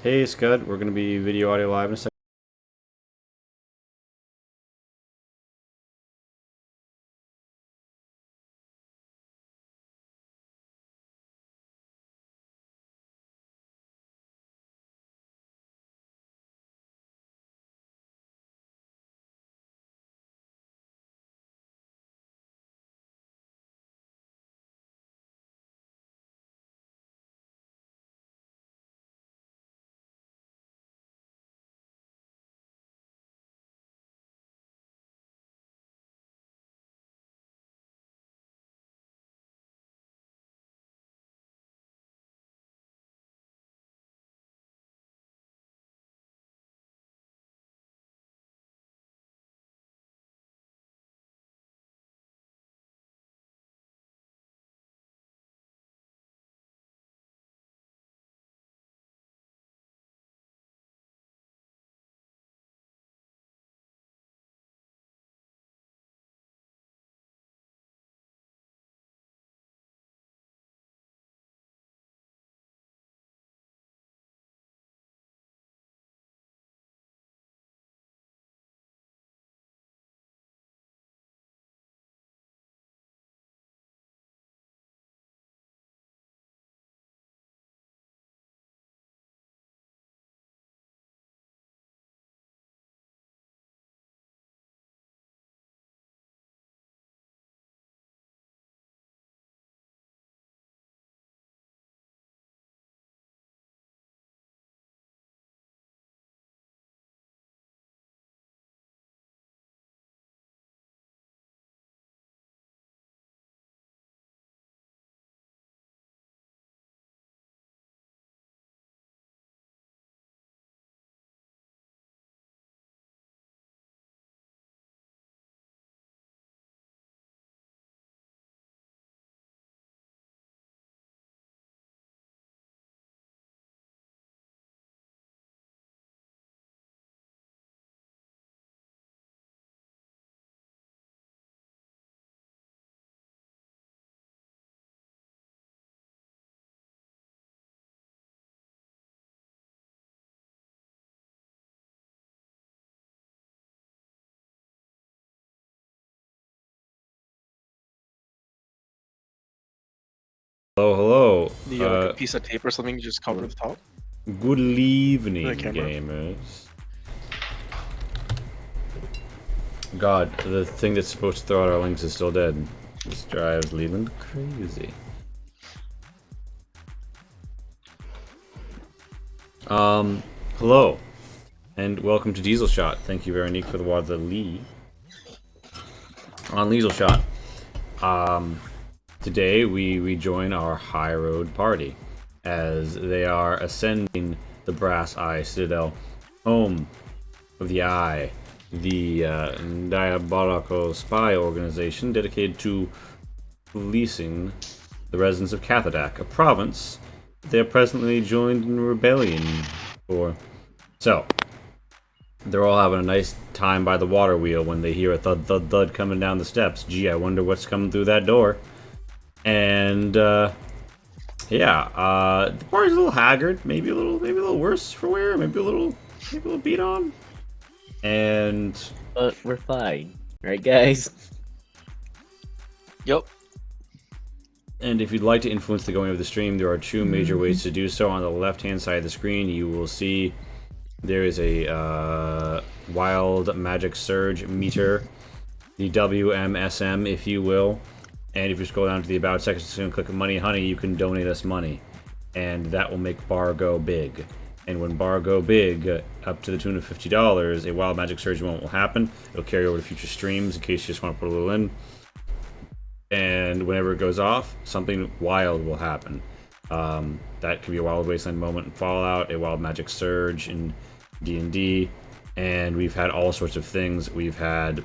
Hey Scud, we're going to be video audio live in a second. Hello, hello. Do you have like a piece of tape or something you just cover the top? Good evening, The camera. gamers. God, the thing that's supposed to throw out our links is still dead. This drives Leland crazy. Hello, and welcome to Diesel Shot. Thank you, Veronique, for the water Lee. On Diesel Shot. Today we join our High Road party as they are ascending the Brass Eye Citadel, home of the Eye, the diabolical spy organization dedicated to policing the residents of Cathadak, a province they are presently joined in rebellion for. So, they're all having a nice time by the water wheel when they hear a thud thud thud coming down the steps. Gee, I wonder what's coming through that door. And yeah, the party's a little haggard, maybe a little worse for wear, maybe a little beat on. And But we're fine, right, guys? Yep. And if you'd like to influence the going of the stream, there are two major ways to do so. On the left-hand side of the screen, you will see there is a wild magic surge meter, the WMSM, if you will. And if you scroll down to the About section and click Money Honey, you can donate us money. And that will make Bar go big. And when Bar go big, up to the tune of $50, a Wild Magic Surge moment will happen. It'll carry over to future streams in case you just want to put a little in. And whenever it goes off, something wild will happen. That could be a Wild Wasteland moment in Fallout, a Wild Magic Surge in D&D. And we've had all sorts of things. We've had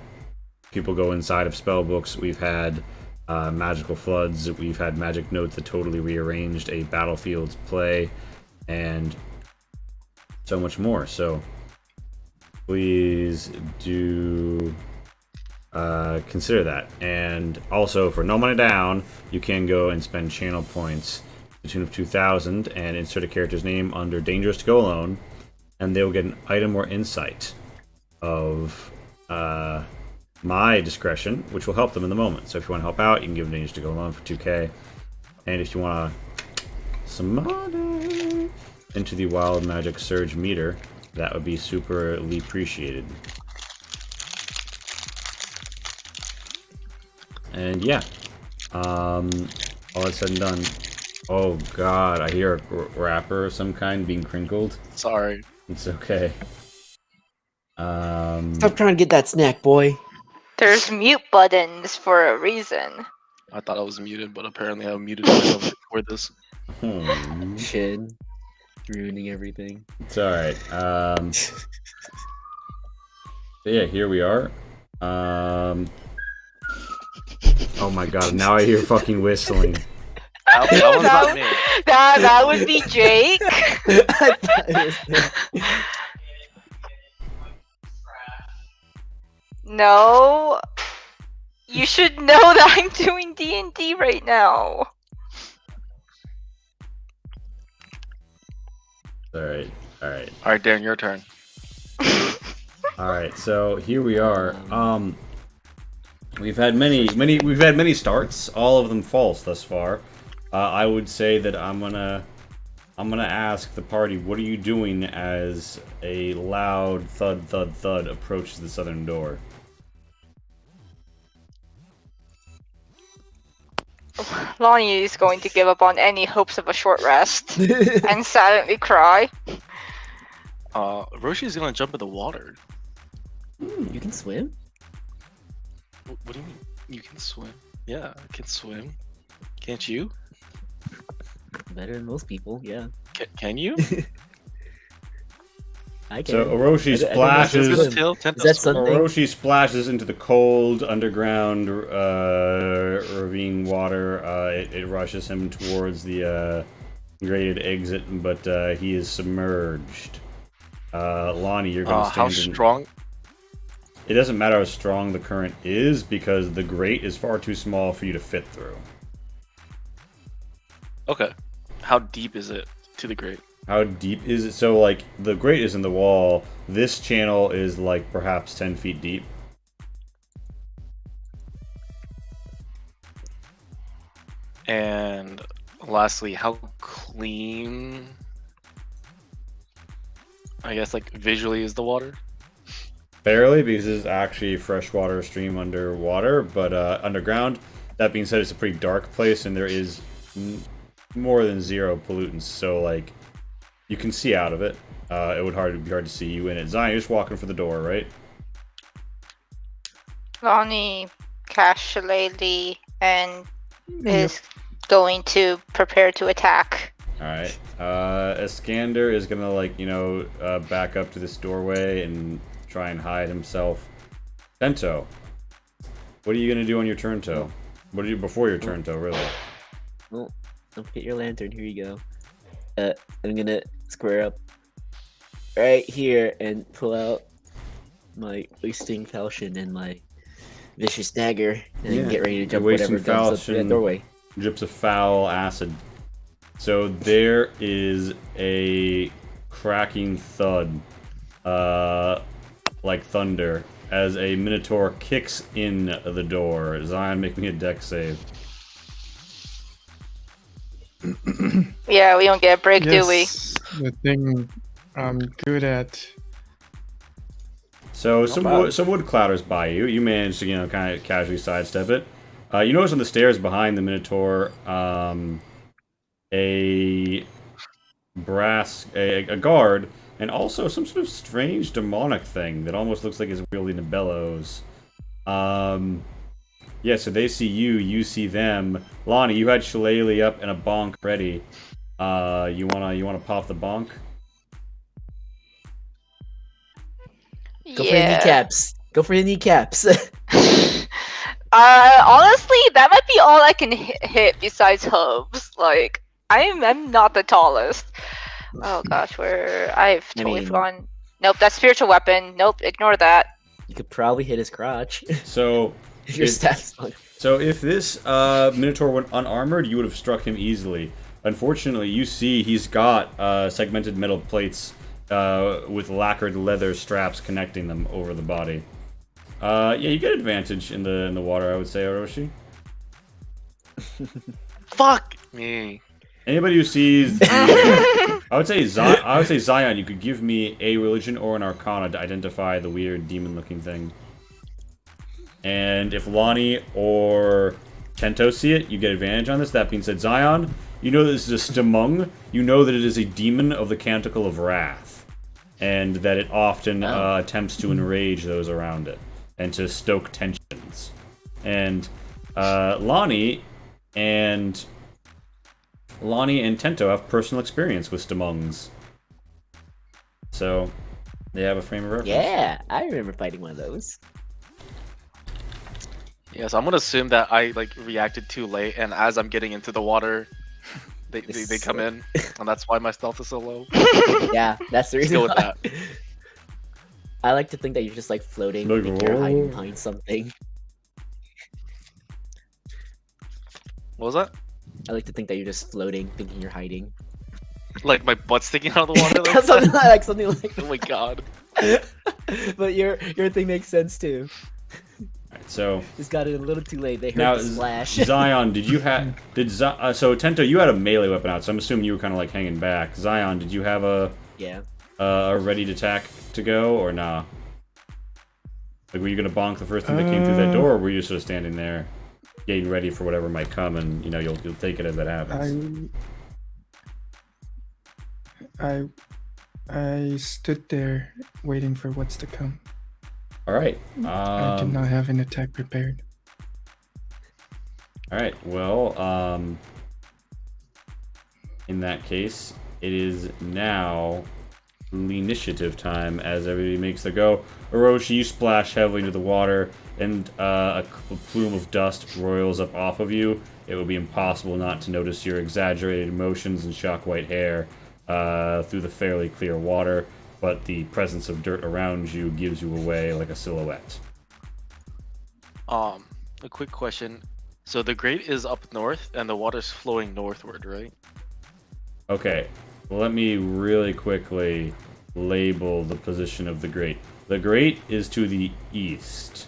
people go inside of spell books. We've had magical floods. We've had magic notes that totally rearranged a battlefield's play, and so much more. So please do consider that. And also, for no money down, you can go and spend channel points the tune of 2,000 and insert a character's name under Dangerous to Go Alone, and they will get an item or insight of my discretion, which will help them in the moment. So if you want to help out, you can give them Dangerous to Go Alone for 2k. And if you want some money into the Wild Magic Surge meter, that would be superly appreciated. And yeah, all that's said and done. Oh god, I hear a wrapper of some kind being crinkled. Sorry. It's okay. Stop trying to get that snack, boy. There's mute buttons for a reason. I thought I was muted, but apparently I muted myself before this. Shit. Ruining everything. It's alright. So yeah, here we are. Oh my god, now I hear fucking whistling. That one's not me. That would be Jake. No. You should know that I'm doing D&D right now. Alright. Alright, Darren, your turn. Alright, so here we are. We've had many starts, all of them false thus far. I would say that I'm gonna ask the party, what are you doing as a loud thud thud thud approaches the southern door? Lonnie is going to give up on any hopes of a short rest and silently cry. Roshi's gonna jump in the water. You can swim? What do you mean? You can swim? Yeah, I can swim. Can't you? Better than most people, yeah. Can you? I can. So Orochi splashes. Is that something? Orochi splashes into the cold underground ravine water. It rushes him towards the graded exit, but he is submerged. Lonnie, you're going to stand. How strong? It doesn't matter how strong the current is because the grate is far too small for you to fit through. Okay. How deep is it to the grate? How deep is it? So, like, the grate is in the wall. This channel is, like, perhaps 10 feet deep. And lastly, how clean, I guess, like, visually is the water? Barely, because this is actually a freshwater stream underwater, but underground. That being said, it's a pretty dark place, and there is more than zero pollutants, so, like, you can see out of it. It would be hard to see you in it. Zion, you're just walking for the door, right? Lonnie casually and is going to prepare to attack. Alright. Iskander is gonna, like, you know, back up to this doorway and try and hide himself. Tento, what are you gonna do on your turn toe? What do you before your turn toe, really? Well, don't forget your lantern. Here you go. I'm gonna square up right here and pull out my wasting falchion and my vicious dagger, and then get ready to jump whatever comes up through that doorway. Drips of foul acid. So there is a cracking thud, like thunder, as a minotaur kicks in the door. Zion, make me a dex save. Yeah, we don't get a break, yes, do we? The thing I'm good at. So some wood clatters by you. You manage to, you know, kind of casually sidestep it. You notice on the stairs behind the minotaur, a guard, and also some sort of strange demonic thing that almost looks like it's wielding a bellows. Yeah, so they see you, you see them. Lonnie, you had Shillelagh up and a bonk ready. You wanna pop the bonk? Go for the kneecaps. Go for the kneecaps. Honestly, that might be all I can hit besides hooves. Like, I'm not the tallest. Oh gosh, I've totally forgotten. Nope, that's spiritual weapon. Nope, ignore that. You could probably hit his crotch. So if your stats on. So if this Minotaur went unarmored, you would have struck him easily. unfortunately, you see he's got segmented metal plates with lacquered leather straps connecting them over the body. Yeah, you get advantage in the water, I would say, Orochi. Fuck me. Anybody who sees, I would say Zion. You could give me a religion or an arcana to identify the weird demon-looking thing. And if Lonnie or Tento see it, you get advantage on this. That being said, Zion, you know that this is a Stamung. You know that it is a demon of the Canticle of Wrath, and that it often attempts to enrage those around it and to stoke tensions. And Lonnie and Tento have personal experience with Stamungs, so they have a frame of reference. Yeah, I remember fighting one of those. Yeah, so I'm gonna assume that I like reacted too late, and as I'm getting into the water, they come in, and that's why my stealth is so low. Yeah, that's the reason. Go with why. that. I like to think that you're just like floating, Like, like you're hiding whoa. behind something. What was that? I like to think that you're just floating, thinking you're hiding. Like my butt sticking out of the water? Like something like oh my god. But your thing makes sense too. Alright, so Just got it a little too late. They heard now the splash. Zion, did you have so Tento, you had a melee weapon out, so I'm assuming you were kind of like hanging back. Zion, did you have a Yeah. ready to attack to go or nah? Like, were you gonna bonk the first thing that came through that door, or were you just sort of standing there, getting ready for whatever might come, and you know you'll take it as that happens? I stood there waiting for what's to come. All right. I did not have an attack prepared. All right. Well, in that case, it is now initiative time as everybody makes their go. Orochi, you splash heavily into the water, and a plume of dust roils up off of you. It will be impossible not to notice your exaggerated motions and shock white hair through the fairly clear water, but the presence of dirt around you gives you away like a silhouette. A quick question. So the grate is up north, and the water's flowing northward, right? Okay, let me really quickly label the position of the grate. The grate is to the east,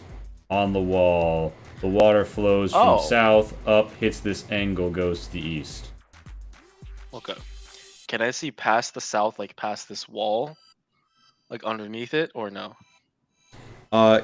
on the wall. The water flows from south, up, hits this angle, goes to the east. Okay. Can I see past the south, like past this wall? Like underneath it, or no?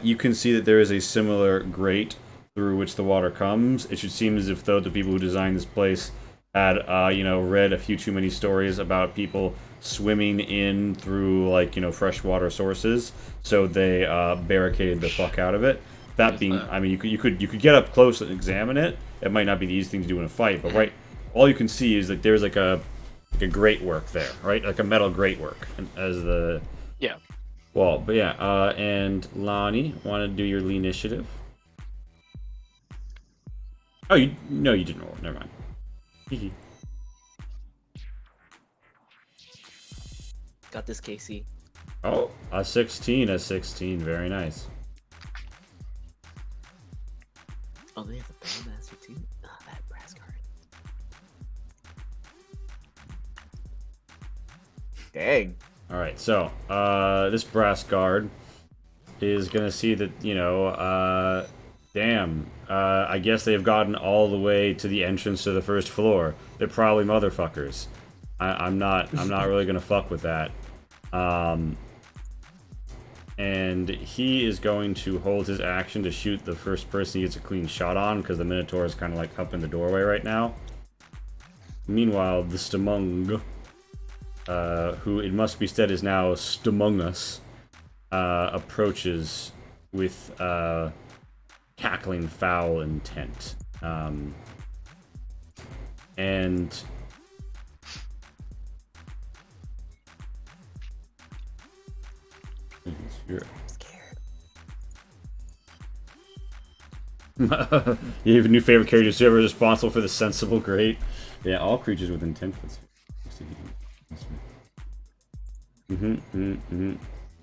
You can see that there is a similar grate through which the water comes. It should seem as if, though, the people who designed this place had, read a few too many stories about people swimming in through, freshwater sources, so they barricaded the fuck out of it. That being, I mean, you could get up close and examine it. It might not be the easiest thing to do in a fight, but all you can see is that there's like a grate work there, right? Like a metal grate work as the wall. But yeah, and Lonnie, want to do your lead initiative? Oh, you didn't roll. Never mind. Hee. Got this, Casey. Oh, a 16, very nice. Oh, they have the Bellmaster too? Oh, that brass card. Dang. Alright, so, this brass guard is gonna see that, I guess they've gotten all the way to the entrance to the first floor. They're probably motherfuckers. I'm not really gonna fuck with that. And he is going to hold his action to shoot the first person he gets a clean shot on, because the Minotaur is kind of like up in the doorway right now. Meanwhile, the Stamung, who it must be said is now Stamungus, approaches with cackling foul intent. And you have a new favorite character, whoever is responsible for the sensible grate. Yeah, all creatures with intent.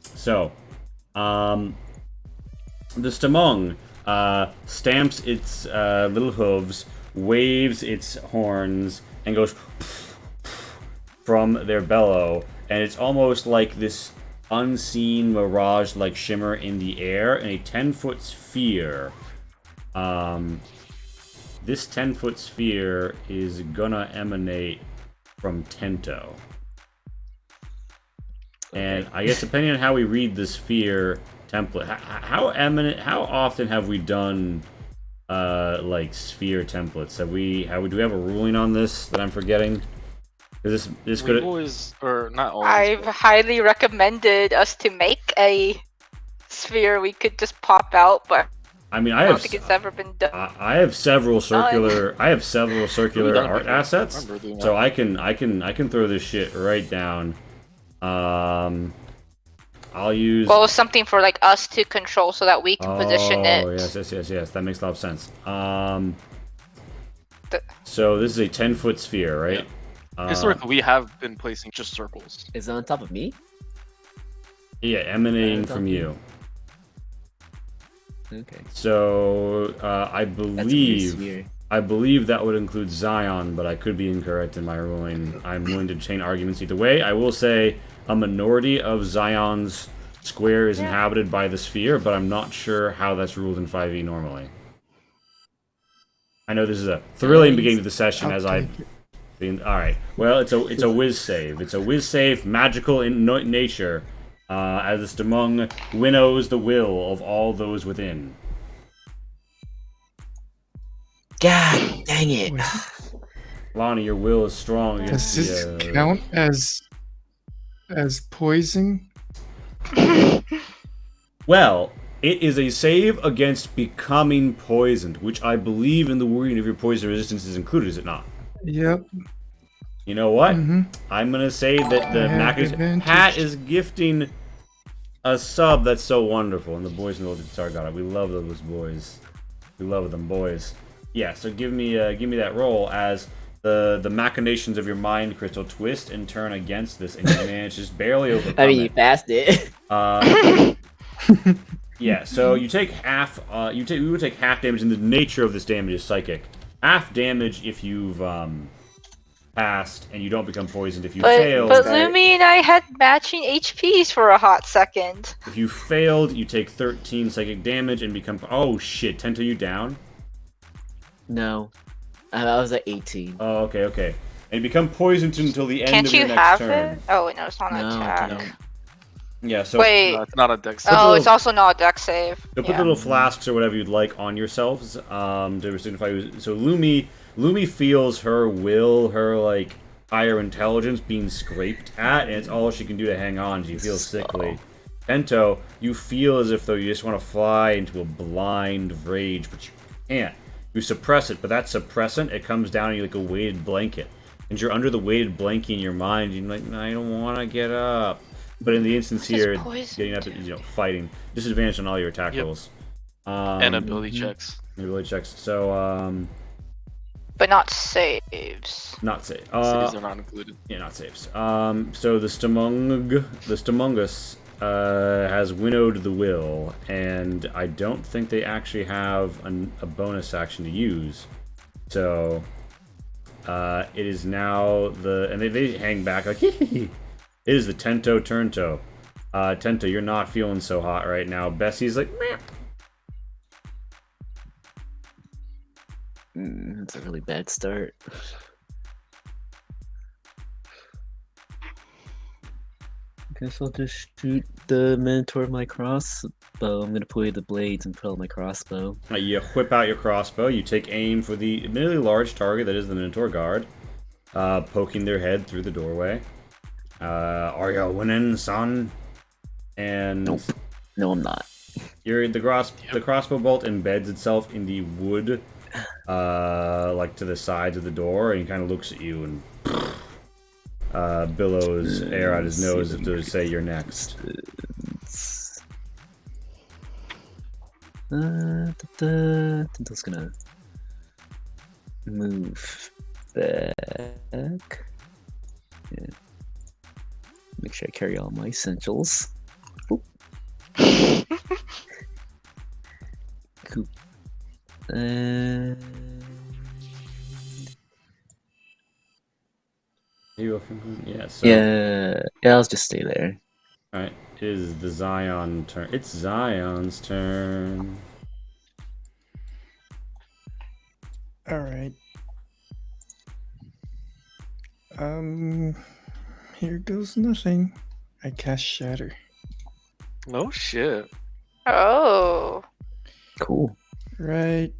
So, the Stamung stamps its little hooves, waves its horns, and goes from their bellow, and it's almost like this unseen mirage-like shimmer in the air, and a 10-foot sphere. This 10-foot sphere is gonna emanate from Tento. And I guess depending on how we read the sphere template, how often have we done like sphere templates? Do we have a ruling on this that I'm forgetting? This could always, or not always. I've highly recommended us to make a sphere we could just pop out, but I mean, I don't think it's ever been done. I have several circular art assets, so I can throw this shit right down. I'll use something for like us to control so that we can position it. Oh yes. That makes a lot of sense. So this is a 10-foot sphere, right? Yeah. Historically, we have been placing just circles. Is it on top of me? Yeah, emanating from you. Okay. So I believe that would include Zion, but I could be incorrect in my ruling. I'm willing to chain arguments either way. I will say a minority of Zion's square is inhabited by the sphere, but I'm not sure how that's ruled in 5e normally. I know this is a thrilling beginning to the session as I. Alright, well, it's a whiz save. It's a whiz save, magical in nature, as the Stamung winnows the will of all those within. God dang it. Lonnie, your will is strong against Does this count as poison? Well, it is a save against becoming poisoned, which I believe in the wording of your poison resistance is included, is it not? Yep. You know what? Mm-hmm. I'm gonna say that the Pat is gifting a sub that's so wonderful, and the boys know the guitar got it. We love those boys. We love them boys. Yeah. So give me that roll as the machinations of your mind crystal twist and turn against this, and you manage just barely overcome I mean, you passed it. Yeah. So you take half. We would take half damage, and the nature of this damage is psychic. Half damage if you've passed, and you don't become poisoned if you failed. But Lumi and I had matching HPs for a hot second. If you failed, you take 13 psychic damage and become. Oh shit! Tento, you down? No. I was at 18. Oh, okay. And you become poisoned until the end Can't of your you next have turn. it? Oh no, it's not an attack. No. Yeah. So wait. No, it's not a dex save. Oh, it's also not a dex save. So put the little flasks or whatever you'd like on yourselves to signify. So Lumi feels her will, her like higher intelligence being scraped at, and it's all she can do to hang on. She feels sickly. Tento, you feel as if though you just want to fly into a blind rage, but you can't. You suppress it, but that suppressant, it comes down on you like a weighted blanket, and you're under the weighted blanket in your mind. You're like, I don't want to get up. But in the instance here, getting up, fighting, disadvantage on all your attack rolls. And ability checks. Ability checks. So, but not saves. Not save. Saves are not included. Yeah, not saves. So the Stamungus has winnowed the will, and I don't think they actually have a bonus action to use. So, it is now and they hang back like, it is the Tento Turnto. Tento, you're not feeling so hot right now. Bessie's like, meh. It's a really bad start. Guess I'll just shoot the Minotaur with my crossbow. I'm gonna pull the blades and put on my crossbow. You whip out your crossbow. You take aim for the admittedly large target that is the Minotaur guard, poking their head through the doorway. Are you winning, son? And nope. No, I'm not. The crossbow bolt embeds itself in the wood, like to the sides of the door, and he kind of looks at you and billows air out his nose to say you're next. Tintel's gonna move back. Yeah. Make sure I carry all my essentials. Cool. you? Yeah. So. Yeah, I'll just stay there. All right. It is the Zion turn. It's Zion's turn. All right. Here goes nothing. I cast Shatter. Oh shit. Oh. Cool. Right.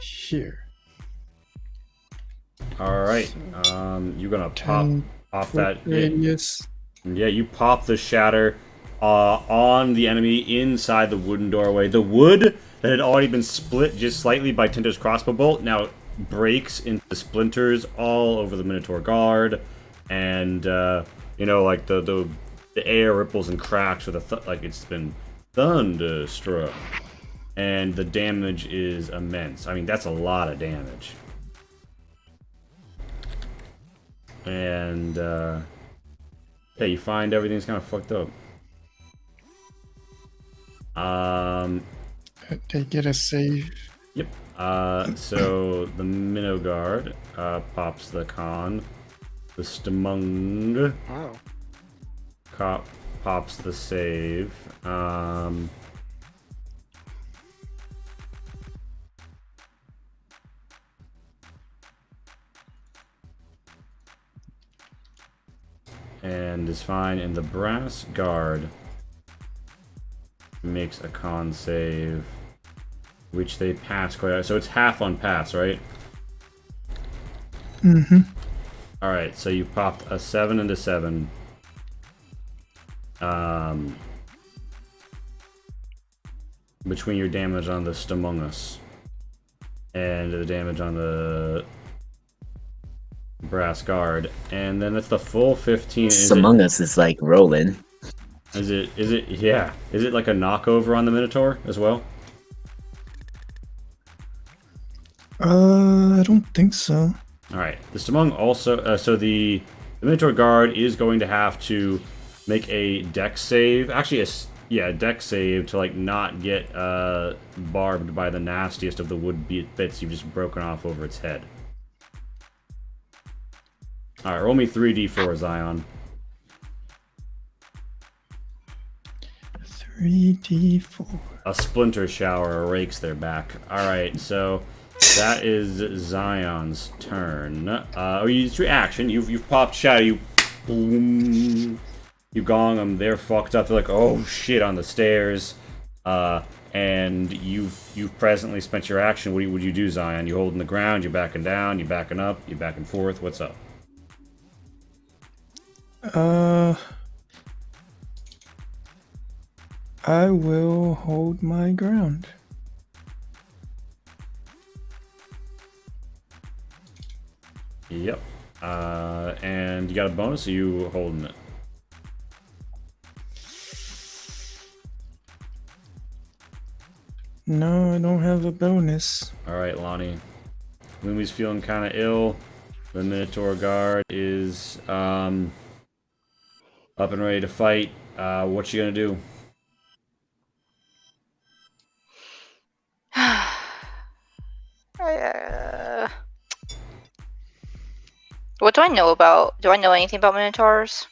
Here. All right. You're gonna pop 10 that. radius. Yeah, you pop the shatter on the enemy inside the wooden doorway. The wood that had already been split just slightly by Tinto's crossbow bolt now breaks into splinters all over the Minotaur guard, and you know, like the air ripples and cracks with like it's been thunderstruck, and the damage is immense. I mean, that's a lot of damage, and yeah, you find everything's kind of fucked up. They get a save. Yep. So the Minnow Guard pops the con. The Stamung Oh. pops the save. And is fine. And the Brass Guard makes a con save, which they pass quite. So it's half on pass, right? Mm-hmm. All right. So you popped a 7 and a 7. Between your damage on the Stamungus and the damage on the Brass Guard, and then that's the full 15. Among Us is like rolling. Is it? Yeah. Is it like a knockover on the Minotaur as well? I don't think so. All right. The Stamung also. So the Minotaur Guard is going to have to make a dex save. Actually, a dex save to like not get barbed by the nastiest of the wood bits you've just broken off over its head. All right. Roll me 3d4, Zion. 3d4. A splinter shower rakes their back. All right, so that is Zion's turn. You use your action. You've popped shadow. You boom. You gong them. They're fucked up. They're like, oh shit, on the stairs. And you've presently spent your action. What would you do, Zion? You holding the ground? You backing down? You backing up? You back and forth? What's up? I will hold my ground. Yep. And you got a bonus, or you holding it? No, I don't have a bonus. Alright, Lonnie. Lumi's feeling kind of ill. The Minotaur Guard is up and ready to fight. What you gonna do? What do I know about? Do I know anything about Minotaurs?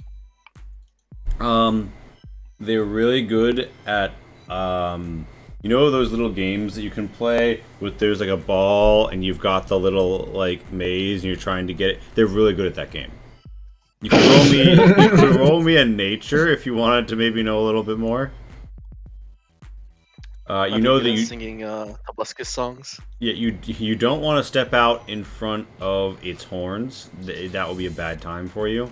They're really good at you know those little games that you can play with there's like a ball and you've got the little like maze and you're trying to get it. They're really good at that game. You can roll me a nature if you wanted to maybe know a little bit more. You know that you singing Hibiscus songs. Yeah, you don't want to step out in front of its horns. That will be a bad time for you.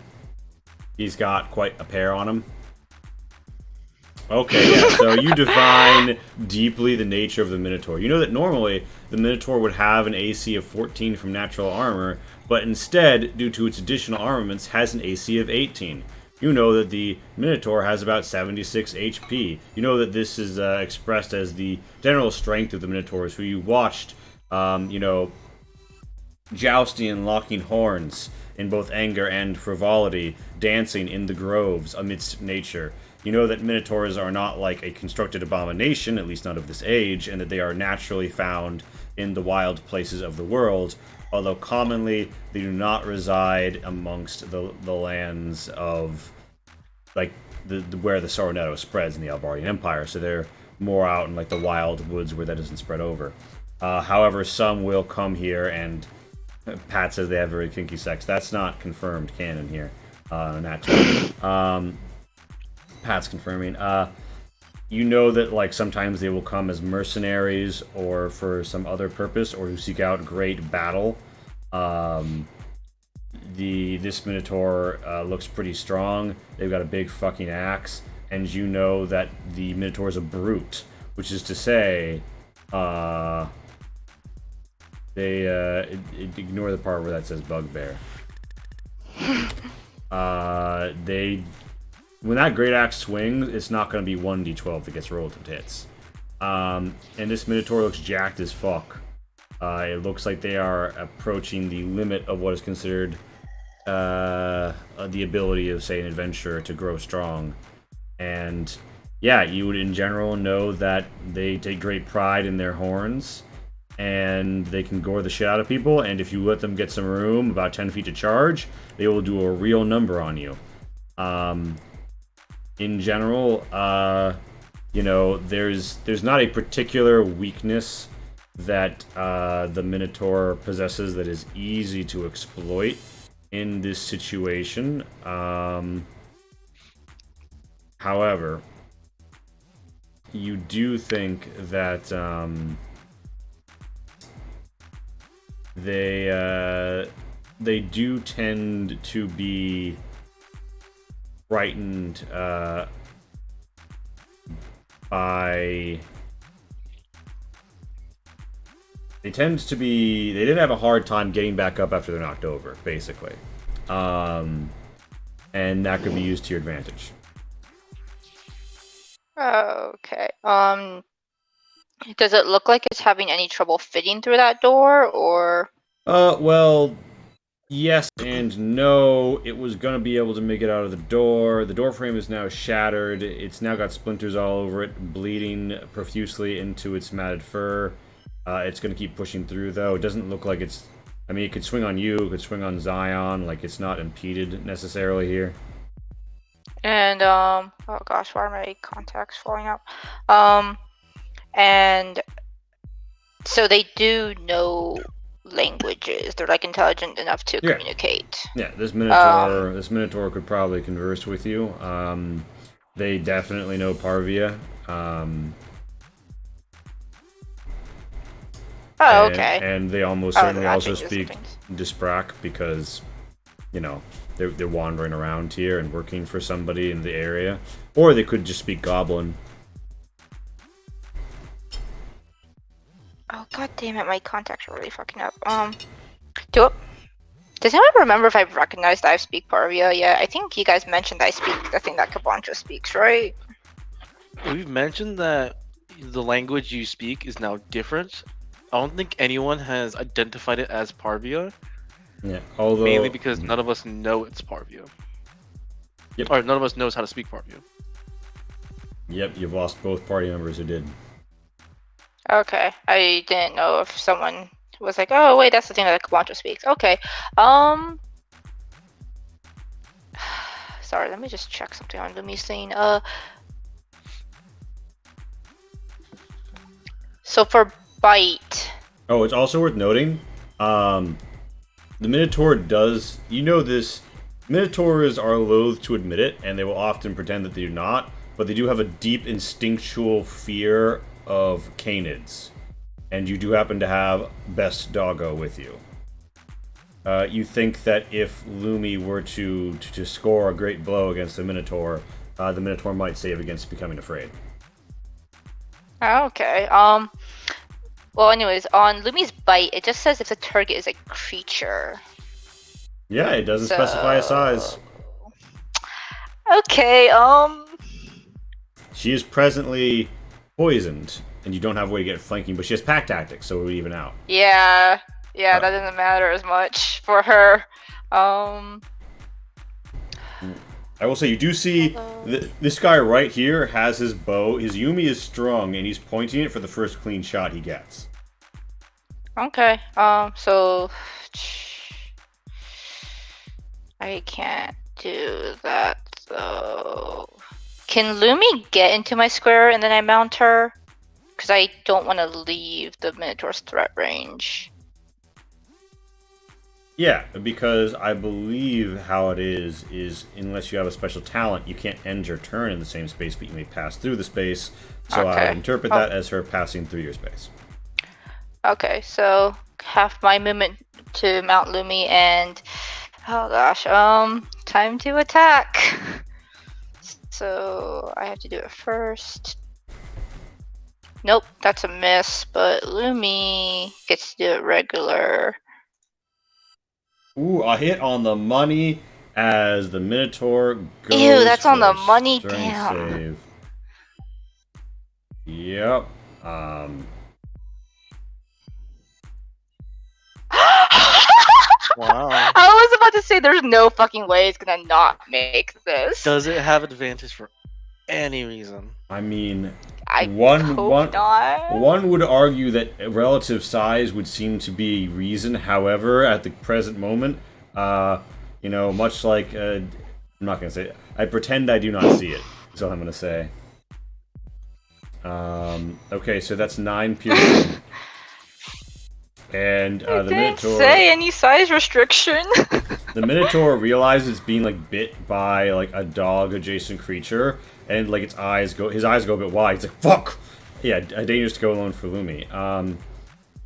He's got quite a pair on him. Okay, yeah, so you divine deeply the nature of the Minotaur. You know that normally the Minotaur would have an AC of 14 from natural armor, but instead, due to its additional armaments, has an AC of 18. You know that the Minotaur has about 76 HP. You know that this is expressed as the general strength of the Minotaurs, who you watched, jousting and locking horns in both anger and frivolity, dancing in the groves amidst nature. You know that minotaurs are not like a constructed abomination, at least not of this age, and that they are naturally found in the wild places of the world, although commonly they do not reside amongst the lands of, like, where the Soronetto spreads in the Albarian Empire, so they're more out in, like, the wild woods where that doesn't spread over. However, some will come here, and Pat says they have very kinky sex. That's not confirmed canon here. Pat's confirming. You know that, like, sometimes they will come as mercenaries or for some other purpose, or who seek out great battle. This Minotaur looks pretty strong. They've got a big fucking axe, and you know that the Minotaur is a brute, which is to say, ignore the part where that says bugbear. When that great axe swings, it's not going to be 1d12 that gets rolled if it hits. And this Minotaur looks jacked as fuck. It looks like they are approaching the limit of what is considered the ability of, say, an adventurer to grow strong. And yeah, you would in general know that they take great pride in their horns, and they can gore the shit out of people, and if you let them get some room, about 10 feet to charge, they will do a real number on you. In general, you know, there's not a particular weakness that the Minotaur possesses that is easy to exploit in this situation. However, you do think that they do tend to be frightened by... They didn't have a hard time getting back up after they're knocked over, basically. And that could be used to your advantage. Okay. Does it look like it's having any trouble fitting through that door, or? Well, yes and no. It was gonna be able to make it out of the door. The door frame is now shattered. It's now got splinters all over it, bleeding profusely into its matted fur. It's gonna keep pushing through, though. It doesn't look like it's... I mean, it could swing on you, it could swing on Zion. Like, it's not impeded necessarily here. And, oh gosh, why are my contacts falling out? And so they do know languages. They're, like, intelligent enough to communicate. Yeah, this Minotaur could probably converse with you. They definitely know Parvia. Okay. And they almost certainly also speak Disprak because, you know, they're wandering around here and working for somebody in the area. Or they could just speak Goblin. Oh, god damn it, my contacts are really fucking up. Does anyone remember if I've recognized I speak Parvia yet? I think you guys mentioned I speak the thing that Kabancho speaks, right? We've mentioned that the language you speak is now different. I don't think anyone has identified it as Parvia. Yeah, although... Mainly because none of us know it's Parvia. Yep. Or none of us knows how to speak Parvia. Yep, you've lost both party members who did. Okay, I didn't know if someone was like, oh wait, that's the thing that Kabancho speaks. Okay, sorry, let me just check something on Lumi's thing. So for bite. Oh, it's also worth noting, the Minotaur does... You know this... Minotaurs are loath to admit it, and they will often pretend that they do not, but they do have a deep instinctual fear of canids. And you do happen to have Best Doggo with you. You think that if Lumi were to score a great blow against the Minotaur might save against becoming afraid. Okay, well, anyways, on Lumi's bite, it just says if the target is a creature. Yeah, it doesn't specify a size. Okay, She is presently poisoned, and you don't have a way to get flanking, but she has pack tactics, so it would even out. Yeah, that doesn't matter as much for her. I will say you do see this guy right here has his bow. His Yumi is strung, and he's pointing it for the first clean shot he gets. Okay. So I can't do that though. Can Lumi get into my square and then I mount her? Because I don't want to leave the Minotaur's threat range. Yeah, because I believe how it is unless you have a special talent, you can't end your turn in the same space, but you may pass through the space. So I would interpret that as her passing through your space. Okay, so half my movement to mount Lumi and oh gosh, time to attack. So I have to do it first. Nope, that's a miss, but Lumi gets to do it regular. Ooh, a hit on the money as the Minotaur goes. Ew, that's on the for a money, strength damn. Save. Yep. Wow. I was about to say there's no fucking way it's gonna not make this. Does it have advantage for any reason? I mean, I one would argue that relative size would seem to be reason. However, at the present moment, much like I'm not gonna say it. I pretend I do not see it. That's all I'm gonna say. Okay, so that's 9 piercing. And the didn't Minotaur. say any size restriction. The Minotaur realizes it's being like bit by like a dog adjacent creature, and like his eyes go a bit wide. He's like, "Fuck!" Yeah, dangerous to go alone for Lumi.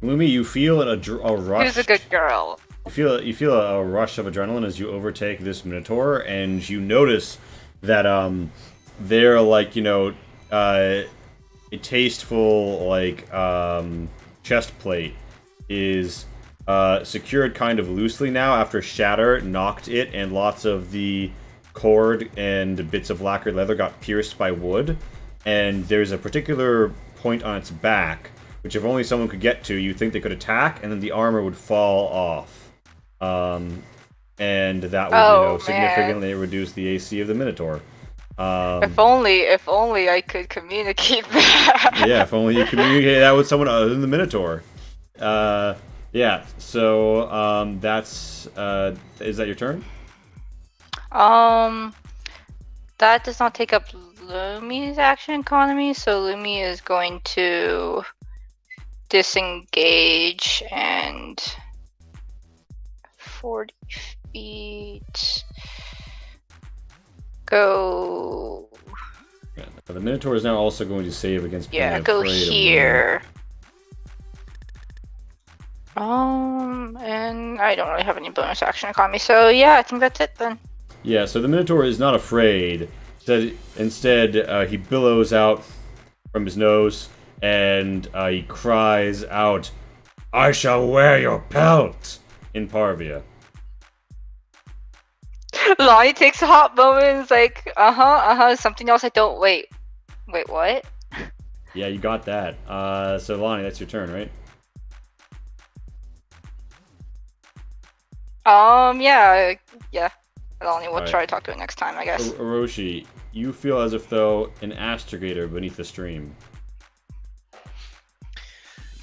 Lumi, you feel a rush. Who's a good girl? You feel a rush of adrenaline as you overtake this Minotaur, and you notice that they're like a tasteful like chest plate is secured kind of loosely now after Shatter knocked it, and lots of the cord and bits of lacquered leather got pierced by wood. And there's a particular point on its back, which if only someone could get to, you'd think they could attack, and then the armor would fall off. And that would significantly reduce the AC of the Minotaur. If only I could communicate that. Yeah, if only you communicated that with someone other than the Minotaur. Yeah, so, that's, is that your turn? That does not take up Lumi's action economy, so Lumi is going to disengage and 40 feet go. Yeah, the Minotaur is now also going to save against being Go afraid of here. And I don't really have any bonus action economy, so yeah, I think that's it then. Yeah, so the Minotaur is not afraid. Instead, he billows out from his nose, and he cries out, "I shall wear your pelt!" in Parvia. Lonnie takes a hot moment and is like, something else I don't... Wait, what? Yeah, you got that. So Lonnie, that's your turn, right? Yeah. Lonnie, we'll try to talk to it next time, I guess. Orochi, you feel as if though an astrogator beneath the stream.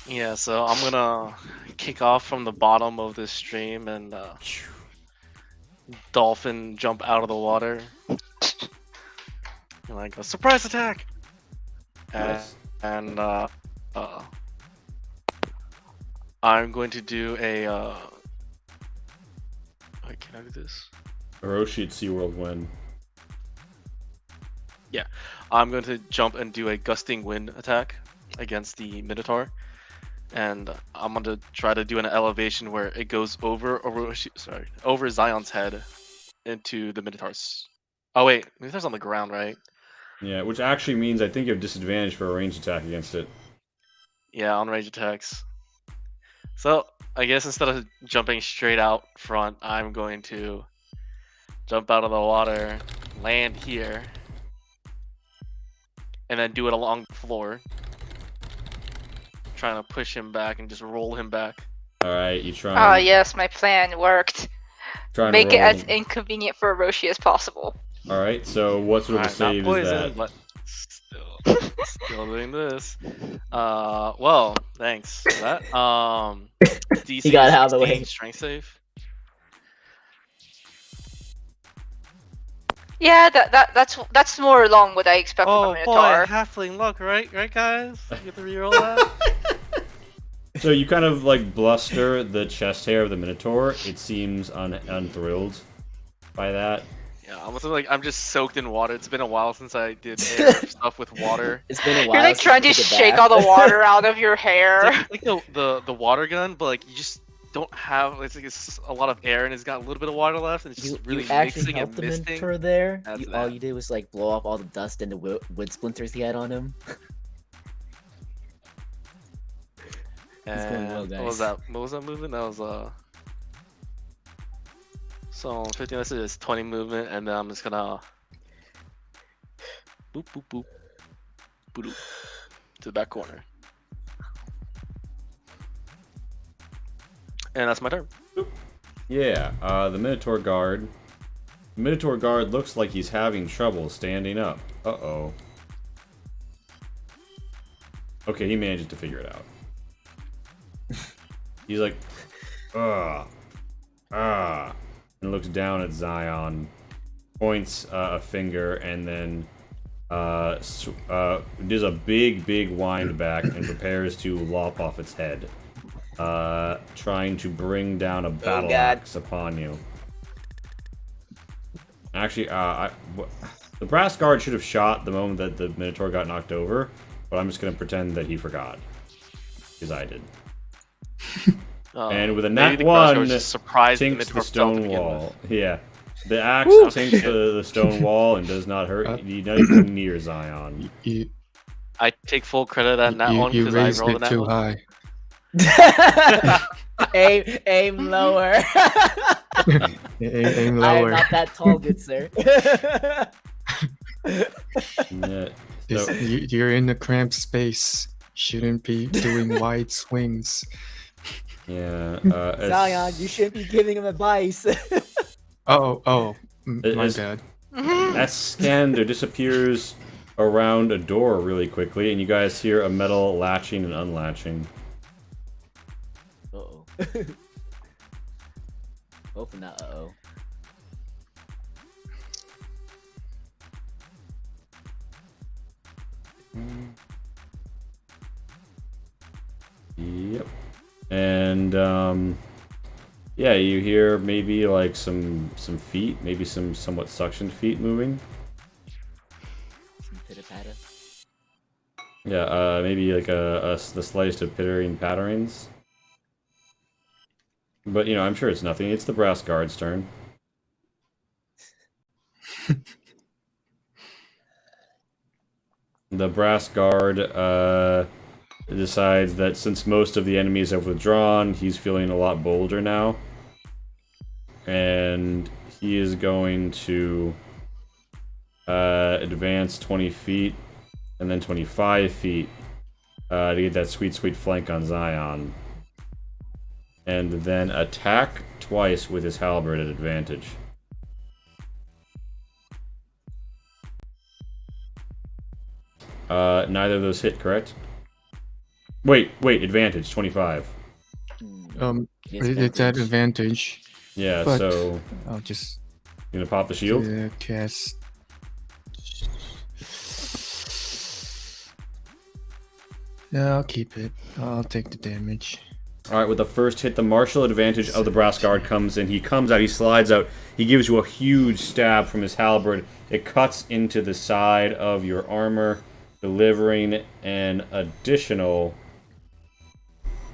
Yeah, so I'm gonna kick off from the bottom of this stream and dolphin jump out of the water. And like a surprise attack. Nice. And I'm going to do a wait, can I do this? Orochi at SeaWorld when? Yeah, I'm going to jump and do a gusting wind attack against the Minotaur. And I'm going to try to do an elevation where it goes over Zion's head into the Minotaur's. Oh wait, Minotaur's on the ground, right? Yeah, which actually means I think you have disadvantage for a ranged attack against it. Yeah, on range attacks. So, I guess instead of jumping straight out front, I'm going to jump out of the water, land here, and then do it along the floor. Trying to push him back and just roll him back. Alright, you try. Yes, my plan worked. Make it as inconvenient for Orochi as possible. All right. So what sort of a Alright, not save is poison, that? but still doing this. Well, thanks for that. DC He got out of the 16 way. strength save. Yeah, that's more along what I expect from a Oh boy, Minotaur. halfling luck, right, guys? You get to reroll that. So you kind of like bluster the chest hair of the Minotaur. It seems unthrilled by that. Yeah, I'm just soaked in water. It's been a while since I did air stuff with water. It's been a while. You're like since trying to you took a shake bath. all the water out of your hair. It's like the water gun, but like you just don't have. It's a lot of air, and it's got a little bit of water left, and it's just really you actually mixing helped and the misting. Minotaur there. That's All that. you did was like blow off all the dust and the wood splinters he had on him. It's going well, And guys. what was that? What was that movement? That was So 15 is 20 movement, and then I'm just gonna boop boop boop boop to the back corner, and that's my turn. Yeah. The Minotaur guard. The Minotaur guard looks like he's having trouble standing up. Uh-oh. Okay, he manages to figure it out. He's like, and looks down at Zion, points a finger, and then does a big wind back and prepares to lop off its head, trying to bring down a battle axe upon you. Actually, the brass guard should have shot the moment that the Minotaur got knocked over, but I'm just gonna pretend that he forgot, because I did. And with a nat maybe the crossguard 1, was just surprised the tinks the Minotaur fell to stone begin wall. with. Yeah. The axe tinks the stone wall and does not hurt anything near Zion. I take full credit on that one You because I raised rolled a it nat too one. high. aim lower. Aim I am lower. not that tall, good sir. Yeah. It's- So, You're in a cramped space. Shouldn't be doing wide swings. yeah. Zion, you shouldn't be giving him advice. My It's- bad. As Scander disappears around a door really quickly, and you guys hear a metal latching and unlatching. Uh-oh. Open that uh-oh. Yep. And yeah, you hear maybe like some feet, maybe some somewhat suctioned feet moving. Some pitter-patter. Yeah, maybe like the slightest of pittering patterings. But you know, I'm sure it's nothing. It's the brass guard's turn. The brass guard decides that since most of the enemies have withdrawn, he's feeling a lot bolder now. And he is going to advance 20 feet and then 25 feet to get that sweet flank on Zion. And then attack twice with his halberd at advantage. Neither of those hit, correct? Wait, advantage, 25. It's at advantage. Yeah, But- so I'll just you gonna pop the shield? cast. Yeah, I'll keep it. I'll take the damage. Alright, with the first hit, the martial advantage of the brass guard comes in. He comes out, he slides out, he gives you a huge stab from his halberd. It cuts into the side of your armor, delivering an additional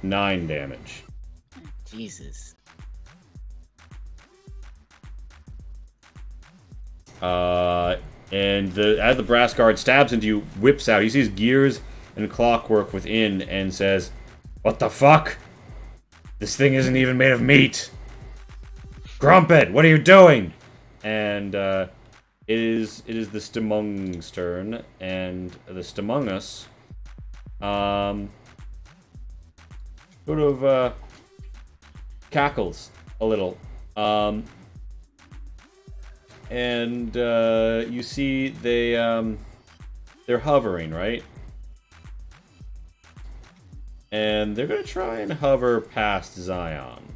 9 damage. Jesus. And as the brass guard stabs into you, whips out, he sees gears and clockwork within and says, "What the fuck? This thing isn't even made of meat! Grumpet, what are you doing?" And it is the Stamung's turn, and the Stamungus sort of cackles a little. and you see they're hovering, right? And they're gonna try and hover past Zion.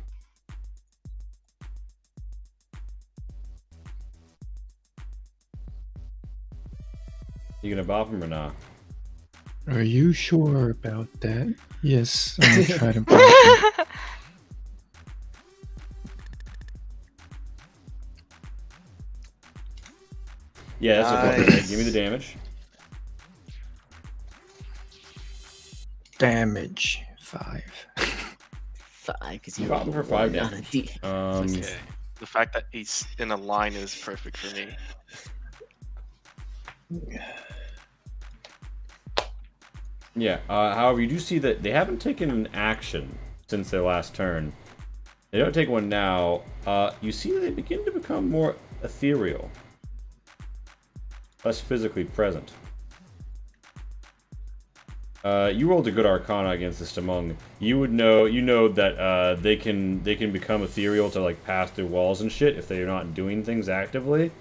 You gonna bop him or not? Are you sure about that? Yes, I'm gonna try to block him. Yeah, that's a fucking hit. Give me the damage. Damage 5. 5, because You you bop him for 5 on a damage. D. Okay. The fact that he's in a line is perfect for me. Yeah. However, you do see that they haven't taken an action since their last turn. They don't take one now. You see they begin to become more ethereal, less physically present. You rolled a good Arcana against this Stamung. You know that they can become ethereal to like pass through walls and shit if they're not doing things actively.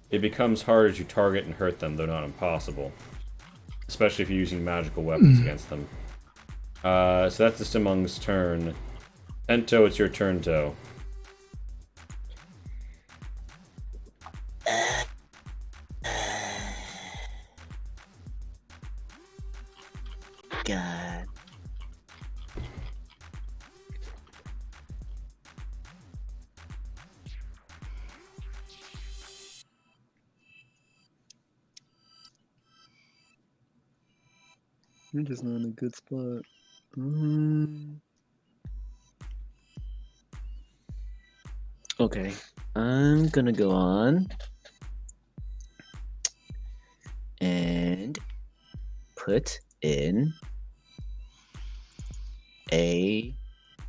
It becomes harder to target and hurt them, though not impossible. Especially if you're using magical weapons against them. So that's the Stamung's turn. Ento, it's your turn, Toe. God. You're just not in a good spot. Okay, I'm gonna go on and put in a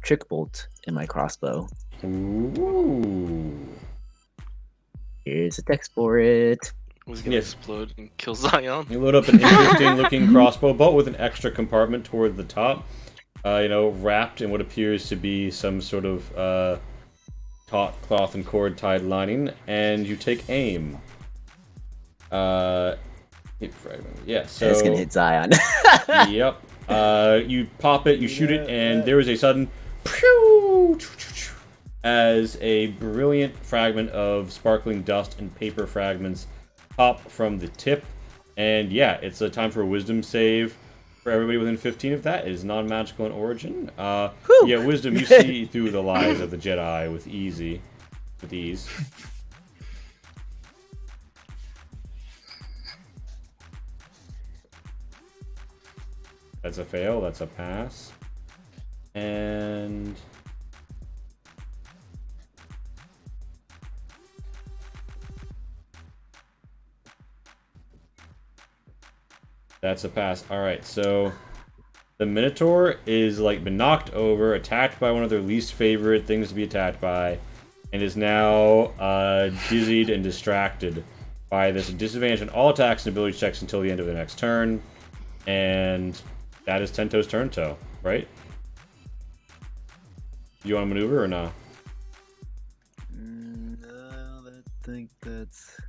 trick bolt in my crossbow. Ooh. Here's a text for it. Who's gonna explode and kill Zion? You load up an interesting looking crossbow bolt with an extra compartment toward the top. Wrapped in what appears to be some sort of taut cloth and cord tied lining, and you take aim. Hit fragment. Yeah, so it's gonna hit Zion. Yep. You pop it, you shoot it, and there is a sudden pew as a brilliant fragment of sparkling dust and paper fragments pop from the tip. And yeah, it's a time for a wisdom save for everybody within 15 of that. It is non-magical in origin. Yeah, wisdom, you see through the lies of the Jedi with ease. That's a fail, that's a pass. And that's a pass. Alright, so the Minotaur is like been knocked over, attacked by one of their least favorite things to be attacked by, and is now dizzied and distracted by this disadvantage on all attacks and ability checks until the end of the next turn. And that is Tento's turn, Toe, right? You want to maneuver or no? No, I think that's...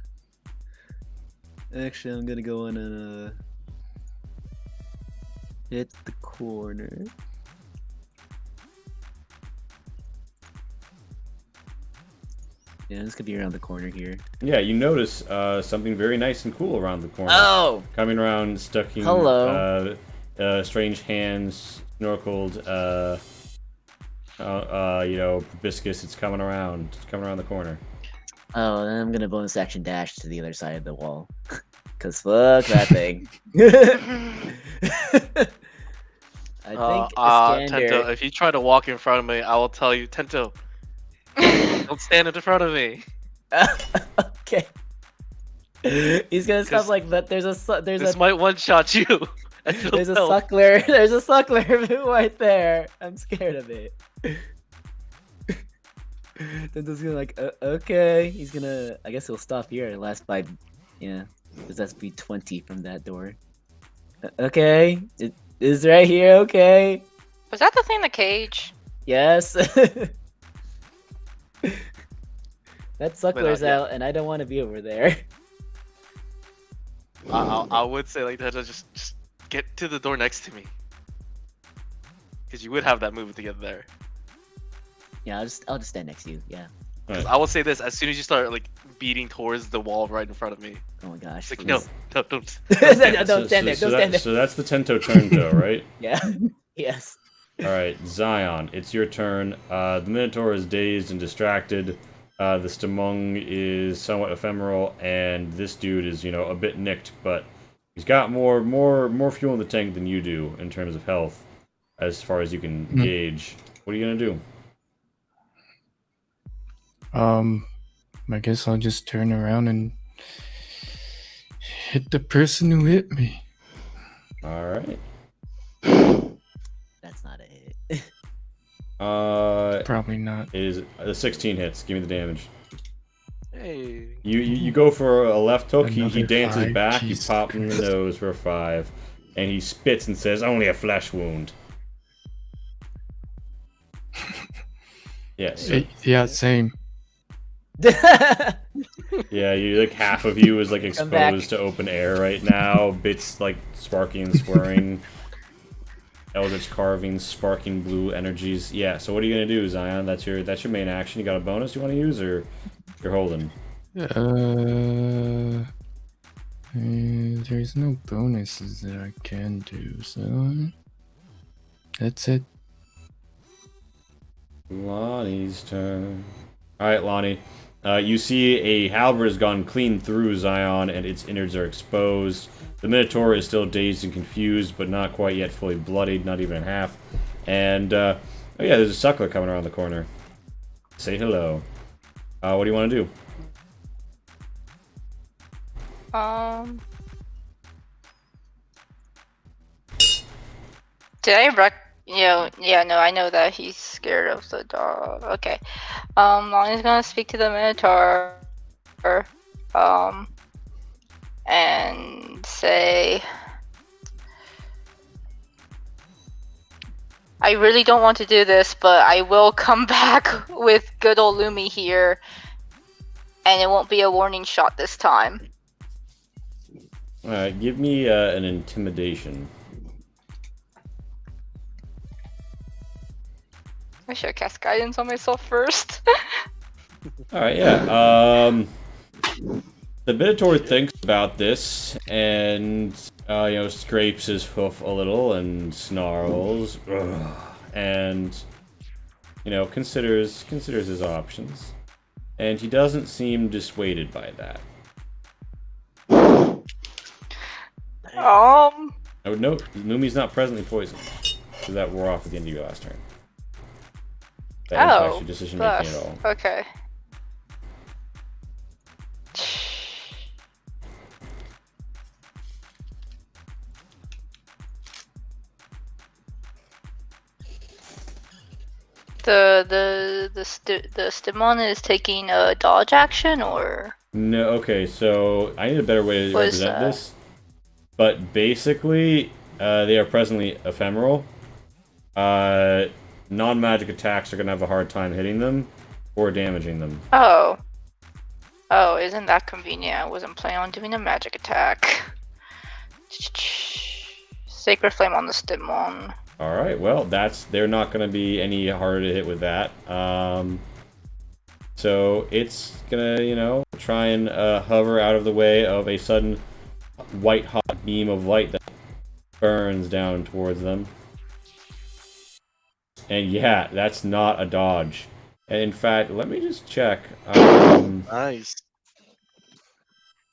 Actually, I'm gonna go in and hit the corner. Yeah, this could be around the corner here. Yeah, you notice something very nice and cool around the corner. Oh! Coming around, stucking Hello. Strange hands, snorkeled, proboscis. It's coming around. It's coming around the corner. Oh, then I'm gonna bonus action dash to the other side of the wall. Cause fuck that thing. I think Tento, if you try to walk in front of me, I will tell you, Tento, don't stand in front of me. Okay. He's gonna stop like that. This might one-shot you. There's a suckler. There's a suckler right there. I'm scared of it. Tento's gonna like, okay. He's gonna. I guess he'll stop here. Last by, yeah. Because that's be 20 from that door. Okay. It is right here. Okay. Was that the thing in the cage? Yes. That suckler's yeah. out, and I don't want to be over there. I would say like that. Just get to the door next to me, because you would have that movement to get there. Yeah, I'll just stand next to you. Yeah. Because I will say this: as soon as you start like beating towards the wall right in front of me, Oh my gosh. it's like no, don't. Don't stand there. Don't stand there. So that's the Tento turn, though, right? Yeah. Yes. All right, Zion, it's your turn. The Minotaur is dazed and distracted. The Stamung is somewhat ephemeral, and this dude is, a bit nicked, but he's got more fuel in the tank than you do in terms of health, as far as you can gauge. What are you gonna do? I guess I'll just turn around and hit the person who hit me. All right. That's not a hit. Probably not. It is the 16 hits. Give me the damage. Hey. You go for a left hook. He Another dances 5, back. Jesus You pop him in the Christ. nose for a 5, and he spits and says, "Only a flesh wound." Yes. Yeah, same. Yeah, you like half of you is like Come back. exposed to open air right now. Bits like sparking and squirring. Eldritch carvings, sparking blue energies. Yeah. So what are you gonna do, Zion? That's your main action. You got a bonus you want to use, or you're holding? There's no bonuses that I can do, so that's it. Lonnie's turn. All right, Lonnie. You see a halberd has gone clean through Zion, and its innards are exposed. The Minotaur is still dazed and confused, but not quite yet fully bloodied, not even in half. And, oh yeah, there's a suckler coming around the corner. Say hello. What do you want to do? Did I yeah, no, I know that he's scared of the dog. Okay. Lonnie's gonna speak to the Minotaur. And say, I really don't want to do this, but I will come back with good old Lumi here, and it won't be a warning shot this time. Alright, give me an intimidation. I should have cast guidance on myself first. Alright, yeah. The Minotaur thinks about this and, scrapes his hoof a little and snarls. Ugh, and, considers his options. And he doesn't seem dissuaded by that. I would note, Lumi's not presently poisoned. So that wore off at the end of your last turn. That impacts your decision making at all. Okay. The Stimon is taking a dodge action, or No, okay, so I need a better way to What is represent that? this. But basically, they are presently ephemeral. Non-magic attacks are going to have a hard time hitting them or damaging them. oh, isn't that convenient? I wasn't planning on doing a magic attack. Sacred Flame on the Stimon. Alright, well, they're not going to be any harder to hit with that. So it's going to, try and hover out of the way of a sudden white-hot beam of light that burns down towards them. And yeah, that's not a dodge. And in fact, let me just check. Nice.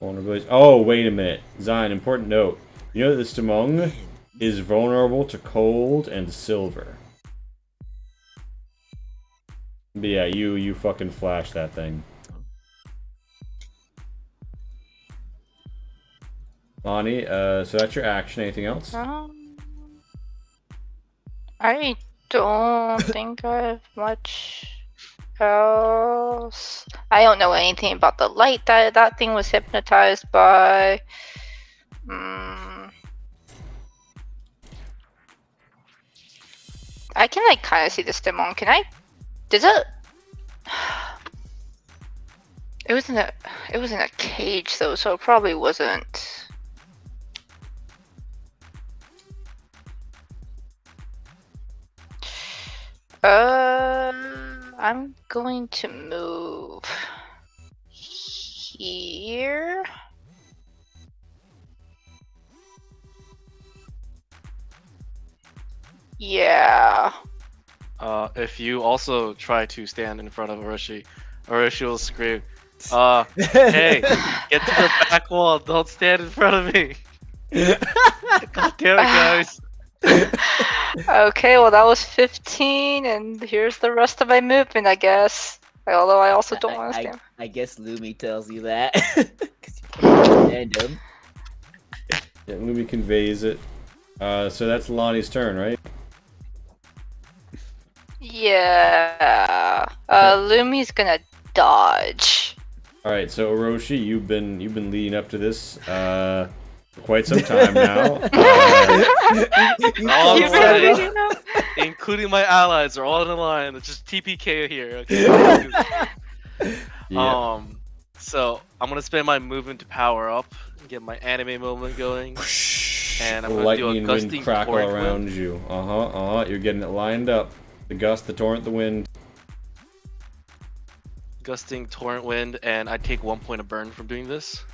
Vulnerabilities. Oh, wait a minute. Zion, important note. You know that the Stamung is vulnerable to cold and silver. But yeah, you fucking flash that thing. Lonnie, so that's your action. Anything else? I don't think I have much else. I don't know anything about the light that thing was hypnotized by. I can kind of see the Stimon. Can I? Does it? It was in a cage though, so it probably wasn't. I'm going to move here. Yeah. If you also try to stand in front of Orochi, Orochi will scream, hey, get to the back wall, don't stand in front of me. God damn it, guys. Okay, well that was 15, and here's the rest of my movement, I guess. Although I also don't want to stand. I guess Lumi tells you that. 'Cause you can't stand him. Yeah, Lumi conveys it. So that's Lonnie's turn, right? Yeah. Lumi's gonna dodge. All right. So Orochi, you've been leading up to this for quite some time now. All You the really way, do know? including my allies, are all in a line. It's just TPK here. Okay. Yeah. So I'm gonna spend my movement to power up and get my anime moment going. And I'm gonna do a Lightning and gusting wind crackle torrent around wind. you. You're getting it lined up. The gust, the torrent, the wind. Gusting torrent wind, and I take 1 point of burn from doing this.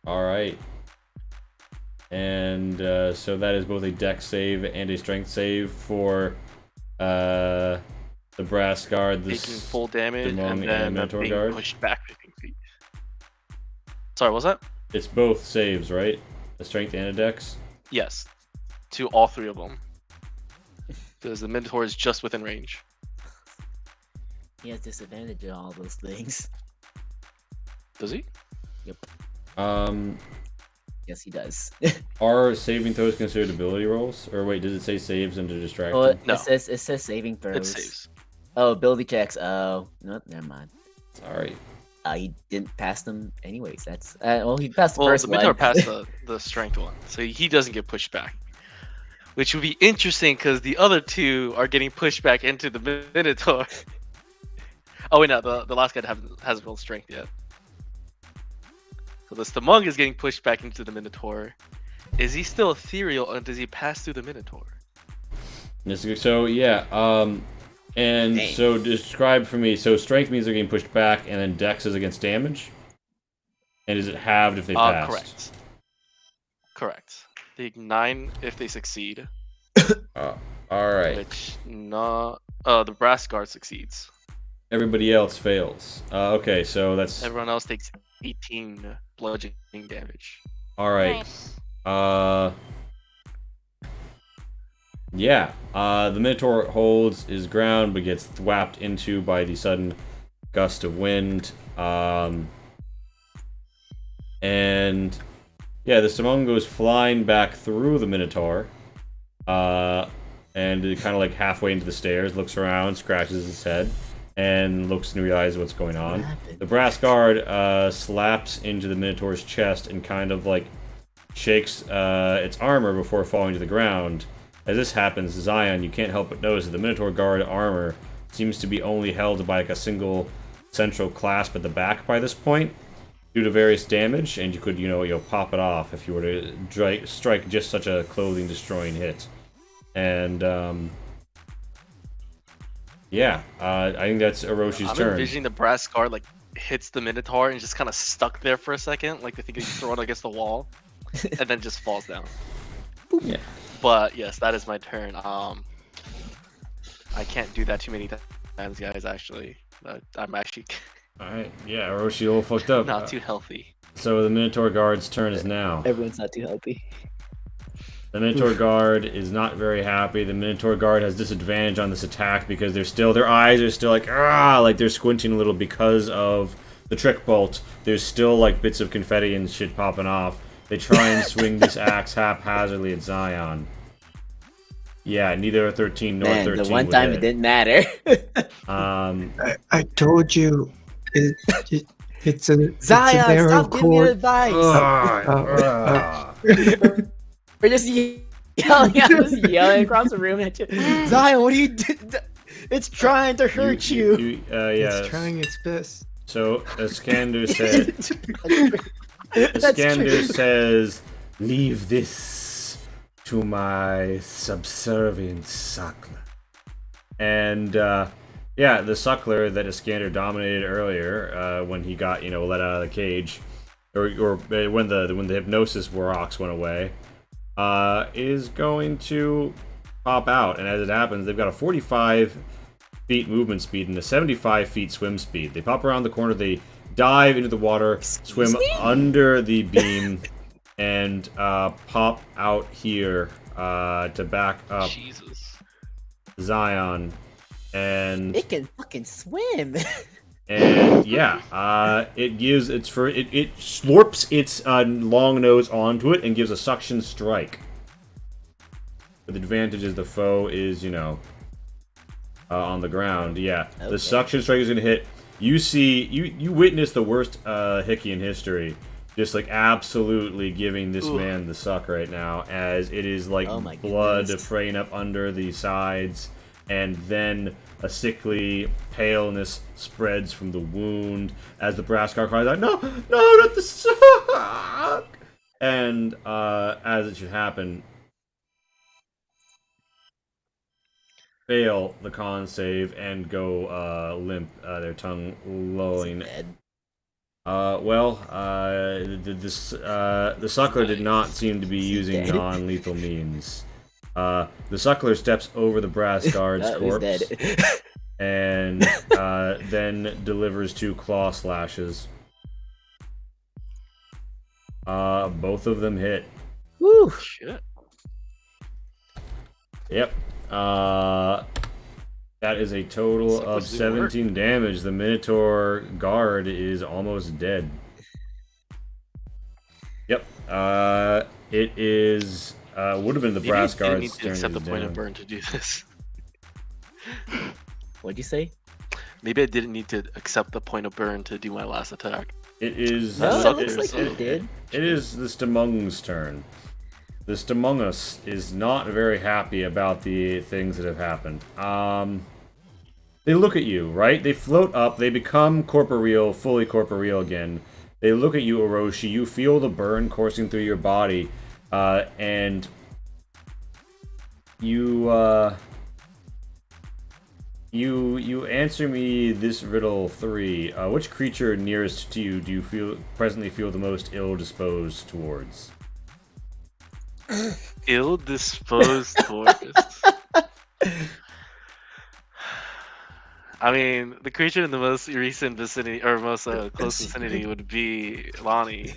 All right. And so that is both a dex save and a strength save for the brass guard, the Taking full damage, Demon and then Minotaur being guard. pushed back 15 feet. Sorry, what's that? It's both saves, right? A strength and a dex. Yes, to all three of them. Because the Minotaur is just within range. He has disadvantage on all those things. Does he? Yes, he does. Are saving throws considered ability rolls? Or wait, does it say saves under distraction? Oh, No. it says saving throws. It saves. Oh, ability checks. Oh, no, never mind. All right. He didn't pass them anyways. That's well, he passed the Well, first the Minotaur one. passed the strength one, so he doesn't get pushed back. Which would be interesting because the other two are getting pushed back into the Minotaur. Oh wait, no, the last guy hasn't built strength yet. So the Stamung is getting pushed back into the Minotaur. Is he still ethereal, and does he pass through the Minotaur? So yeah, and Dang. so describe for me. So strength means they're getting pushed back, and then dex is against damage. And is it halved if they pass? Correct. Correct. They take 9 if they succeed. All right. Which the brass guard succeeds. Everybody else fails. Okay, so that's Everyone else takes 18 bludgeoning damage. all right. Nice. Yeah. The Minotaur holds his ground, but gets thwapped into by the sudden gust of wind. And yeah, the Simone goes flying back through the Minotaur. And kind of like halfway into the stairs, looks around, scratches his head, and looks and realizes what's going on. The brass guard slaps into the Minotaur's chest and kind of like shakes its armor before falling to the ground. As this happens, Zion, you can't help but notice that the Minotaur guard armor seems to be only held by like a single central clasp at the back by this point, due to various damage, and you could, pop it off if you were to strike just such a clothing-destroying hit. And, yeah, I think that's Oroshi's turn. I'm envisioning the brass guard like hits the Minotaur and just kind of stuck there for a second, like they think he's thrown against the wall, and then just falls down. Yeah. But yes, that is my turn. I can't do that too many times, guys. Actually, I'm actually Alright, yeah, Orochi all fucked up. not too healthy. So the Minotaur guard's turn is now. Everyone's not too healthy. The Minotaur guard is not very happy. The Minotaur guard has disadvantage on this attack because their eyes are still like they're squinting a little because of the trick bolt. There's still like bits of confetti and shit popping off. They try and swing this axe haphazardly at Zion. Yeah, neither a 13 nor 13 the one would time hit. it didn't matter. I told you, it's a Zion, it's an arrow stop giving me cord. advice. We're just yelling. I'm just yelling across the room at you. Zion, what are you doing? It's trying to hurt you. Yeah. It's trying its best. So Iskander said. That's Iskander true. says, "Leave this to my subservient suckler." And yeah, the suckler that Iskander dominated earlier, when he got let out of the cage, or when the hypnosis rocks went away, is going to pop out. And as it happens, they've got a 45 feet movement speed and a 75 feet swim speed. They pop around the corner, they dive into the water, swim under the beam, and pop out here to back up Jesus. Zion. And It can fucking swim. and yeah, it slurps its long nose onto it and gives a suction strike. With advantage as the foe is, on the ground. Yeah, Okay. the suction strike is gonna hit. You see, you witness the worst Hickey in history, just like absolutely giving this man the suck right now, as it is like Oh my blood goodness. fraying up under the sides, and then a sickly paleness spreads from the wound as the brass car cries out, "No, no, not the suck!" And as it should happen, fail the con save and go limp, their tongue lolling. Dead. The suckler did not seem to be using dead. non-lethal means. The suckler steps over the brass guard's That was corpse dead. and then delivers 2 claw slashes. Both of them hit. Woo! Shit. Yep. That is a total of Supposedly work. 17 damage. The Minotaur guard is almost dead. Yep. It is would have been the Maybe brass I didn't need guard's to turn. accept the is point of down. burn to do this. What'd you say? Maybe I didn't need to accept the point of burn to do my last attack. It is. No, sucked it it, looks like so- you did. It is the Stamung's turn. The Stamungus is not very happy about the things that have happened. They look at you, right? They float up. They become corporeal, fully corporeal again. They look at you, Orochi. You feel the burn coursing through your body, and you answer me this riddle 3. Which creature nearest to you do you presently feel the most ill-disposed towards? Ill-disposed towards. I mean, the creature in the most recent vicinity, or most close vicinity, would be Lonnie.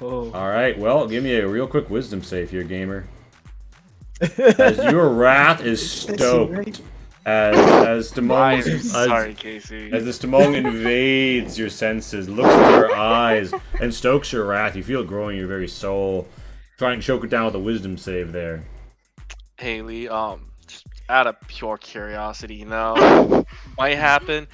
Oh. Alright, well, give me a real quick wisdom save here, gamer. As your wrath is stoked. As I'm Stamung, sorry, Casey. as the Stamung invades your senses, looks into your eyes, and stokes your wrath, you feel it growing in your very soul. Try and choke it down with a wisdom save there. Haley, just out of pure curiosity, might happen.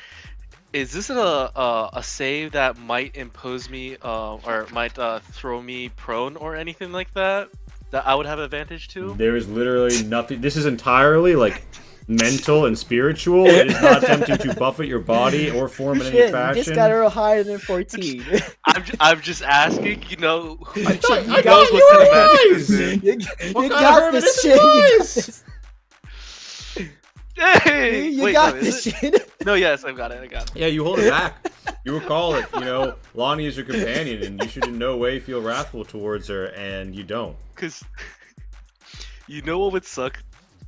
Is this a save that might impose me, or might throw me prone or anything like that? That I would have advantage to? There is literally nothing. This is entirely like mental and spiritual. It is not attempting to buffet your body or form in any Shit, you fashion. just got a roll higher than 14. I'm just asking, who knows got what kind of magic this is. You got this shit. You got this. Hey! You Wait, got no, this is it? shit. No, yes, I got it. Yeah, you hold it back. You recall it. Lonnie is your companion, and you should in no way feel wrathful towards her, and you don't. Because you know what would suck,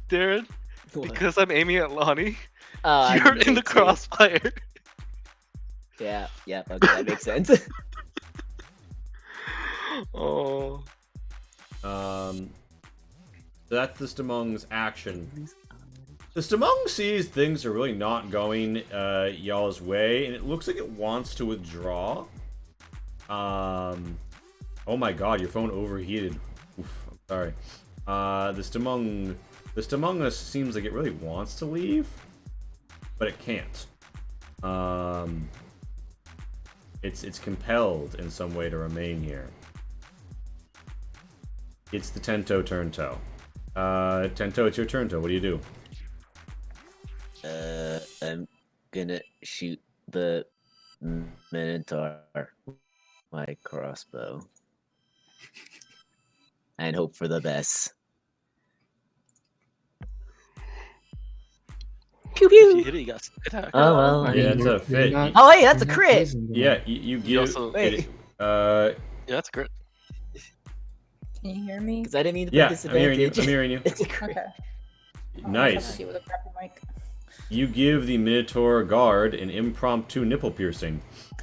Darren? What? Because I'm aiming at Lonnie, I you're can in the take it. crossfire. Yeah, okay, that makes sense. Oh. So that's the Stamung's action. The Stamung sees things are really not going y'all's way, and it looks like it wants to withdraw. Oh my god, your phone overheated. Oof, I'm sorry. The Stamungus seems like it really wants to leave, but it can't. It's compelled in some way to remain here. It's the Tento turn toe. Tento, it's your turn toe. What do you do? gonna shoot the Minotaur with my crossbow and hope for the best. Pew If you pew. hit it, you got sneak attack. Oh well. I I Yeah, mean, mean, it's you're- a fit. you're not- oh wait, that's a you're not crit. poisoned, Yeah, you give also- Wait. Yeah, that's great. Can you hear me? Because I didn't mean to put yeah. I'm disadvantage. hearing you. It's a crit. Okay. Nice. See with a crappy mic. You give the Minotaur guard an impromptu nipple piercing,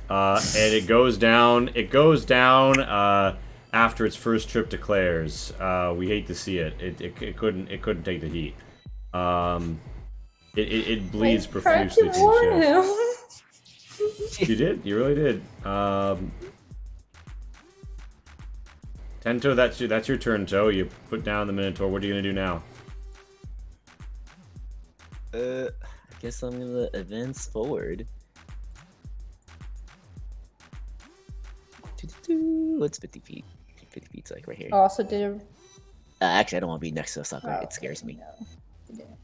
and it goes down. It goes down after its first trip to Claire's. We hate to see it. It couldn't take the heat. It bleeds profusely from the chest. You did. You really did. Tento, that's your turn, Joe. You put down the Minotaur. What are you gonna do now? I guess I'm gonna advance forward. What's 50 feet? 50 feet's like right here. Also did Actually, I don't want to be next to a sucker. oh, It scares me. no, you didn't.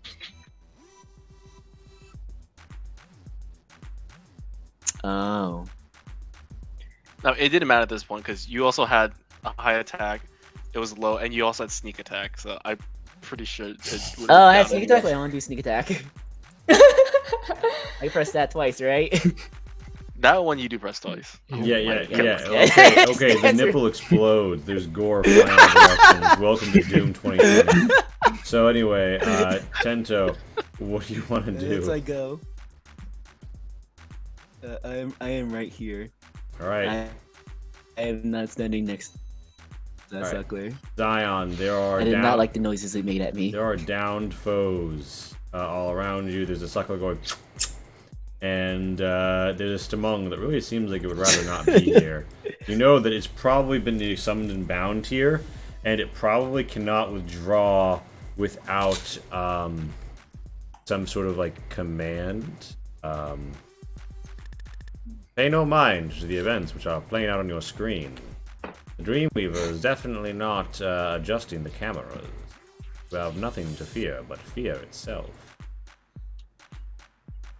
Oh. No, it didn't matter at this point because you also had a high attack. It was low, and you also had sneak attack. So I'm pretty sure it would. Oh, I have sneak attack. Wait, I want to do sneak attack. I pressed that twice, right? That one you do press twice. Yeah. Yeah. Okay. The nipple explodes. There's gore flying in directions. Welcome to Doom 2020. So anyway, Tento, what do you want to As I do? go. I am right here. All right, I am not standing next to that Alright. sucker. Zion. There are I did not like the noises it made at me. There are downed foes all around you. There's a suckler going, and there's a Stamung that really seems like it would rather not be here. You know that it's probably been summoned and bound here, and it probably cannot withdraw without some sort of like command. Pay no mind to the events which are playing out on your screen. The Dreamweaver is definitely not adjusting the cameras. You have nothing to fear but fear itself.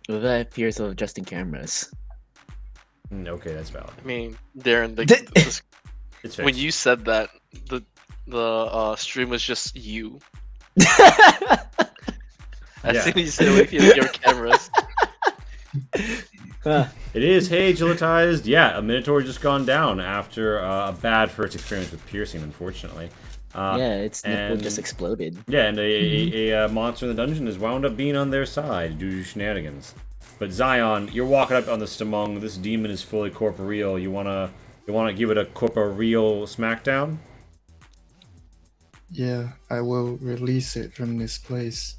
Well, I have fears of adjusting cameras. Okay, that's valid. I mean, Darren, It's fixed. when you said that, the stream was just you. As Yeah. soon as you said with your cameras. It is, hey, agilitized. Yeah, a Minotaur just gone down after a bad first experience with piercing, unfortunately. Yeah, its nipple and- just exploded. Yeah, and a monster in the dungeon has wound up being on their side due to shenanigans. But Zion, you're walking up on the Stamung. This demon is fully corporeal. You wanna give it a corporeal smackdown? Yeah, I will release it from this place.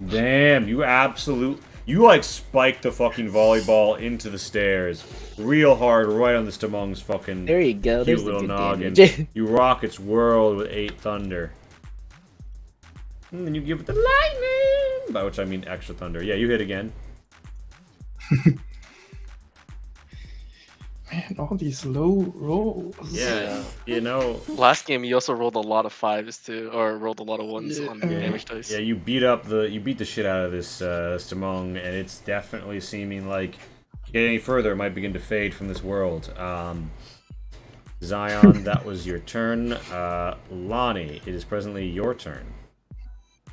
Damn, you like spiked the fucking volleyball into the stairs real hard right on the Stamung's fucking There you go. cute There's the little good noggin. damage. You rock its world with 8 thunder. And then you give it the lightning! By which I mean extra thunder. Yeah, you hit again. Man, all these low rolls. Yeah, you know. Last game, you also rolled a lot of 5s too, or rolled a lot of 1s Yeah. on the damage dice. Yeah, you beat the shit out of this Stamung, and it's definitely seeming like get any further, it might begin to fade from this world. Zion, that was your turn. Lonnie, it is presently your turn.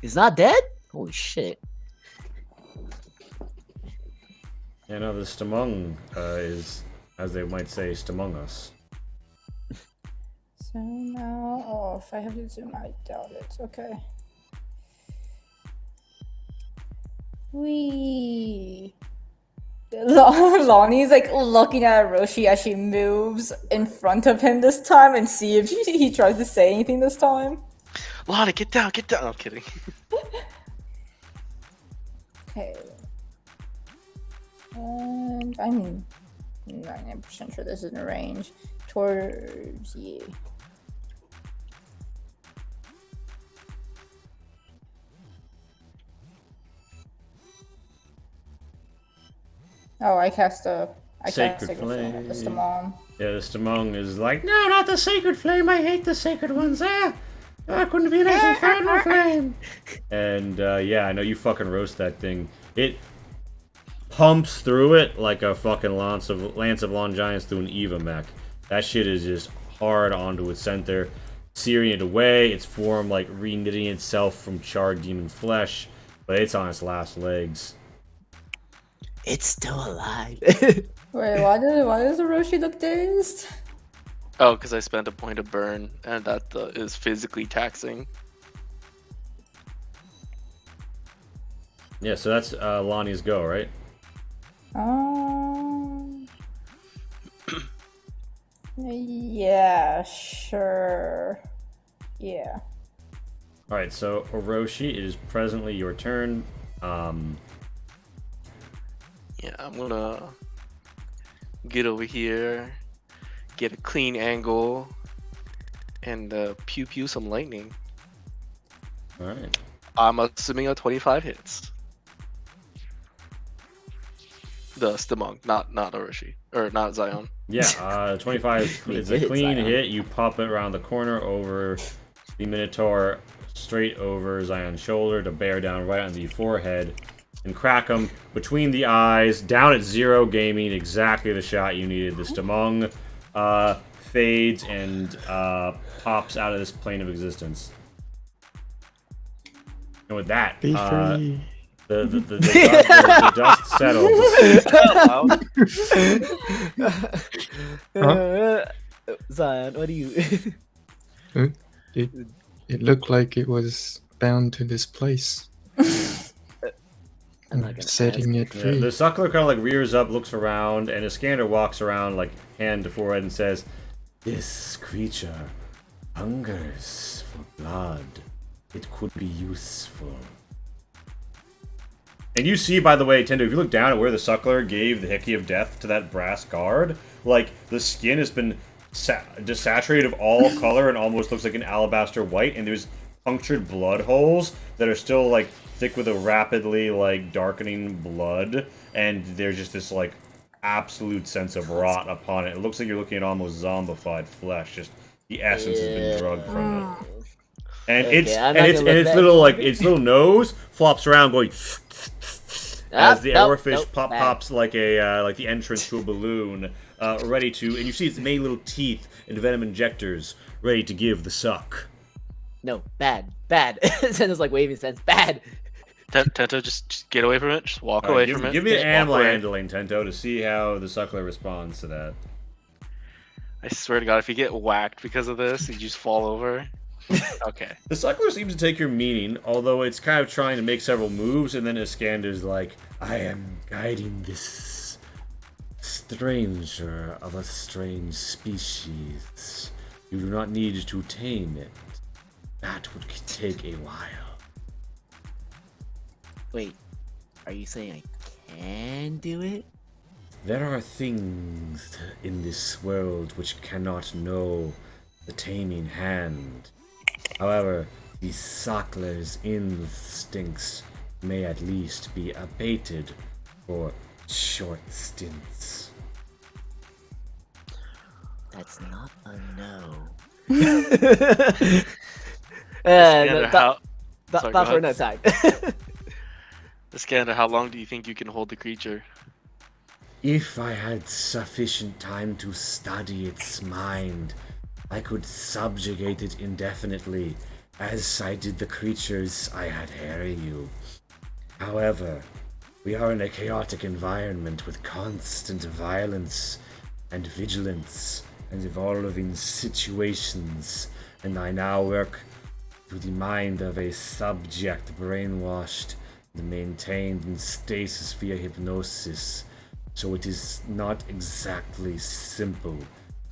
It's not dead? Holy shit. Yeah, no, the Stamung is, as they might say, Stamung us. So now, oh, if I have to zoom, I doubt it. Okay. Wee. Lonnie's like looking at Roshi as she moves in front of him this time and see if he tries to say anything this time. Lana, get down, get down. I'm kidding. Okay. And I'm 99% sure this is in range. Towards you. Oh, I cast a Sacred Sacred Flame at the Flame. Stamon. Yeah, the Stamung is like, no, not the Sacred Flame, I hate the Sacred ones, couldn't it be a nice infernal flame? And, yeah, I know you fucking roast that thing. It pumps through it like a fucking Lance of Longinus through an Eva mech. That shit is just hard onto its center, searing it away. Its form like re-knitting itself from charred demon flesh, but it's on its last legs. It's still alive. Wait, why does Orochi look dazed? Oh, because I spent a point of burn, and that is physically taxing. Yeah, so that's Lonnie's go, right? Yeah, sure. Yeah. All right, so Orochi, it is presently your turn. Yeah, I'm gonna get over here, get a clean angle, and pew pew some lightning. All right. I'm assuming a 25 hits. The Stamong, not Orochi, or not Zion. Yeah, 25 is a clean hit. You pop it around the corner over the Minotaur, straight over Zion's shoulder to bear down right on the forehead and crack him between the eyes, down at 0 gaming, exactly the shot you needed. The Stamong fades and pops out of this plane of existence. And with that, Be free. the dust settles. Zion, what do you? It looked like it was bound to this place. I'm not gonna Setting it Yeah, free. the suckler kind of like rears up, looks around, and Iskander walks around like hand to forehead and says, "This creature hungers for blood. It could be useful." And you see, by the way, Tendo, if you look down at where the suckler gave the Hickey of Death to that brass guard, like, the skin has been desaturated of all color and almost looks like an alabaster white, and there's punctured blood holes that are still, like, thick with a rapidly, like, darkening blood, and there's just this, like, absolute sense of rot upon it. It looks like you're looking at almost zombified flesh, just the essence has been drugged from it. And its little nose flops around going as the arrowfish pops like the entrance to a balloon, ready to, and you see its many little teeth and venom injectors ready to give the suck. No, bad. Sendo's like waving sense. Bad. Tento, just get away from it. Just walk away from it. Give me an Just animal walk away. handling, Tento, to see how the suckler responds to that. I swear to God, if you get whacked because of this, you just fall over. Okay. The suckler seems to take your meaning, although it's kind of trying to make several moves, and then Iskander's like, "I am guiding this stranger of a strange species. You do not need to tame it. That would take a while." Wait, are you saying I can do it? There are things in this world which cannot know the taming hand. However, the suckler's instincts may at least be abated for short stints. That's not a no. Iskander, Thought go for ahead. another time. Iskander, how long do you think you can hold the creature? If I had sufficient time to study its mind, I could subjugate it indefinitely, as I did the creatures I had harry you. However, we are in a chaotic environment with constant violence and vigilance and evolving situations, and I now work through the mind of a subject brainwashed and maintained in stasis via hypnosis, so it is not exactly simple,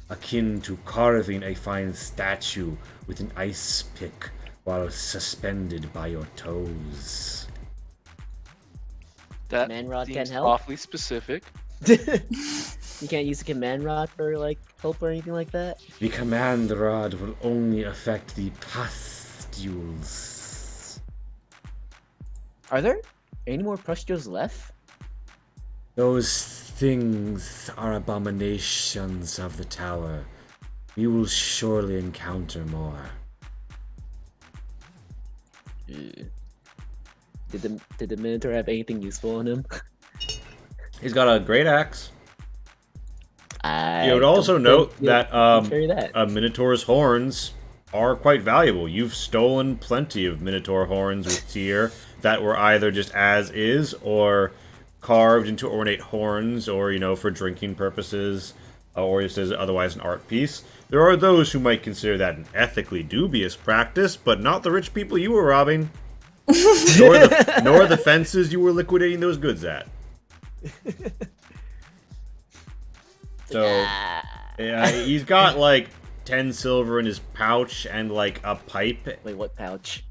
akin to carving a fine statue with an ice pick while suspended by your toes. That Man rod seems can help? awfully specific. You can't use a command rod for like help or anything like that? The command rod will only affect the pustules. Are there any more pustules left? Those things are abominations of the tower. We will surely encounter more. Did the Minotaur have anything useful on him? He's got a great axe. I You would don't also think note you'll that carry that. a Minotaur's horns are quite valuable. You've stolen plenty of Minotaur horns with Tyr that were either just as is or carved into ornate horns, or for drinking purposes, or just as otherwise an art piece. There are those who might consider that an ethically dubious practice, but not the rich people you were robbing, nor the fences you were liquidating those goods at. So, yeah, he's got like 10 silver in his pouch and like a pipe. Wait, what pouch?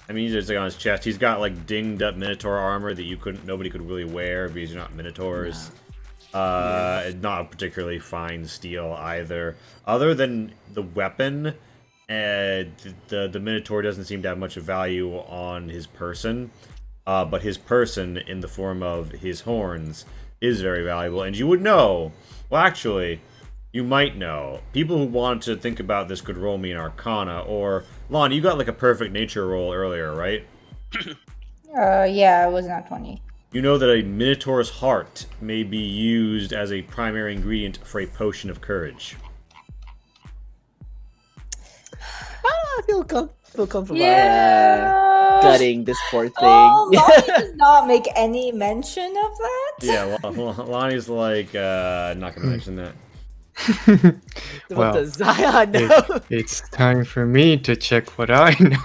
I mean, he's just like on his chest. He's got like dinged up Minotaur armor that nobody could really wear because you're not Minotaurs. Not a particularly fine steel either. Other than the weapon, the Minotaur doesn't seem to have much value on his person. But his person, in the form of his horns, is very valuable. And you would know. Well, actually, you might know. People who want to think about this could roll me an Arcana. Or, Lon, you got like a perfect nature roll earlier, right? Yeah, it was not 20. You know that a Minotaur's heart may be used as a primary ingredient for a potion of courage. I feel comfortable Yeah. gutting this poor thing. Oh, Lonnie does not make any mention of that. Yeah, Lonnie's like, not gonna mention that. What Well, does Zion know? It's time for me to check what I know.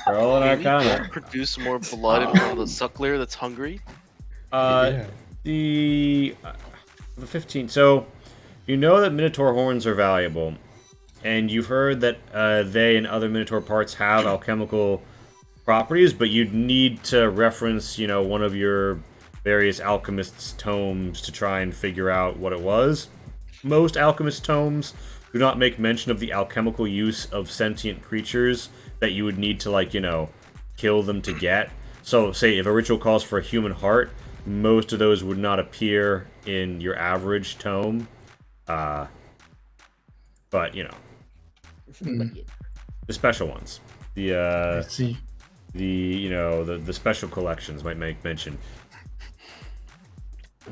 Roll an Can you Arcana. produce more blood in front of the suckler that's hungry? Yeah. The 15. So, you know that Minotaur horns are valuable, and you've heard that they and other Minotaur parts have alchemical properties, but you'd need to reference, one of your various alchemists' tomes to try and figure out what it was. Most alchemist tomes do not make mention of the alchemical use of sentient creatures that you would need to, kill them to get. So, say, if a ritual calls for a human heart, most of those would not appear in your average tome. But, Mm, the special ones. I see. The special collections might make mention.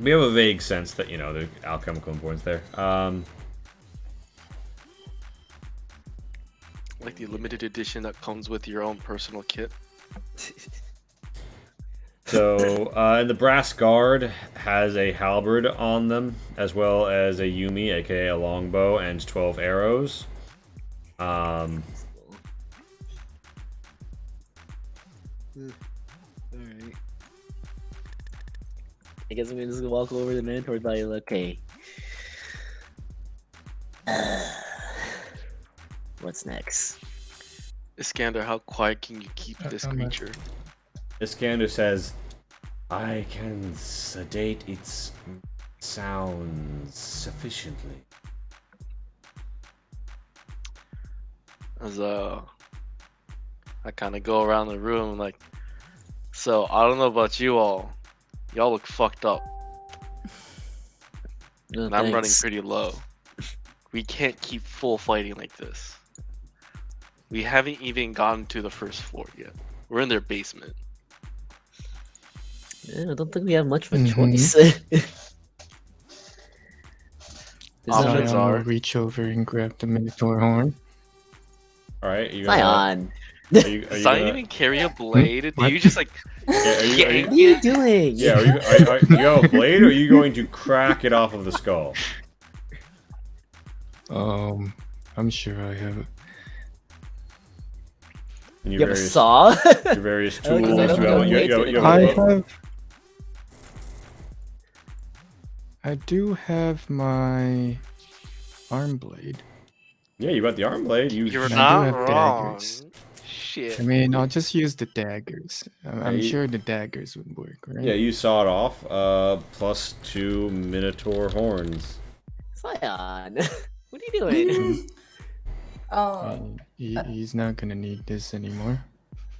We have a vague sense that, the alchemical importance there. Like the limited edition that comes with your own personal kit. So, and the brass guard has a halberd on them, as well as a yumi, aka a longbow, and 12 arrows. Alright. I guess I'm gonna just walk over to the Minotaur's body. Okay. What's next? Iskander, how quiet can you keep this I'm not- creature? Iskander says, I can sedate its sounds sufficiently. As I kind of go around the room like, so I don't know about you all, y'all look fucked up, No, and I'm running thanks. pretty low. We can't keep full fighting like this. We haven't even gotten to the first floor yet. We're in their basement. Yeah, I don't think we have much of a Mhm. choice. There's not Options much- Zion will are- reach over and grab the Minotaur horn. Alright, Zion, Are you Does Zion gonna, even carry a blade? Do What? you just like yeah, are you, yank what are you it? doing? yeah, you have a blade, or are you going to crack it off of the skull? I'm sure I have it. And You have a saw? your various I like tools. that. I do have my arm blade. Yeah, you got the arm blade. You're I do not have wrong. daggers. Shit. I mean, I'll just use the daggers. I'm you- sure the daggers would work, right? Yeah, you saw it off. Plus 2 Minotaur horns. Zion, what are you doing? Oh, He's not gonna need this anymore.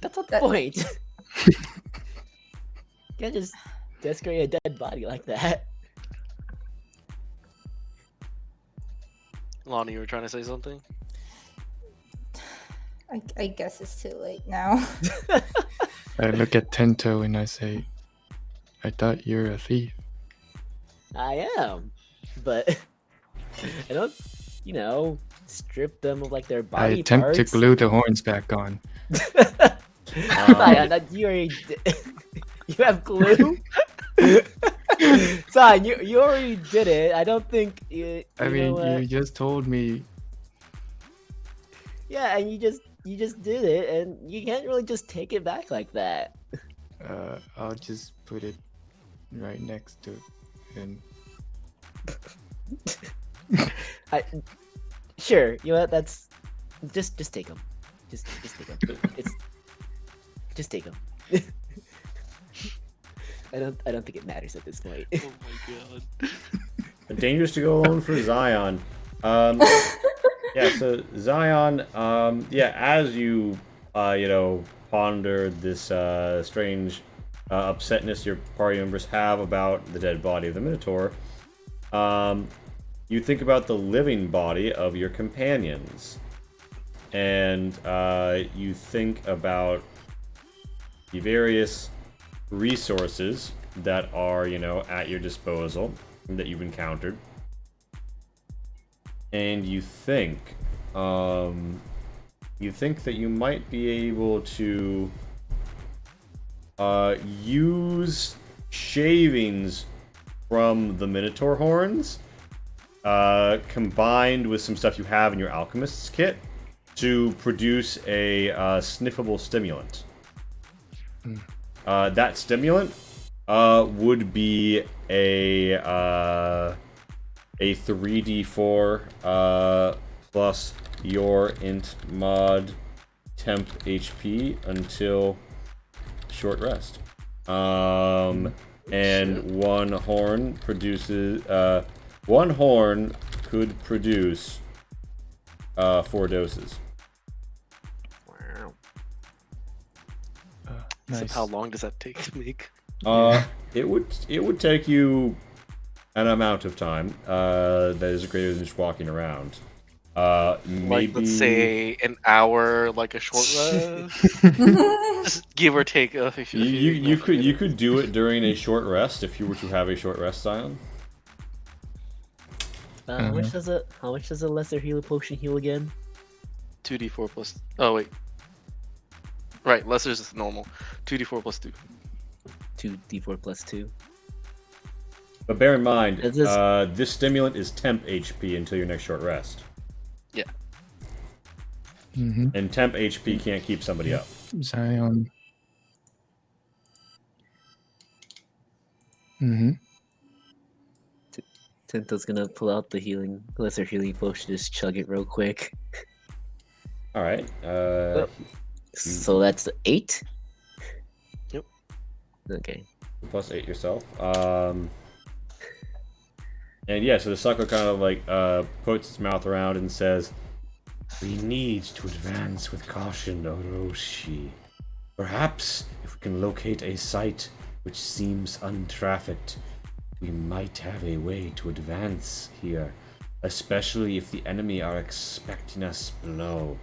That's not the point. Can't just desecrate a dead body like that. Lonnie, you were trying to say something? I guess it's too late now. I look at Tento and I say, I thought you're a thief. I am, but I don't, strip them of like their I body attempt parts. to glue the horns back on. Zion, you already you have glue. Zion, you already did it. I don't think you. I mean, you just told me. Yeah, and you just did it, and you can't really just take it back like that. I'll just put it right next to him. Sure, you know what? That's just take them. Just take them. Just take them. I don't think it matters at this point. Oh my god. Dangerous to go alone for Zion. Yeah, so Zion, as you, ponder this strange upsetness your party members have about the dead body of the Minotaur, you think about the living body of your companions. And you think about the various resources that are, at your disposal that you've encountered. And you think that you might be able to use shavings from the Minotaur horns, combined with some stuff you have in your alchemist's kit, to produce a sniffable stimulant. That stimulant would be a 3d4 plus your int mod temp HP until short rest. And one horn could produce 4 doses. Wow. Nice. So how long does that take to make? It would take you an amount of time that is greater than just walking around. Maybe, Like, let's say an hour, like a short rest, just give or take. you could do it during a short rest if you were to have a short rest, Zion. How much does a lesser healer potion heal again? 2d4 plus. Oh wait. Right, lesser's is normal. 2d4 plus 2. 2d4 plus 2. But bear in mind, Is this- this stimulant is temp HP until your next short rest. Yeah. Mm-hmm. And temp HP can't keep somebody up. Zion. Mm-hmm. Tento's gonna pull out the lesser healing potion, just chug it real quick. Alright. So that's 8? Yep. Okay. Plus 8 yourself. And yeah, so the sucker kind of like puts its mouth around and says, "We need to advance with caution, Orochi. Perhaps if we can locate a site which seems untrafficked, we might have a way to advance here, especially if the enemy are expecting us below."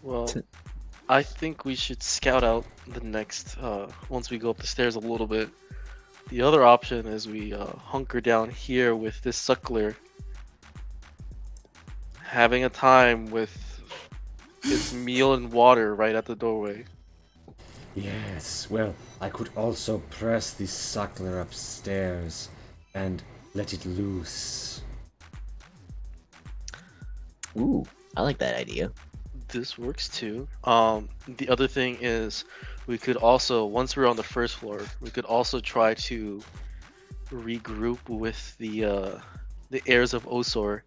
Well, I think we should scout out the next, once we go up the stairs a little bit. The other option is we hunker down here with this suckler, having a time with its meal and water right at the doorway. Yes, well, I could also press the suckler upstairs and let it loose. Ooh, I like that idea. This works too. The other thing is, we could also, once we're on the first floor, we could also try to regroup with the heirs of Osor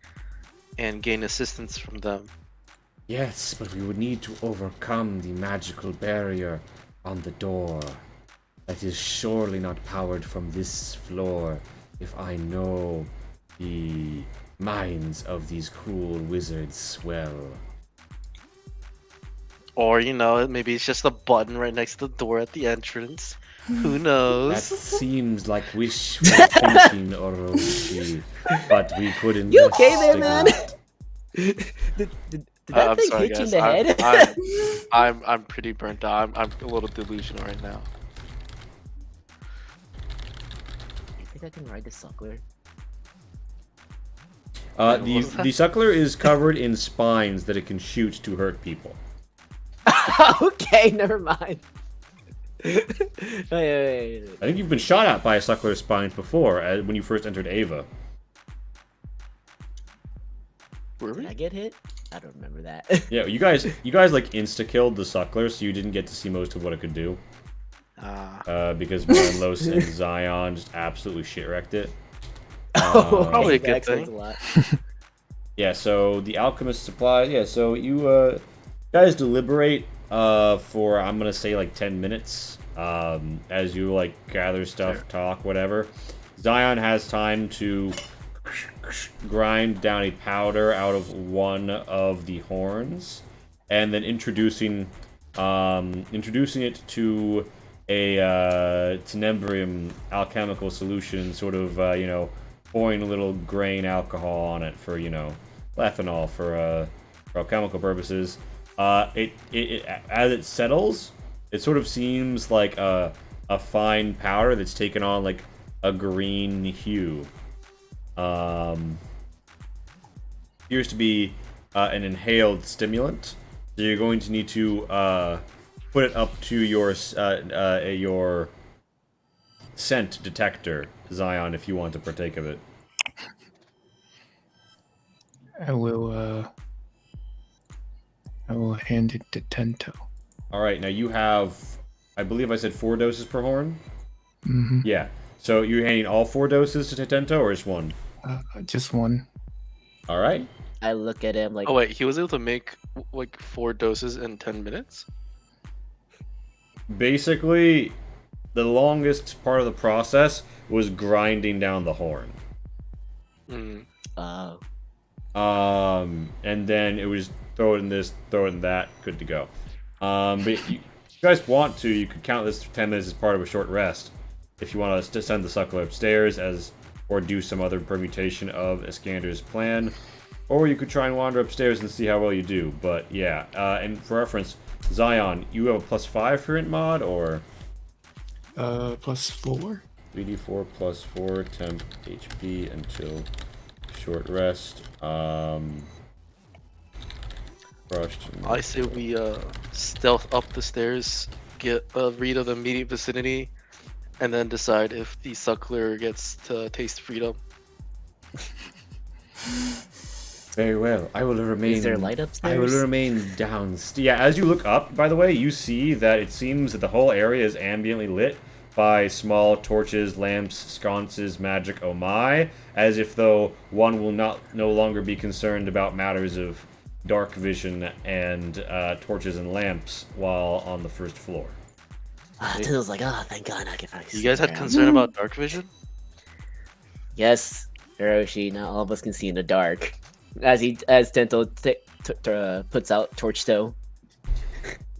and gain assistance from them. Yes, but we would need to overcome the magical barrier on the door. That is surely not powered from this floor, if I know the minds of these cruel wizards well. Or, maybe it's just a button right next to the door at the entrance. Who That knows? seems like wishful thinking, Orochi, but we could investigate. You okay there, man? Did that I'm thing sorry, hit you in guys. the head? I'm pretty burnt out. I'm a little delusional right now. You think I can ride the suckler? The suckler is covered in spines that it can shoot to hurt people. Okay, never mind. Wait. I think you've been shot at by a suckler's spines before, when you first entered Ava. Were Did we? I get hit? I don't remember that. Yeah, you guys like insta-killed the suckler, so you didn't get to see most of what it could do. Because Manlos and Zion just absolutely shit-wrecked it. Probably a that good explains thing. a lot. Yeah, so the alchemist supplies. Yeah, so you guys deliberate for I'm gonna say like 10 minutes as you like gather stuff, talk, whatever. Zion has time to grind down a powder out of one of the horns, and then introducing it to a tenebrium alchemical solution, sort of pouring a little grain alcohol on it for ethanol for alchemical purposes. It as it settles, it sort of seems like a fine powder that's taken on like a green hue. Appears to be an inhaled stimulant. So you're going to need to put it up to your scent detector, Zion, if you want to partake of it. I will hand it to Tento. All right, now you have, I believe I said 4 doses per horn. Mm-hmm. Yeah. So you're handing all 4 doses to Tento, or just one? Just one. All right. I look at him like, Oh wait, he was able to make like 4 doses in 10 minutes? Basically, the longest part of the process was grinding down the horn. oh. And then it was throw it in this, throw it in that, good to go. But if you guys want to, you could count this 10 minutes as part of a short rest. If you want to send the suckler upstairs or do some other permutation of Iskander's plan. Or you could try and wander upstairs and see how well you do. But yeah, and for reference, Zion, you have a +5 for int mod, or? +4. 3d4 +4 temp HP until short rest. Crushed. I say we stealth up the stairs, get a read of the immediate vicinity, and then decide if the suckler gets to taste freedom. Very well. I will remain. Is there light upstairs? I will remain down. Yeah, as you look up, by the way, you see that it seems that the whole area is ambiently lit by small torches, lamps, sconces, magic, oh my, as if though one will no longer be concerned about matters of dark vision and torches and lamps while on the first floor. Tento's like, oh, thank God I can finally You guys see had around." concern about dark vision? Yes, Hiroshi, not all of us can see in the dark. As Tento puts out Torch Toe.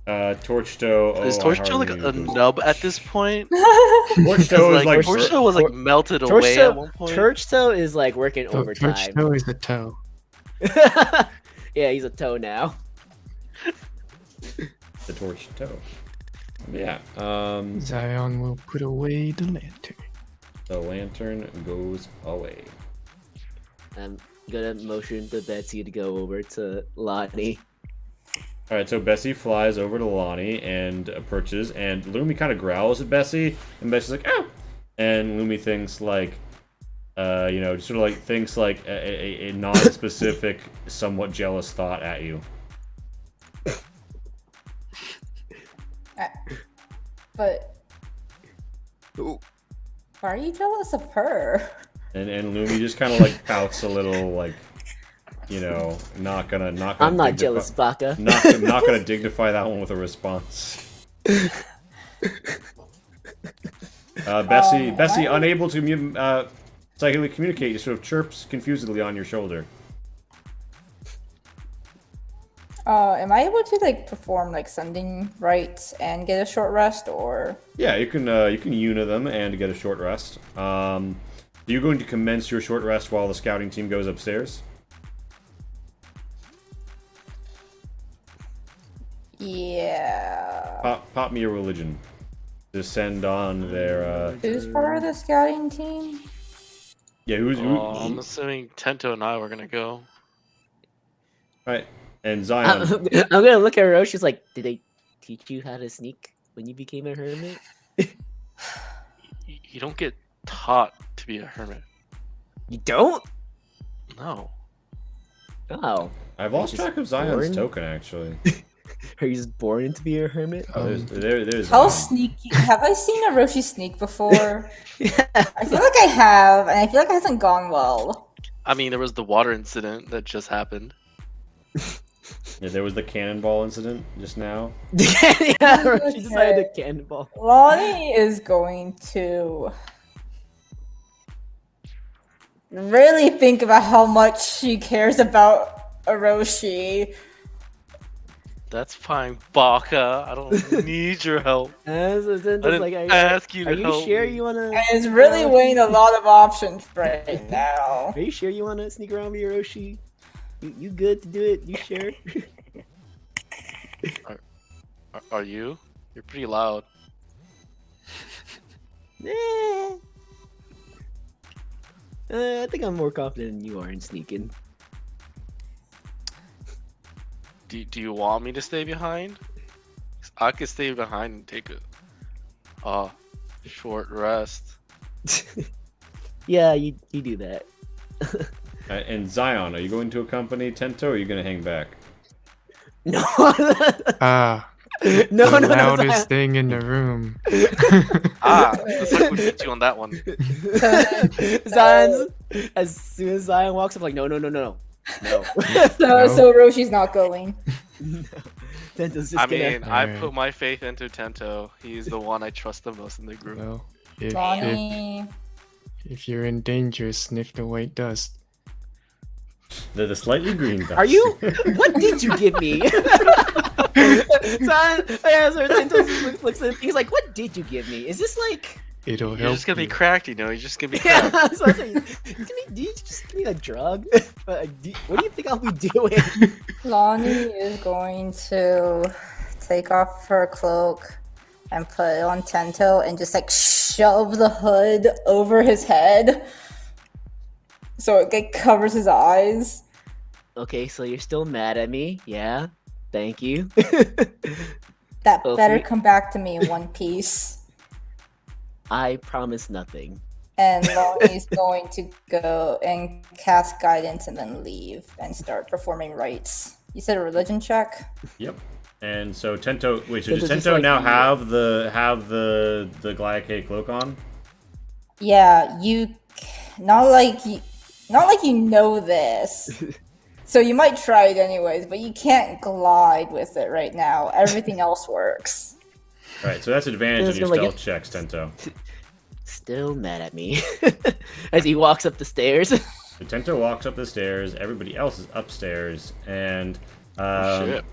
Torch Toe. Is Torch Toe like a nub at this point? Torch Toe is like Torch Toe was like melted Torch away Toe- at one point. Torch Toe is like working Torch overtime. Toe is a toe. Yeah, he's a toe now. the Torch Toe. Yeah. Zion will put away the lantern. The lantern goes away. I'm gonna motion to Betsy to go over to Lonnie. Alright, so Bessie flies over to Lonnie and approaches, and Lumi kind of growls at Bessie, and Bessie's like, "Oh!" And Lumi thinks like, just sort of like thinks like a non-specific, somewhat jealous thought at you. But why are you jealous of her? And Lumi just kind of like pouts a little, like, not gonna. I'm not jealous, Baka. Not gonna dignify that one with a response. Bessie, unable to psychically communicate, just sort of chirps confusedly on your shoulder. Am I able to like perform like sending rites and get a short rest, or? Yeah, you can una them and get a short rest. Are you going to commence your short rest while the scouting team goes upstairs? Yeah. Pop me a religion. Descend on their. Who's part of the scouting team? Yeah, who's I'm assuming Tento and I were gonna go. right? And Zion. I'm gonna look at Rose. She's like, "Did they teach you how to sneak when you became a hermit?" You don't get taught to be a hermit. You don't? No. Oh, I've lost just track of Zion's born? token actually. are you just born to be a hermit? There's How Zion. sneaky? Have I seen a Roshi sneak before? I feel like I have, and I feel like it hasn't gone well. I mean, there was the water incident that just happened. Yeah, there was the cannonball incident just now. Yeah, she decided to cannonball. Lonnie is going to really think about how much she cares about Orochi. That's fine, Baka. I don't need your help. So then I didn't like, ask you to are you help sure me. you wanna? And it's really weighing a lot of options right now. Are you sure you wanna sneak around with Hiroshi? You good to do it? You sure? Are you? You're pretty loud. I think I'm more confident than you are in sneaking. Do you want me to stay behind? 'Cause I could stay behind and take a short rest. Yeah, you do that. And Zion, are you going to accompany Tento or are you going to hang back? No, Ah, no, the no, loudest thing in the room. Looks like we beat you on that one. Zion's, as soon as Zion walks up, like, no. So Roshi's not going. Tento's just I gonna. mean, I Alright. put my faith into Tento. He's the one I trust the most in the group. Well, if Lonnie. you're in danger, sniff the white dust. The slightly green dust. Are you? What did you give me? Zion, yeah, so Tento looks at it. He's like, "What did you give me? Is this like?" It'll You're help just gonna be you. cracked, you know. You're just gonna be Yeah, cracked. so I was like, do you just give me a drug? What do you think I'll be doing? Lonnie is going to take off her cloak and put it on Tento and just like shove the hood over his head so it like, covers his eyes. Okay, so you're still mad at me? Yeah. Thank you. That Well, better we- come back to me in one piece. I promise nothing. And Lonnie's going to go and cast guidance and then leave and start performing rites. You said a religion check? Yep. And so Tento, wait, so does Tento's just Tento like, now yeah. have the Glycate cloak on? Yeah, you not like you know this. So you might try it anyways, but you can't glide with it right now. Everything else works. All right, so that's advantage Yeah, in it's your gonna, like, stealth checks, Tento. Still mad at me. As he walks up the stairs. So Tento walks up the stairs. Everybody else is upstairs, and Shit.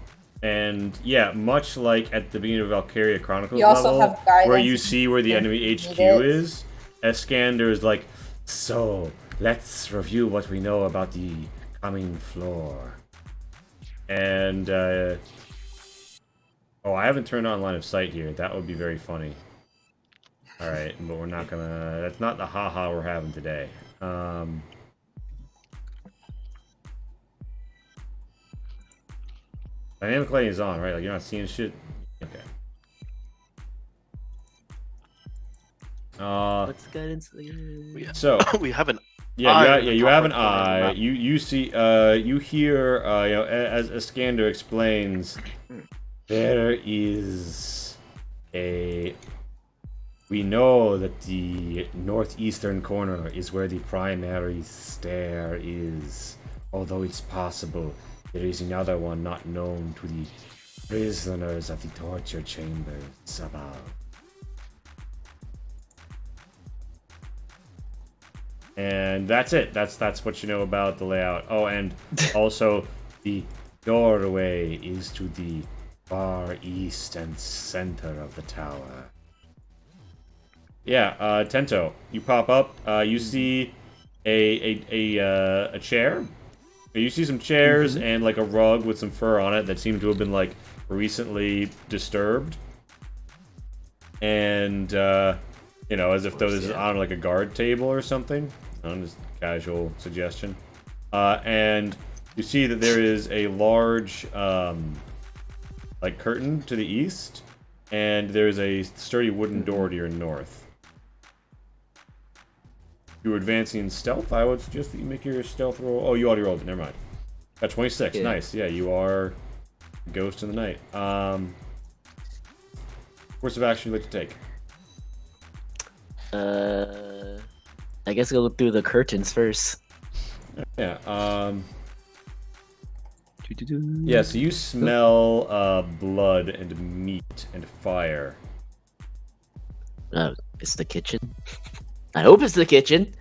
and yeah, much like at the beginning of Valkyria Chronicles You also level, have guidance where you if see where the you enemy need HQ it. is, Eskander is like, so let's review what we know about the coming floor. And oh, I haven't turned on line of sight here. That would be very funny. All right, but we're not gonna. That's not the haha we're having today. Dynamic lighting is on, right? Like you're not seeing shit. Okay. What's guidance? So We have an yeah, eye you, in the you top have an right corner of the eye. map. You see you hear you know, as Iskander explains, there is a. We know that the northeastern corner is where the primary stair is. Although it's possible there is another one not known to the prisoners of the torture chambers above. And that's it. That's what you know about the layout. Oh, and also the doorway is to the far east and center of the tower. Yeah, Tento, you pop up. You see a chair, You see some chairs and like a rug with some fur on it that seem to have been like recently disturbed. And you know, as if those is on like a guard table or something. Just casual suggestion. And you see that there is a large like curtain to the east, and there's a sturdy wooden door to your north. You're advancing in stealth. I would suggest that you make your stealth roll. Oh, you already rolled it. Never mind. Got 26. Yeah. Nice. Yeah, you are ghost in the night. Course of action you'd like to take? I guess go through the curtains first. Yeah. Yeah. So you smell blood and meat and fire. It's the kitchen. I hope it's the kitchen.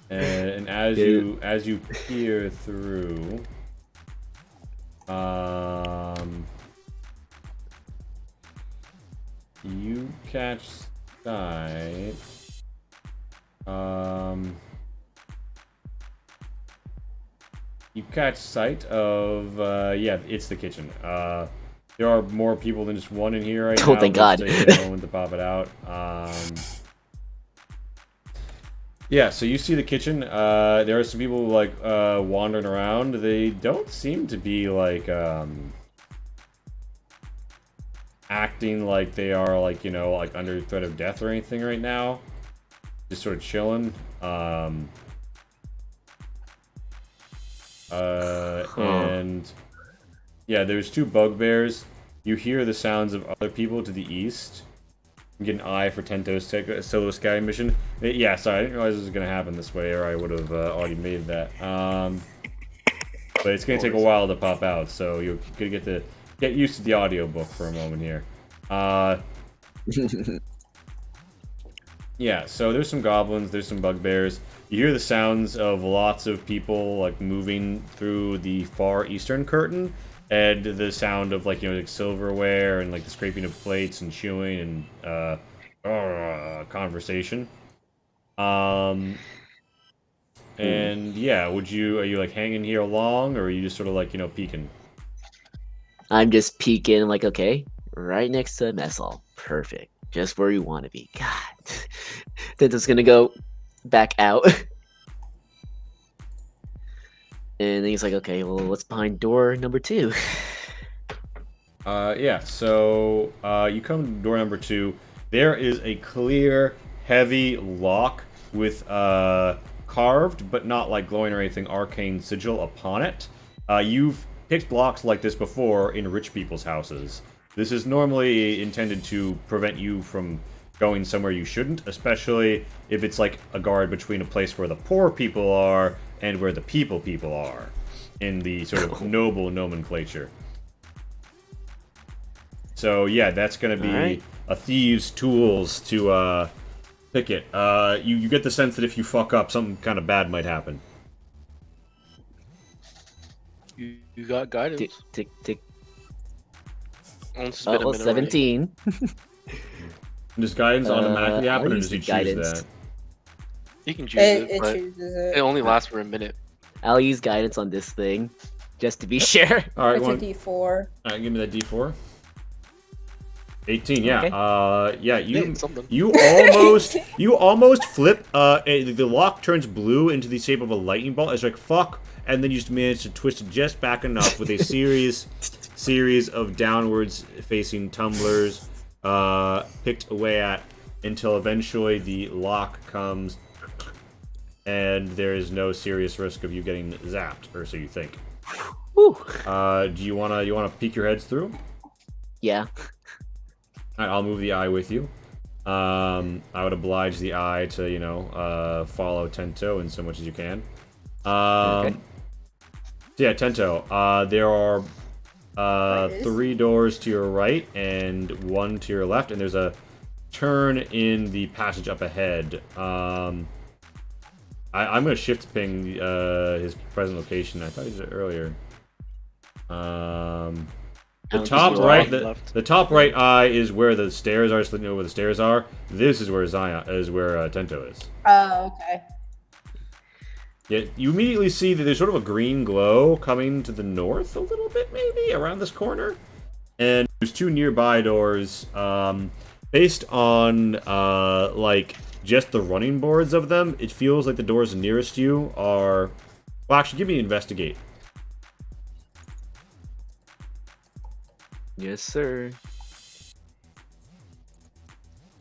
And as you peer through, you catch sight. You catch sight of yeah, it's the kitchen. There are more people than just one in here right now. Oh, thank God. Take a moment to pop it out. Yeah, so you see the kitchen. There are some people like wandering around. They don't seem to be like acting like they are like, you know, like under threat of death or anything right now. Just sort of chilling. And yeah, there's two bugbears. You hear the sounds of other people to the east. You get an eye for Tento's solo scouting mission. Yeah, sorry, I didn't realize this was gonna happen this way, or I would have already made that. But it's gonna take a while to pop out, so you're gonna get used to the audiobook for a moment here. Yeah, so there's some goblins, there's some bugbears. You hear the sounds of lots of people like moving through the far eastern curtain, and the sound of like, you know, like silverware and like the scraping of plates and chewing and conversation. And yeah, are you like hanging here long, or are you just sort of like, you know, peeking? I'm just peeking, like, okay, right next to the mess hall. Perfect. Just where you want to be. God. Then it's gonna go back out. And then he's like, okay, well, what's behind door number 2? Yeah, so you come to door number 2. There is a clear, heavy lock with carved, but not like glowing or anything, arcane sigil upon it. You've picked blocks like this before in rich people's houses. This is normally intended to prevent you from going somewhere you shouldn't, especially if it's like a guard between a place where the poor people are and where the people are, in the sort of noble nomenclature. So yeah, that's gonna be a thieves' tools to pick it. You get the sense that if you fuck up, something kind of bad might happen. You got guidance. Tick, tick, tick. It's been a minute 17. Does guidance automatically happen, I'll or use does he the choose guidance. that? You can choose It but chooses it. it only lasts for a minute. I'll use guidance on this thing, just to be sure. All right, It's a D4. All right, give me that D4. 18, yeah. Okay. Yeah, Hey, something. you almost flip. The lock turns blue into the shape of a lightning bolt. It's like fuck, and then you just manage to twist it just back enough with a series of downwards facing tumblers picked away at until eventually the lock comes, and there is no serious risk of you getting zapped, or so you think. Whew. Do you wanna peek your heads through? Yeah. Alright, I'll move the eye with you. I would oblige the eye to, you know, follow Tento in so much as you can. Okay. So yeah, Tento, there are 3 doors to your right and 1 to your left, and there's a turn in the passage up ahead. I'm gonna shift ping his present location. I thought he did it earlier. The top right, the top right eye is where the stairs are. Just let you know where the stairs are. This is where Tento is. Oh, okay. Yeah, you immediately see that there's sort of a green glow coming to the north a little bit, maybe, around this corner. And there's two nearby doors. Based on, like, just the running boards of them, it feels like the doors nearest you are... Well, actually, give me investigate. Yes, sir.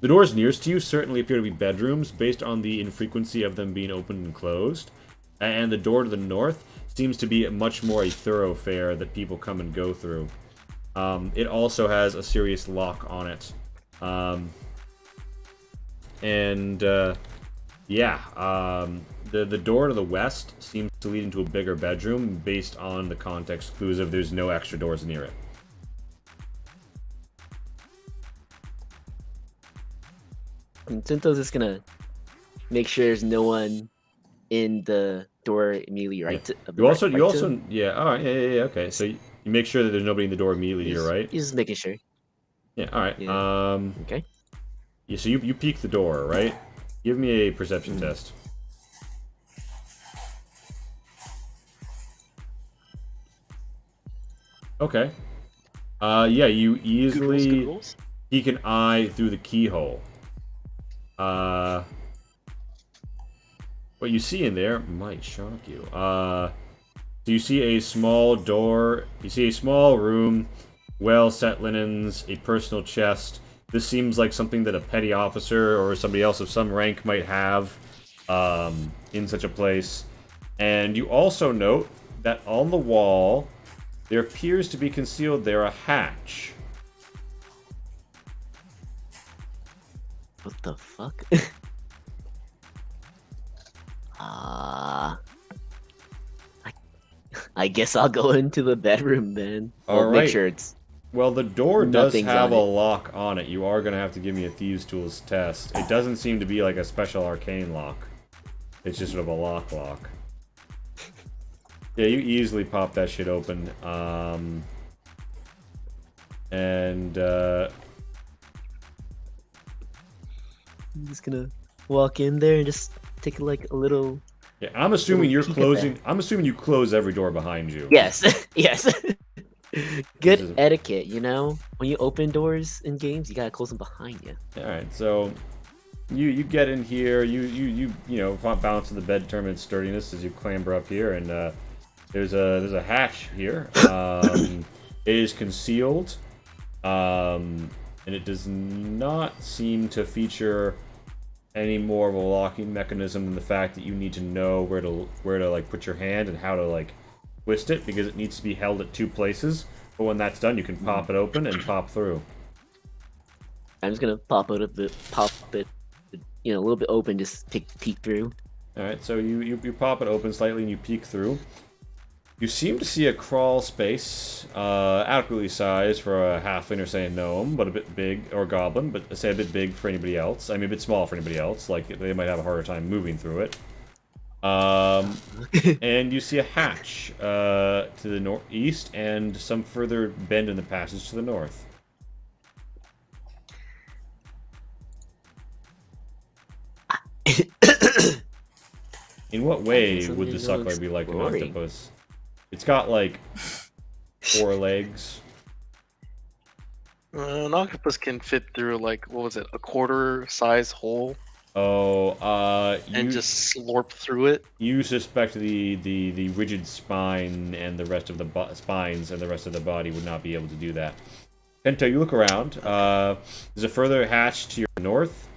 The doors nearest to you certainly appear to be bedrooms, based on the infrequency of them being opened and closed. And the door to the north seems to be much more a thoroughfare that people come and go through. It also has a serious lock on it. The door to the west seems to lead into a bigger bedroom based on the context clues of there's no extra doors near it. And Tinto's just gonna make sure there's no one in the door immediately right. You also, yeah. All right, yeah. Okay, so you make sure that there's nobody in the door immediately to your right. He's just making sure. Yeah. All right. Yeah. Okay. Yeah. So you peek the door, right? Give me a perception test. Okay. Yeah. You easily Good rules. peek an eye through the keyhole. What you see in there might shock you. So you see a small door. You see a small room, well-set linens, a personal chest. This seems like something that a petty officer or somebody else of some rank might have in such a place. And you also note that on the wall, there appears to be concealed there a hatch. What the fuck? I guess I'll go into the bedroom then. All Make right. sure it's... Well, the door does Nothing's have a on it. lock on it. You are going to have to give me a Thieves' Tools test. It doesn't seem to be like a special arcane lock. It's just sort of a lock. Yeah, you easily pop that shit open. I'm just gonna walk in there and just take like a little... Yeah, I'm assuming you're peek at closing. that. I'm assuming you close every door behind you. Yes, yes. Good This is- etiquette, you know? When you open doors in games, you gotta close them behind you. All right, so you get in here. You bounce to the bed, determine its sturdiness as you clamber up here, and there's a hatch here. It is concealed, and it does not seem to feature any more of a locking mechanism than the fact that you need to know where to like put your hand and how to like twist it, because it needs to be held at two places. But when that's done, you can pop it open and pop through. I'm just gonna pop it, a little bit open, just peek through. All right, so you pop it open slightly and you peek through. You seem to see a crawl space, adequately sized for a halfling or say a gnome, but a bit big, or goblin, but say a bit big for anybody else. I mean, a bit small for anybody else. Like they might have a harder time moving through it. And you see a hatch to the northeast and some further bend in the passage to the north. In what way Something would the to suckler be like an exploring. octopus? It's got like 4 legs. An octopus can fit through like what was it, a quarter size hole, Oh, and just slurp through it. you suspect the rigid spine and the rest of the spines and the rest of the body would not be able to do that. Kento, you look around. There's a further hatch to your north.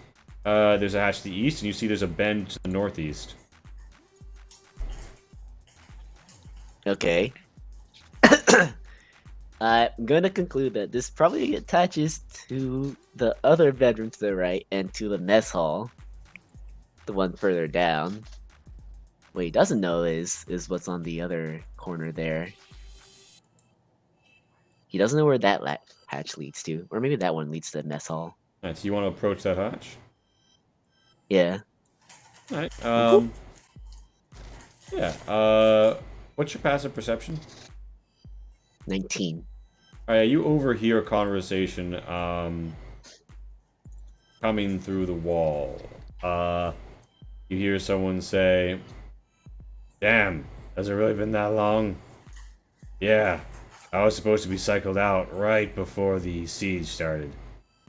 There's a hatch to the east, and you see there's a bend to the northeast. Okay. I'm gonna conclude that this probably attaches to the other bedroom to the right and to the mess hall. The one further down. What he doesn't know is what's on the other corner there. He doesn't know where that hatch leads to. Or maybe that one leads to the mess hall. Alright, so you want to approach that hatch? Yeah. Alright, yeah, what's your passive perception? 19. Alright, you overhear a conversation, coming through the wall. You hear someone say, Damn, has it really been that long? Yeah, I was supposed to be cycled out right before the siege started.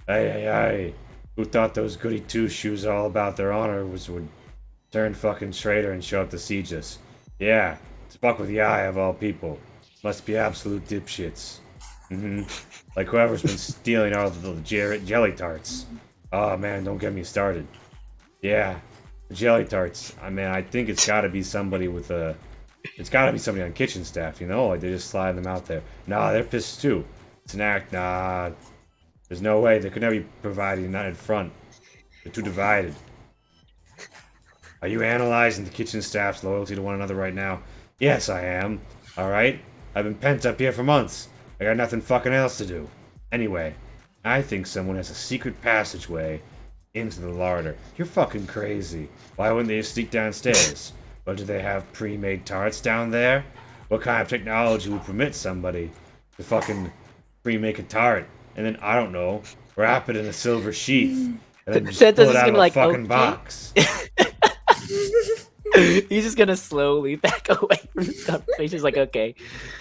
Hey, who thought those goody two-shoes all about their honor would turn fucking traitor and show up to siege us? Yeah, it's fuck with the eye of all people. Must be absolute dipshits. Like whoever's been stealing all the jelly tarts. Oh man, don't get me started. Yeah, the jelly tarts. I mean, I think it's gotta be somebody with a... It's gotta be somebody on kitchen staff, you know? Like, they just slide them out there. Nah, they're pissed too. It's an act. Nah, there's no way. They could never be provided a united front. They're too divided. Are you analyzing the kitchen staff's loyalty to one another right now? Yes, I am. Alright? I've been pent up here for months. I got nothing fucking else to do. Anyway, I think someone has a secret passageway into the larder. You're fucking crazy. Why wouldn't they just sneak downstairs? But do they have pre-made tarts down there? What kind of technology would permit somebody to fucking pre-make a tart and then, I don't know, wrap it in a silver sheath and then just pull it out of a fucking box? He's just gonna slowly back away from this conversation. He's like, okay,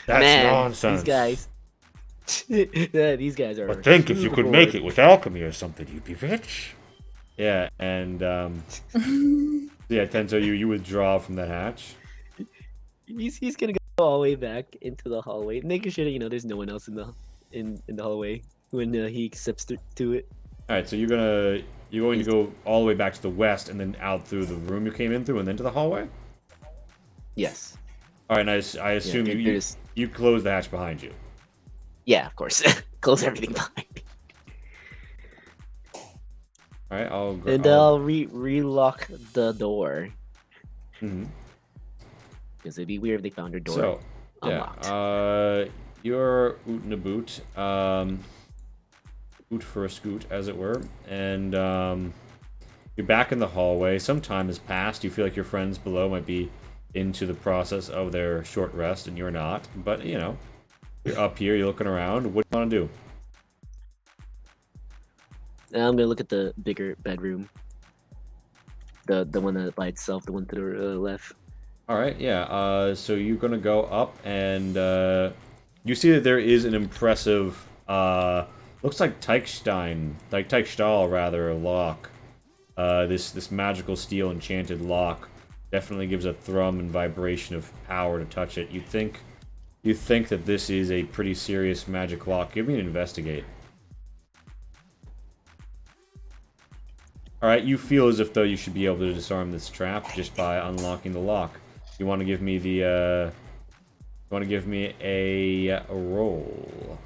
That's man, nonsense. these guys are. But think if you could make it with alchemy or something, you'd be rich. Yeah, and yeah, Tento, you withdraw from that hatch. He's gonna go all the way back into the hallway, making sure that there's no one else in the hallway when he accepts to it. All right, so you're going to go all the way back to the west and then out through the room you came in through and then to the hallway. Yes. All right, and I assume you close the hatch behind you. Yeah, of course. Close everything behind me. All right, I'll relock the door. Mm-hmm. Because it'd be weird if they found your door So, unlocked. yeah, you're oot and a boot, boot for a scoot, as it were, and you're back in the hallway. Some time has passed. You feel like your friends below might be into the process of their short rest, and you're not. But you're up here. You're looking around. What do you want to do? I'm gonna look at the bigger bedroom. The one that by itself, the one to the left. All right, yeah. So you're gonna go up, and you see that there is an impressive, looks like Teichstahl rather, lock. This magical steel enchanted lock definitely gives a thrum and vibration of power to touch it. You think that this is a pretty serious magic lock. Give me an investigate. Alright, you feel as if though you should be able to disarm this trap just by unlocking the lock. You want to give me the, a roll.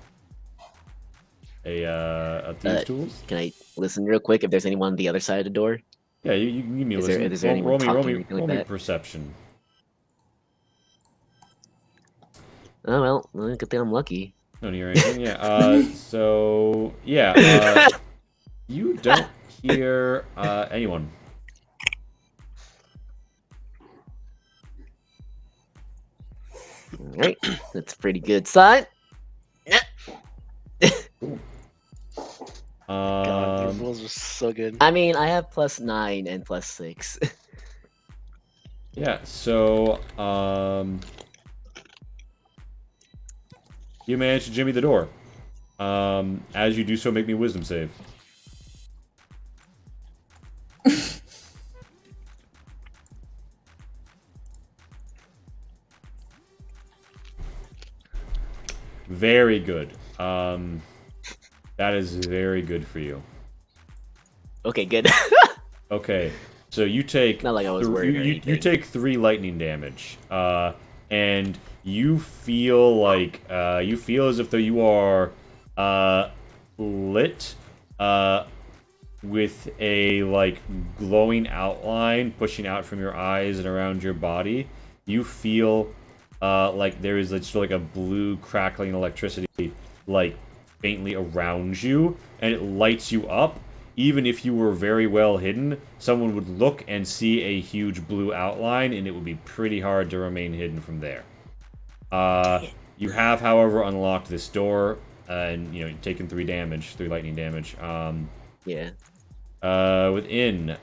A thieves tools? Can I listen real quick if there's anyone on the other side of the door? Yeah, you can give me a listen. Is there anyone roll talking or anything like me that? perception. Oh well, good thing I'm lucky. Don't hear anything. Yeah. So yeah. You don't hear anyone. Alright, that's a pretty good sign. God, these rolls are so good. I mean, I have +9 and +6. Yeah, so you manage to jimmy the door. As you do so, make me a wisdom save. Very good. That is very good for you. Okay, good. Okay, so you take Not like I was worried or you anything. take 3 lightning damage, and you feel like you feel as if though you are lit with a like glowing outline pushing out from your eyes and around your body. You feel like there is just like a blue crackling electricity like faintly around you, and it lights you up. Even if you were very well hidden, someone would look and see a huge blue outline, and it would be pretty hard to remain hidden from there. You have, however, unlocked this door, and you've taken 3 lightning damage. Yeah. Within,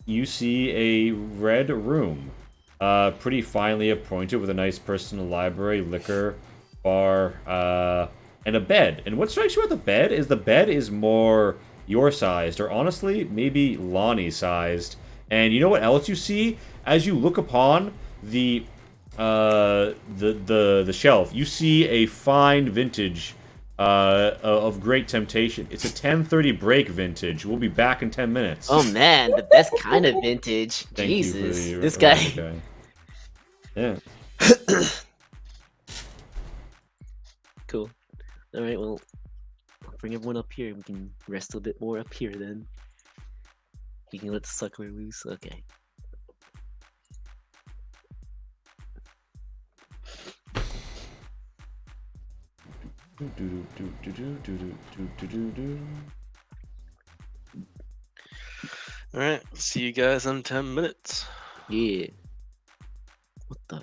you see a red room. Pretty finely appointed with a nice personal library, liquor, bar, and a bed. And what strikes you about the bed is more your sized, or honestly, maybe Lonnie sized. And you know what else you see? As you look upon the shelf, you see a fine vintage of Great Temptation. It's a 1030 break vintage. We'll be back in 10 minutes. Oh man, the best kind of vintage. Thank Jesus, you for the this reminder, guy. Yeah. Cool. All right, well, I'll bring everyone up here. We can rest a bit more up here then. You can let the sucker loose. Okay. All right. See you guys in 10 minutes. Yeah. What the?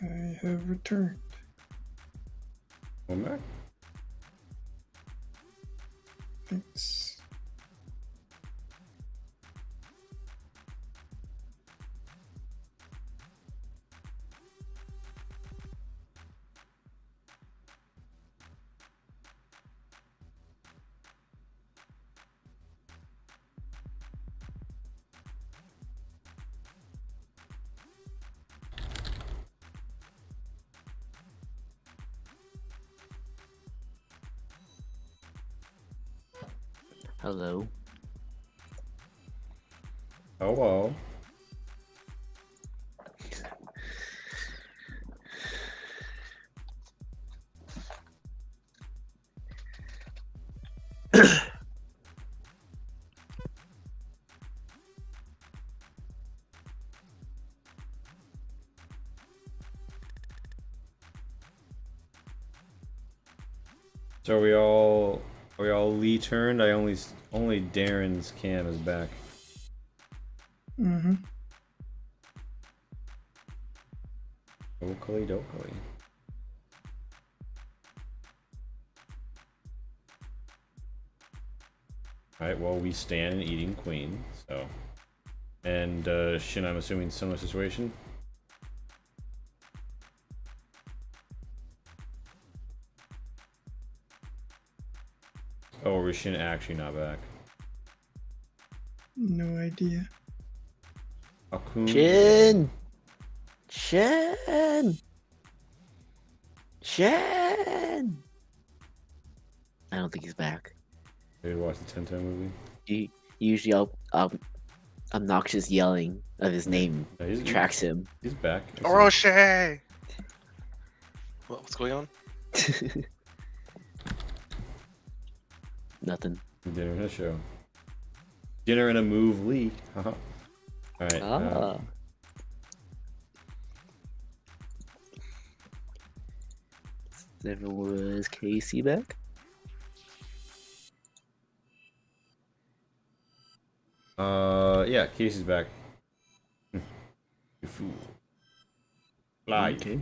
I have returned. Come back. Thanks. Hello. Hello. So are we all Lee turned? Only Darren's cam is back. Mm-hmm. Oakley dokley. Alright, well we stand eating queen, so. And Shin, I'm assuming similar situation? Oh, or is Shin actually not back? No idea. Akun. Shin! Shin! Shin! I don't think he's back. Did you watch the Tenten movie? Usually obnoxious yelling of his name No, he's attracts him. He's back. Orochi! What's going on? Nothing. Dinner and a show. Dinner and a move Lee. Haha. Alright. Ah. There was Casey back? Yeah, Casey's back. You fool. Fly. Okay.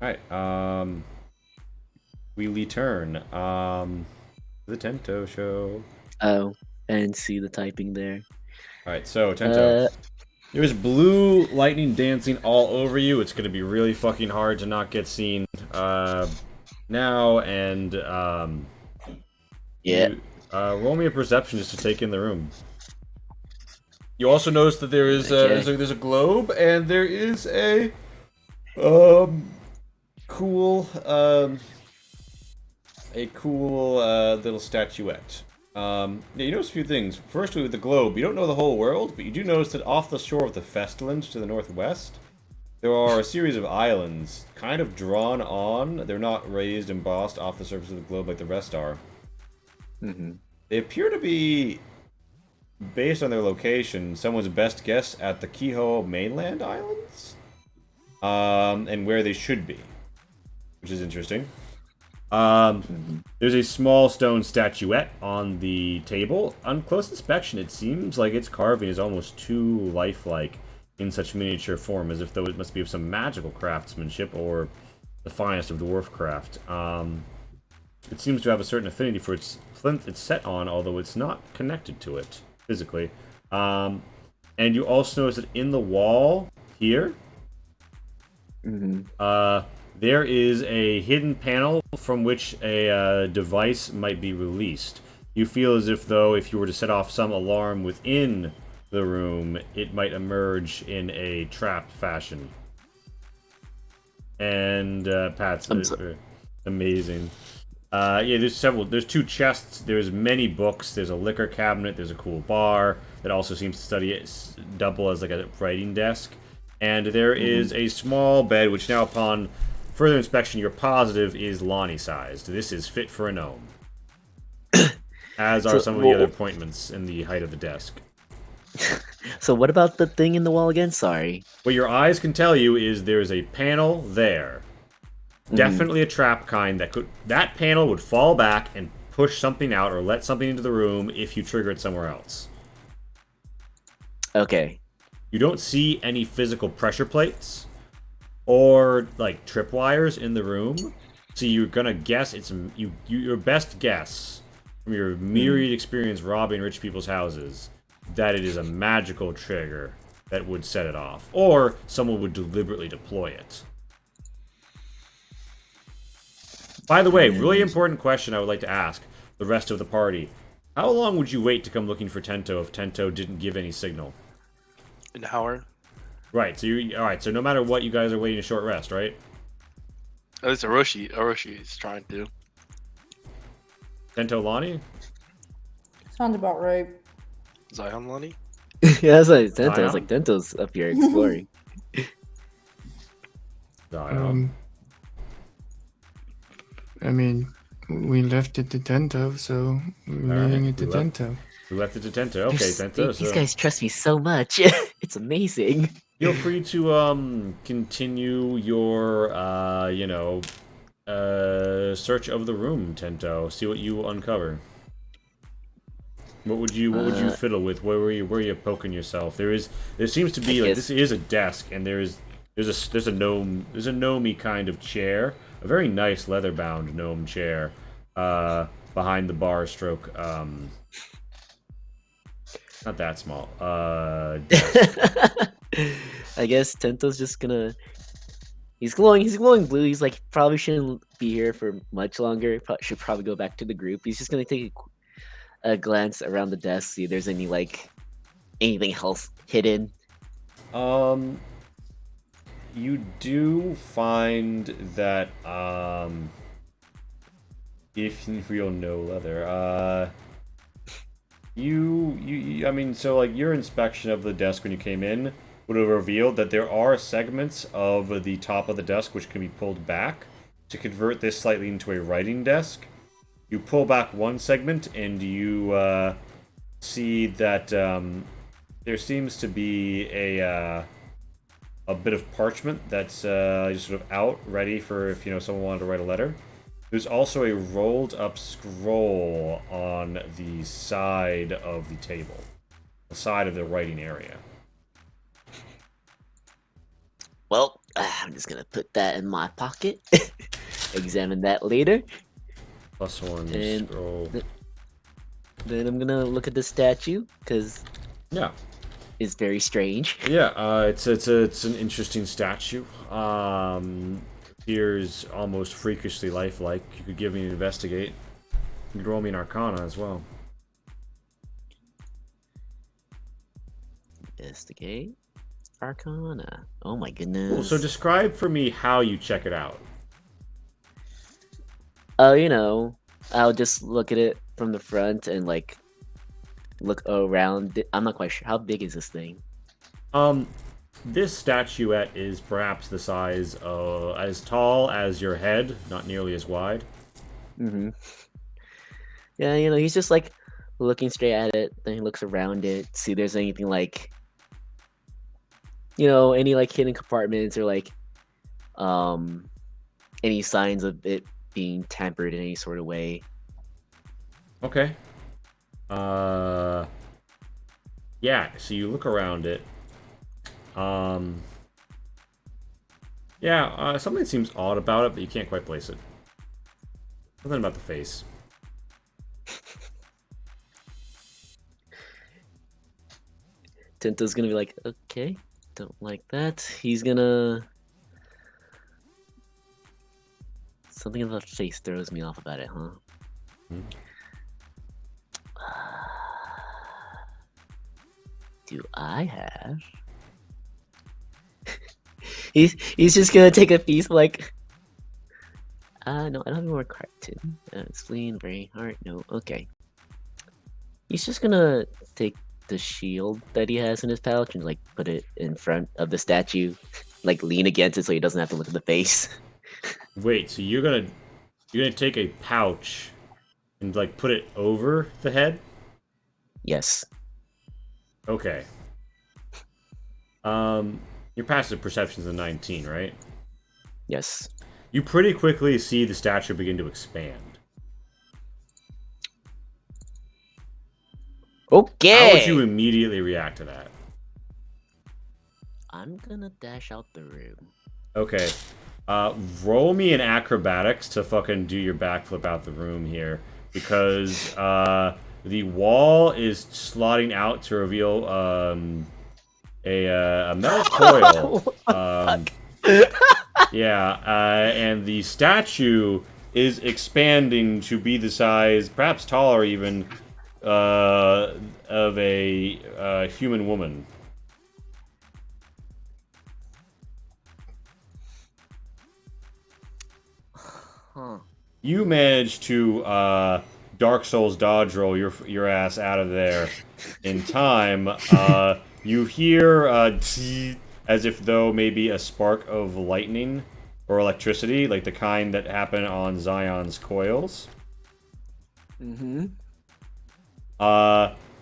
Alright, we return. The Tento show. Oh, and see the typing there. Alright, so Tento. There's blue lightning dancing all over you. It's gonna be really fucking hard to not get seen now, and Yeah. roll me a perception just to take in the room. You also notice that there is Okay. there's a globe, and there is a cool little statuette. Yeah, you notice a few things. Firstly, with the globe, you don't know the whole world, but you do notice that off the shore of the Festland to the northwest, there are a series of islands, kind of drawn on. They're not raised, embossed off the surface of the globe like the rest are. Mm-hmm. They appear to be, based on their location, someone's best guess at the Kehoe mainland islands, and where they should be, which is interesting. There's a small stone statuette on the table. On close inspection, it seems like its carving is almost too lifelike in such miniature form, as if though it must be of some magical craftsmanship or the finest of dwarf craft. It seems to have a certain affinity for its plinth it's set on, although it's not connected to it physically. And you also notice that in the wall here, there is a hidden panel from which a device might be released. You feel as if though if you were to set off some alarm within the room, it might emerge in a trapped fashion. And Pat's amazing. Yeah, there's two chests, there's many books, there's a liquor cabinet, there's a cool bar that also seems to double as like a writing desk. And there is a small bed, which now upon further inspection, you're positive is Lonnie-sized. This is fit for a gnome. As are some of the other appointments in the height of the desk. So what about the thing in the wall again? Sorry. What your eyes can tell you is there's a panel there. Definitely a trap kind that panel would fall back and push something out or let something into the room if you trigger it somewhere else. Okay. You don't see any physical pressure plates or like tripwires in the room. So you're gonna guess it's your best guess from your myriad experience robbing rich people's houses that it is a magical trigger that would set it off, or someone would deliberately deploy it. By the way, really important question I would like to ask the rest of the party. How long would you wait to come looking for Tento if Tento didn't give any signal? An hour. Right, so you alright, so no matter what, you guys are waiting a short rest, right? At least Orochi is trying to. Tento Lonnie? Sounds about right. Zion Lonnie? Yeah, that's like Tento. I was Zion? like, Tento's up here exploring. Zion. I mean, we left it to Tento, so we're Alright, leaving it to we left- Tento. We left it to Tento. Okay, Tento. These So guys trust me so much. It's amazing. feel free to continue your search of the room, Tento. See what you uncover. What would you fiddle with? Where were you poking yourself? There seems to be like this is a desk, and there's a gnome kind of chair, a very nice leather bound gnome chair, behind the bar stroke. Not that small. Desk. I guess Tento's just gonna. He's glowing blue. He's like probably shouldn't be here for much longer. Should probably go back to the group. He's just gonna take a glance around the desk, see if there's any like anything else hidden. You do find that if real no leather, I mean, so like your inspection of the desk when you came in would have revealed that there are segments of the top of the desk which can be pulled back to convert this slightly into a writing desk. You pull back one segment and you see that there seems to be a bit of parchment that's just sort of out, ready for if someone wanted to write a letter. There's also a rolled up scroll on the side of the table, the side of the writing area. Well, I'm just gonna put that in my pocket. Examine that later. +1 And scroll. Then I'm gonna look at the statue because Yeah. it's very strange. Yeah, it's an interesting statue. Appears almost freakishly lifelike. You could give me an investigate. You could roll me an Arcana as well. Investigate. Arcana. Oh my goodness. Cool. So describe for me how you check it out. Oh, I'll just look at it from the front and like look around. I'm not quite sure. How big is this thing? This statuette is perhaps the size of as tall as your head, not nearly as wide. Mm-hmm. Yeah, he's just like looking straight at it. Then he looks around it, see if there's anything like, any like hidden compartments or like, any signs of it being tampered in any sort of way. Okay. Yeah. So you look around it. Yeah, something seems odd about it, but you can't quite place it. Something about the face. Tento's gonna be like, okay, don't like that. He's gonna. Something about the face throws me off about it, huh? Do I have? He's just gonna take a piece like. No, I don't have more cartoon. Spleen, brain, heart. No, okay. He's just gonna take the shield that he has in his pouch and like put it in front of the statue, like lean against it so he doesn't have to look at the face. Wait, so you're gonna take a pouch and like put it over the head? Yes. Okay. Your passive perception's a 19, right? Yes. You pretty quickly see the statue begin to expand. Okay. How would you immediately react to that? I'm gonna dash out the room. Okay. Roll me an acrobatics to fucking do your backflip out the room here. Because the wall is slotting out to reveal a metal coil. And the statue is expanding to be the size, perhaps taller even, of a human woman. Huh. You managed to Dark Souls dodge roll your ass out of there in time. You hear as if though maybe a spark of lightning or electricity, like the kind that happen on Zion's coils. Mm-hmm.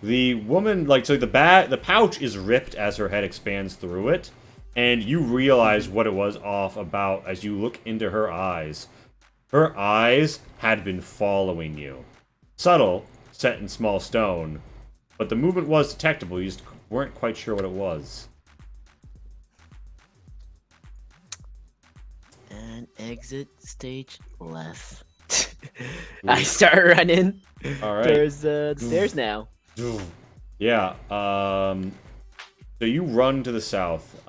The woman, like, so the pouch is ripped as her head expands through it, and you realize what it was off about as you look into her eyes. Her eyes had been following you. Subtle, set in small stone, but the movement was detectable, you just weren't quite sure what it was. And exit stage left. I start running. Alright. There's the stairs now. Yeah, so you run to the south.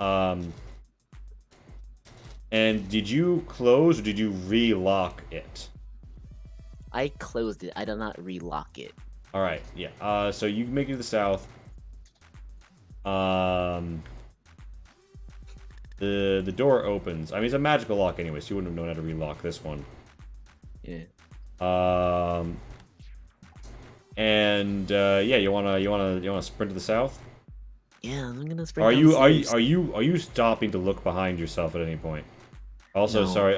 And did you close or did you relock it? I closed it. I did not relock it. Alright, yeah. So you make it to the south. The door opens. I mean, it's a magical lock anyway, so you wouldn't have known how to relock this one. Yeah. Yeah, you wanna sprint to the south? Yeah, I'm gonna sprint. Are down you the stairs. are you stopping to look behind yourself at any point? Also, No. sorry,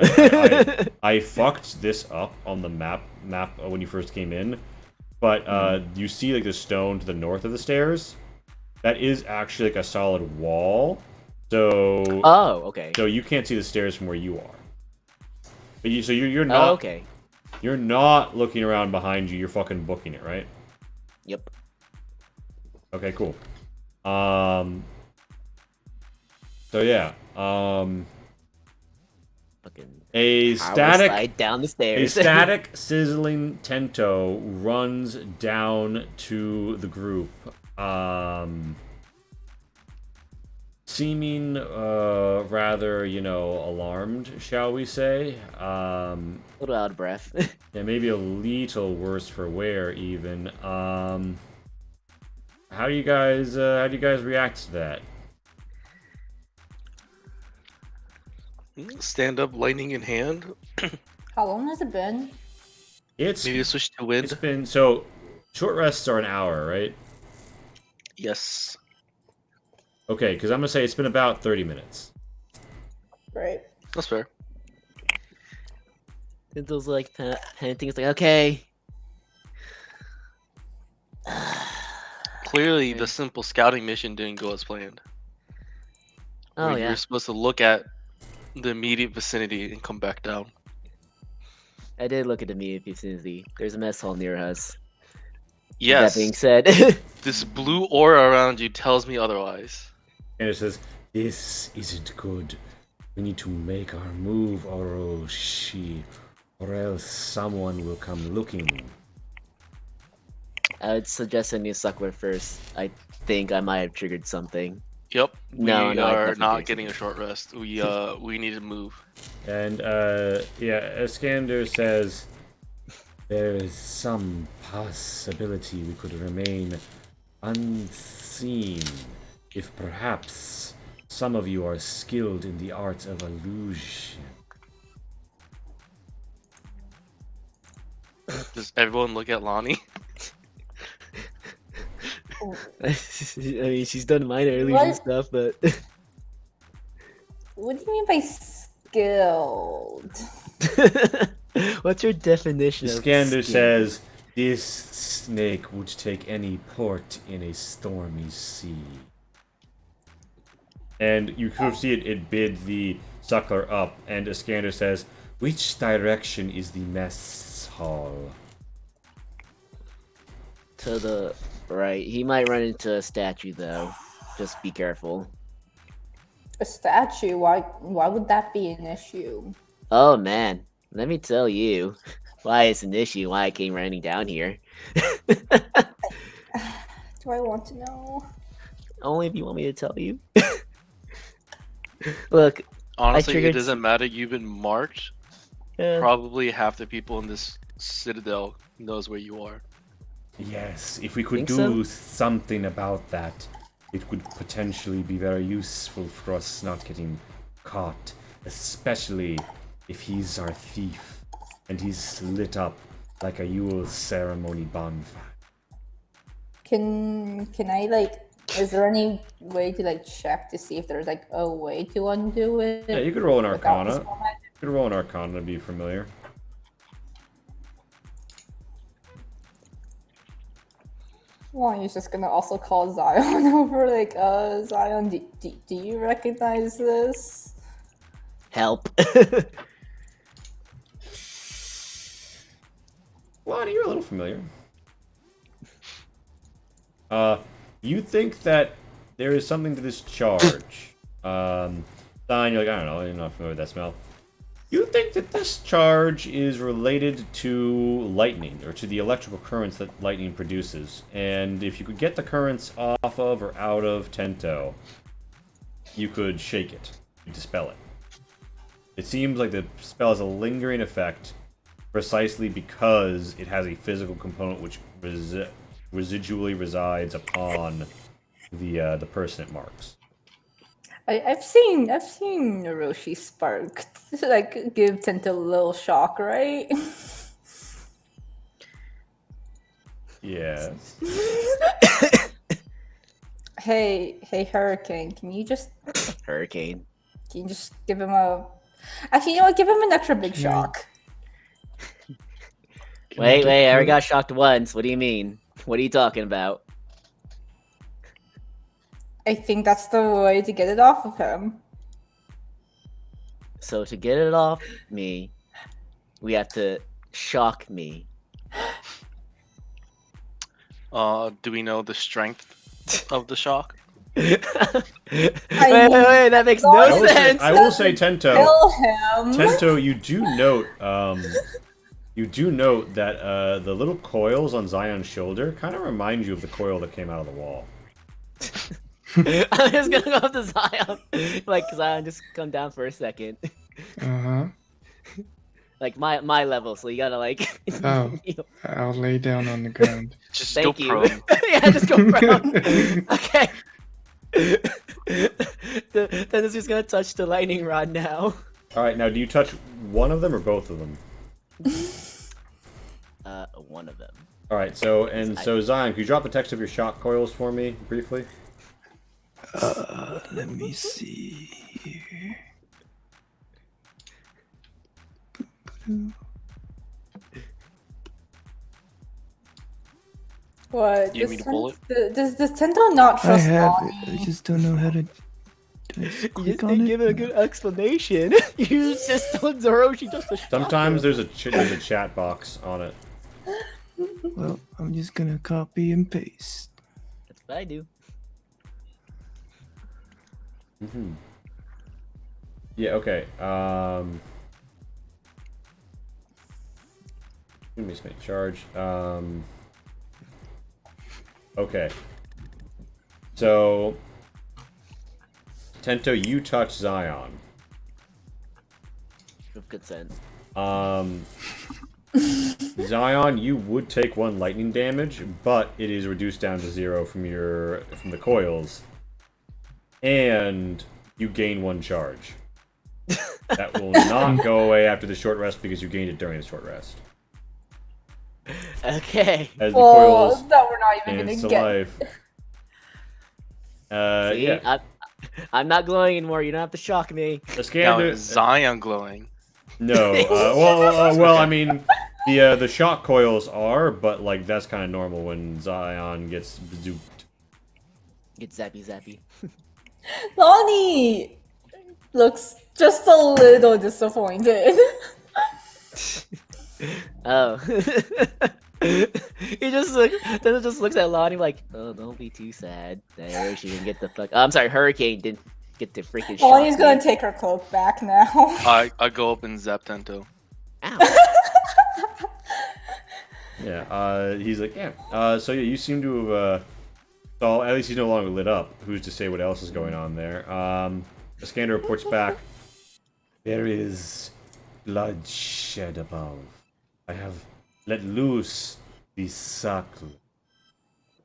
I fucked this up on the map when you first came in, but you see like the stone to the north of the stairs. That is actually like a solid wall. So Oh, okay. So you can't see the stairs from where you are. But you're not Oh, okay. You're not looking around behind you. You're fucking booking it, right? Yep. Okay, cool. So yeah. Fucking A power static slide down the A stairs. static, sizzling Tento runs down to the group, seeming rather, alarmed, shall we say? A little out of breath. Yeah, maybe a little worse for wear, even. How do you guys react to that? Stand up, lightning in hand. How long has it been? Maybe switch to wind. It's been so short rests are an hour, right? Yes. Okay, because I'm gonna say it's been about 30 minutes. Right. That's fair. Tinsel's like panting. It's like, okay. Clearly, the simple scouting mission didn't go as planned. Oh, Where yeah. You're supposed to look at the immediate vicinity and come back down. I did look at the immediate vicinity. There's a mess hall near us. Yes. That being said, This blue aura around you tells me otherwise. And it says, "This isn't good. We need to make our move, Orochi, or else someone will come looking." I would suggest sending a suckler first. I think I might have triggered something. Yep. No, we no, I are definitely not think getting so. a short rest. We need to move. And Iskander says, "There is some possibility we could remain unseen if perhaps some of you are skilled in the art of illusion." Does everyone look at Lonnie? I mean, she's done minor illusion What? stuff, but What do you mean by skilled? what's your definition of Iskander skill? says, "This snake would take any port in a stormy sea." And you could see it bid the suckler up, and Iskander says, "Which direction is the mess hall?" To the right. He might run into a statue, though. Just be careful. a statue. Why would that be an issue? Oh man, let me tell you why it's an issue. Why I came running down here. Do I want to know? Only if you want me to tell you. Look, Honestly, it triggered- doesn't matter. You've been marked. Probably half the people in this citadel knows where you are. Yes, if we could Think do so? something about that, it could potentially be very useful for us not getting caught, especially if he's our thief and he's lit up like a Yule ceremony bonfire. Can I like? Is there any way to like check to see if there's like a way to undo it? Yeah, you could roll an without the Arcana. spell magic? You could roll an Arcana to be familiar. Well, he's just gonna also call Zion over, like, Zion, do you recognize this? Help. Lonnie, you're a little familiar. You think that there is something to this charge. Zion, you're like, I don't know, you're not familiar with that smell. You think that this charge is related to lightning, or to the electrical currents that lightning produces. And if you could get the currents off of or out of Tento, you could shake it, you dispel it. It seems like the spell has a lingering effect precisely because it has a physical component which residually resides upon the person it marks. I've seen Noroshi Spark like give Tento a little shock, right? Yes. Hey, Hurricane, can you just Hurricane. give him a? Actually, you know what? Give him an extra big Can I- shock. Wait, I already got. got shocked once. What do you mean? What are you talking about? I think that's the way to get it off of him. So to get it off me, we have to shock me. Do we know the strength of the shock? wait, that makes no I I will say, sense. I will say Tento. Kill him. Tento, you do note that the little coils on Zion's shoulder kind of remind you of the coil that came out of the wall. I'm just gonna go up to Zion. Like, Zion, just come down for a second. Uh-huh. Like, my level, so you gotta, like... Oh. I'll lay down on the ground. Just Thank go you. prone. Yeah, just go prone. Okay. Then it's just gonna touch the lightning rod now. Alright, now do you touch one of them or both of them? One of them. Alright, so Zion, could you drop the text of your shock coils for me, briefly? Let me see here. What? You mean a bullet? Does Tento not I trust have Lonnie? it. I just don't know how to. Do I just You click just on didn't it? give it a good explanation. You just told Zoroshi just to shut Sometimes up. there's a chat box on it. Well, I'm just gonna copy and paste. That's what I do. Mm-hmm. Yeah, okay. Let me just make charge. Okay. So, Tento, you touch Zion. With consent. Zion, you would take 1 lightning damage, but it is reduced down to 0 from the coils, and you gain 1 charge. That will not go away after the short rest because you gained it during the short rest. Okay. As the Well, coils that we're not even stands gonna to get. life. See? Yeah. I'm not glowing anymore. You don't have to shock me. The Now scanner. is Zion glowing? No. Well, I mean, the shock coils are, but like that's kind of normal when Zion gets zooped. Get zappy. Lonnie looks just a little disappointed. Oh. He just looks at Lonnie like, oh, don't be too sad. There, she can get the fuck. I'm sorry, Hurricane didn't. get the freaking shot. Molly's gonna take her cloak back now. I go up and zap Tento. Ow. Yeah, he's like, yeah. So yeah, you seem to have, well, at least he's no longer lit up. Who's to say what else is going on there? Iskander reports back. There is bloodshed above. I have let loose the circle.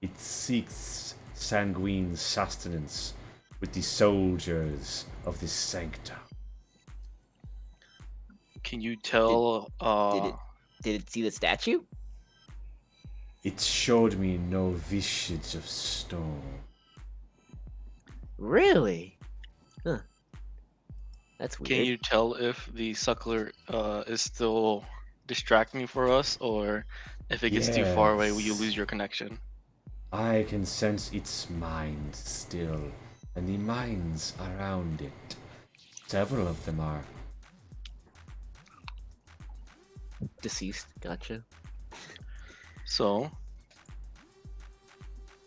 It seeks sanguine sustenance with the soldiers of this sanctum. Can you tell? Did it see the statue? It showed me no visage of stone. Really? Huh. That's weird. Can you tell if the suckler is still distracting for us, or if it gets too far away, will you lose your connection? I can sense its mind still, and the minds around it. Several of them are Deceased. Gotcha. So,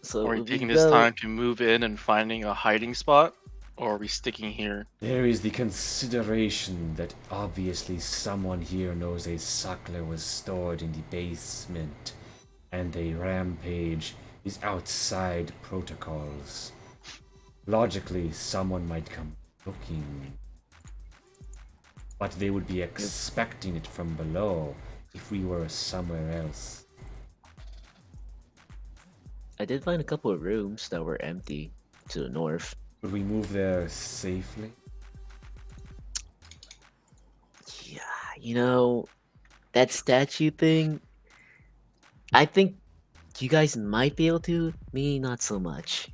So are we we taking this go- time to move in and finding a hiding spot, or are we sticking here? There is the consideration that obviously someone here knows a suckler was stored in the basement, and a rampage is outside protocols. Logically, someone might come looking, but they would be expecting it from below if we were somewhere else. I did find a couple of rooms that were empty to the north. Would we move there safely? Yeah, you know, that statue thing, I think you guys might be able to, me not so much.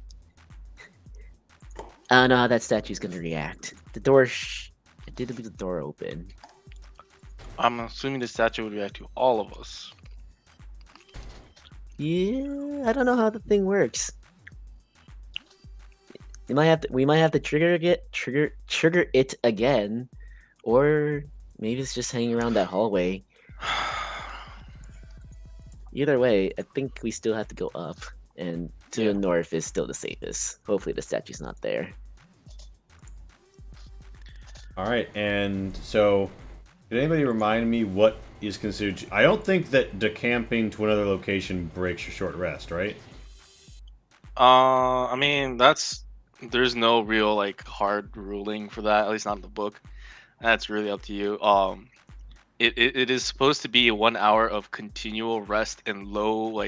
I don't know how that statue's gonna react. The door, I did leave the door open. I'm assuming the statue would react to all of us. Yeah, I don't know how the thing works. We might have to trigger it again, or maybe it's just hanging around that hallway. Either way, I think we still have to go up, and to the north is still the safest. Hopefully the statue's not there. Alright, and so, did anybody remind me what is considered... I don't think that decamping to another location breaks your short rest, right? I mean, there's no real like hard ruling for that, at least not in the book. That's really up to you. It is supposed to be 1 hour of continual rest and low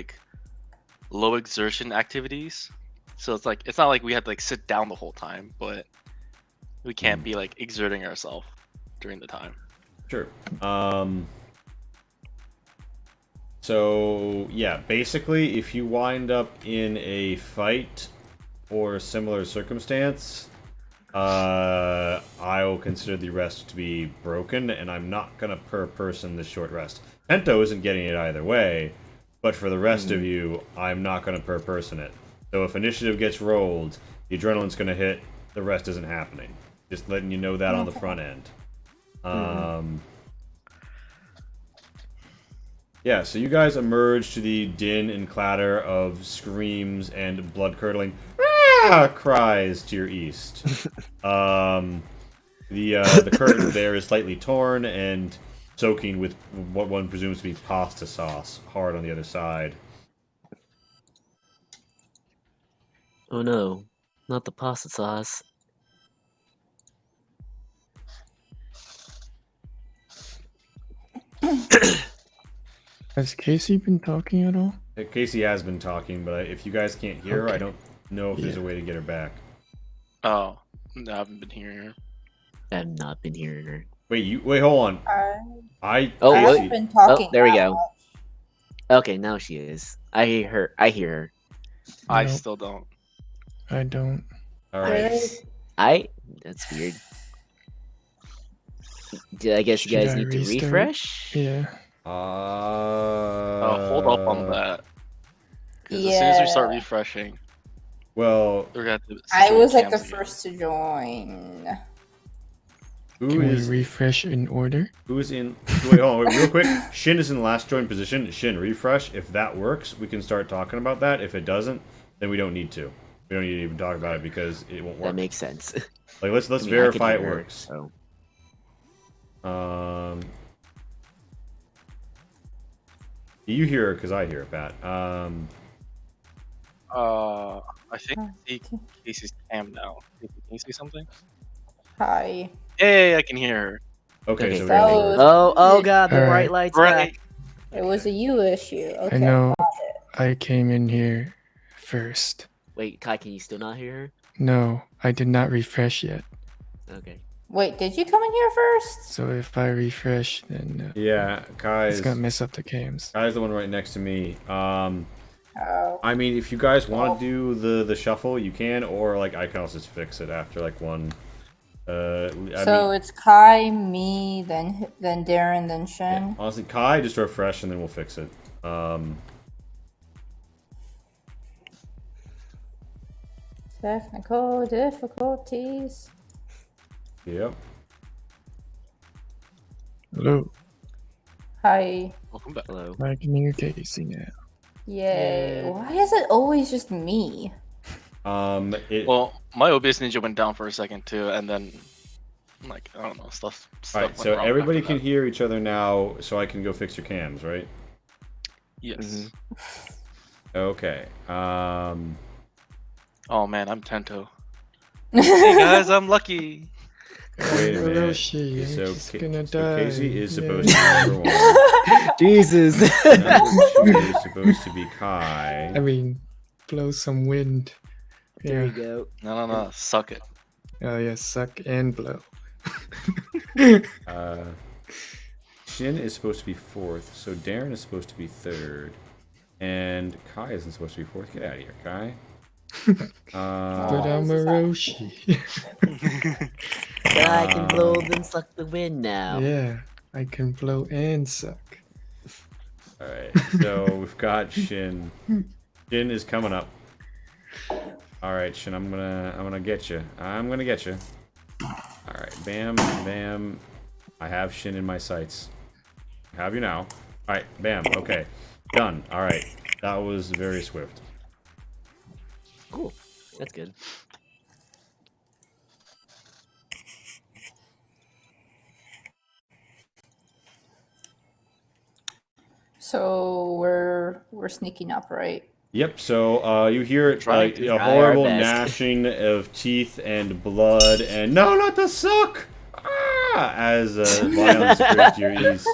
exertion activities. So it's not like we have to like sit down the whole time, but we can't be like exerting ourselves during the time. Sure. So, yeah, basically, if you wind up in a fight or a similar circumstance, I will consider the rest to be broken, and I'm not gonna per person the short rest. Pento isn't getting it either way, but for the rest of you, I'm not gonna per person it. So if initiative gets rolled, the adrenaline's gonna hit, the rest isn't happening. Just letting you know that on the front end. Yeah, so you guys emerge to the din and clatter of screams and blood-curdling cries to your east. The curtain there is slightly torn and soaking with what one presumes to be pasta sauce, hard on the other side. Oh no, not the pasta sauce. Has Casey been talking at all? Casey has been talking, but if you guys can't hear her, I Okay. don't know if there's a way to get her back. Oh, no, I haven't been hearing her. I have not been hearing her. Wait, hold on. I Oh, I what? haven't been talking. Oh, there we that go. much. Okay, now she is. I hear her. I hear her. I No, still don't. I don't. All right. That's weird. I guess you Should guys I need to restart? refresh. Yeah. Hold up on that. 'Cause as soon as we start refreshing, Well, we're gonna have to. I situate was like the cams again. first to join. who Can we is refresh in order? who's in? Wait, hold on, real quick. Shin is in the last join position. Shin, refresh. If that works, we can start talking about that. If it doesn't, then we don't need to. We don't need to even talk about it because it won't work. That makes sense. Like let's I mean, I verify can it hear her, works. so. You hear it because I hear it, Pat. I think I see Casey's cam now. Can you say something? Hi. Hey, I can hear her. Okay, Okay, so we that got was- Oh god, the Alright. bright lights Right. back. It was a you issue. Okay. I know I came in here first. Wait, Kai, can you still not hear her? No, I did not refresh yet. Okay. Wait, did you come in here first? So if I refresh, then Yeah, it's gonna mess up the cams. Kai's the one right next to me. Oh. I mean, if you guys want to do the shuffle, you can, or like I can also just fix it after like one. I So mean, it's Kai, me, then Darren, then Shin. yeah, honestly, Kai, just refresh and then we'll fix it. Technical difficulties. Yep. Hello, Hi. Welcome back. Hello. I can hear Casey now. Yay. Yeah. Why is it always just me? Well, my OBS Ninja went down for a second too, and then like I don't know stuff. All right, went so wrong everybody after can that. hear each other now, so I can go fix your cams, right? Yes. Okay. Oh man, I'm Tento. Hey guys, I'm lucky. Wait a minute. Hiroshi, I'm So, just gonna die. so Casey is Yeah. supposed to be number one. Jesus. Number 2 is supposed to be Kai. I mean, blow some wind. There Yeah. you go. No, suck it. Oh yeah, suck and blow. Shin is supposed to be 4th, so Darren is supposed to be 3rd, and Kai isn't supposed to be 4th. Get out of here, Kai. But I'm a Roshi. I can blow and suck the wind now. Yeah, I can blow and suck. All right, so we've got Shin. Shin is coming up. All right, Shin, I'm gonna get you. I'm gonna get you. All right, bam, bam. I have Shin in my sights. I have you now. All right, bam. Okay, done. All right, that was very swift. Cool. That's good. So we're sneaking up, right? Yep. So you hear Trying to a try our horrible best. gnashing of teeth and blood, and no, not the suck! Ah! As violence occurs to your east.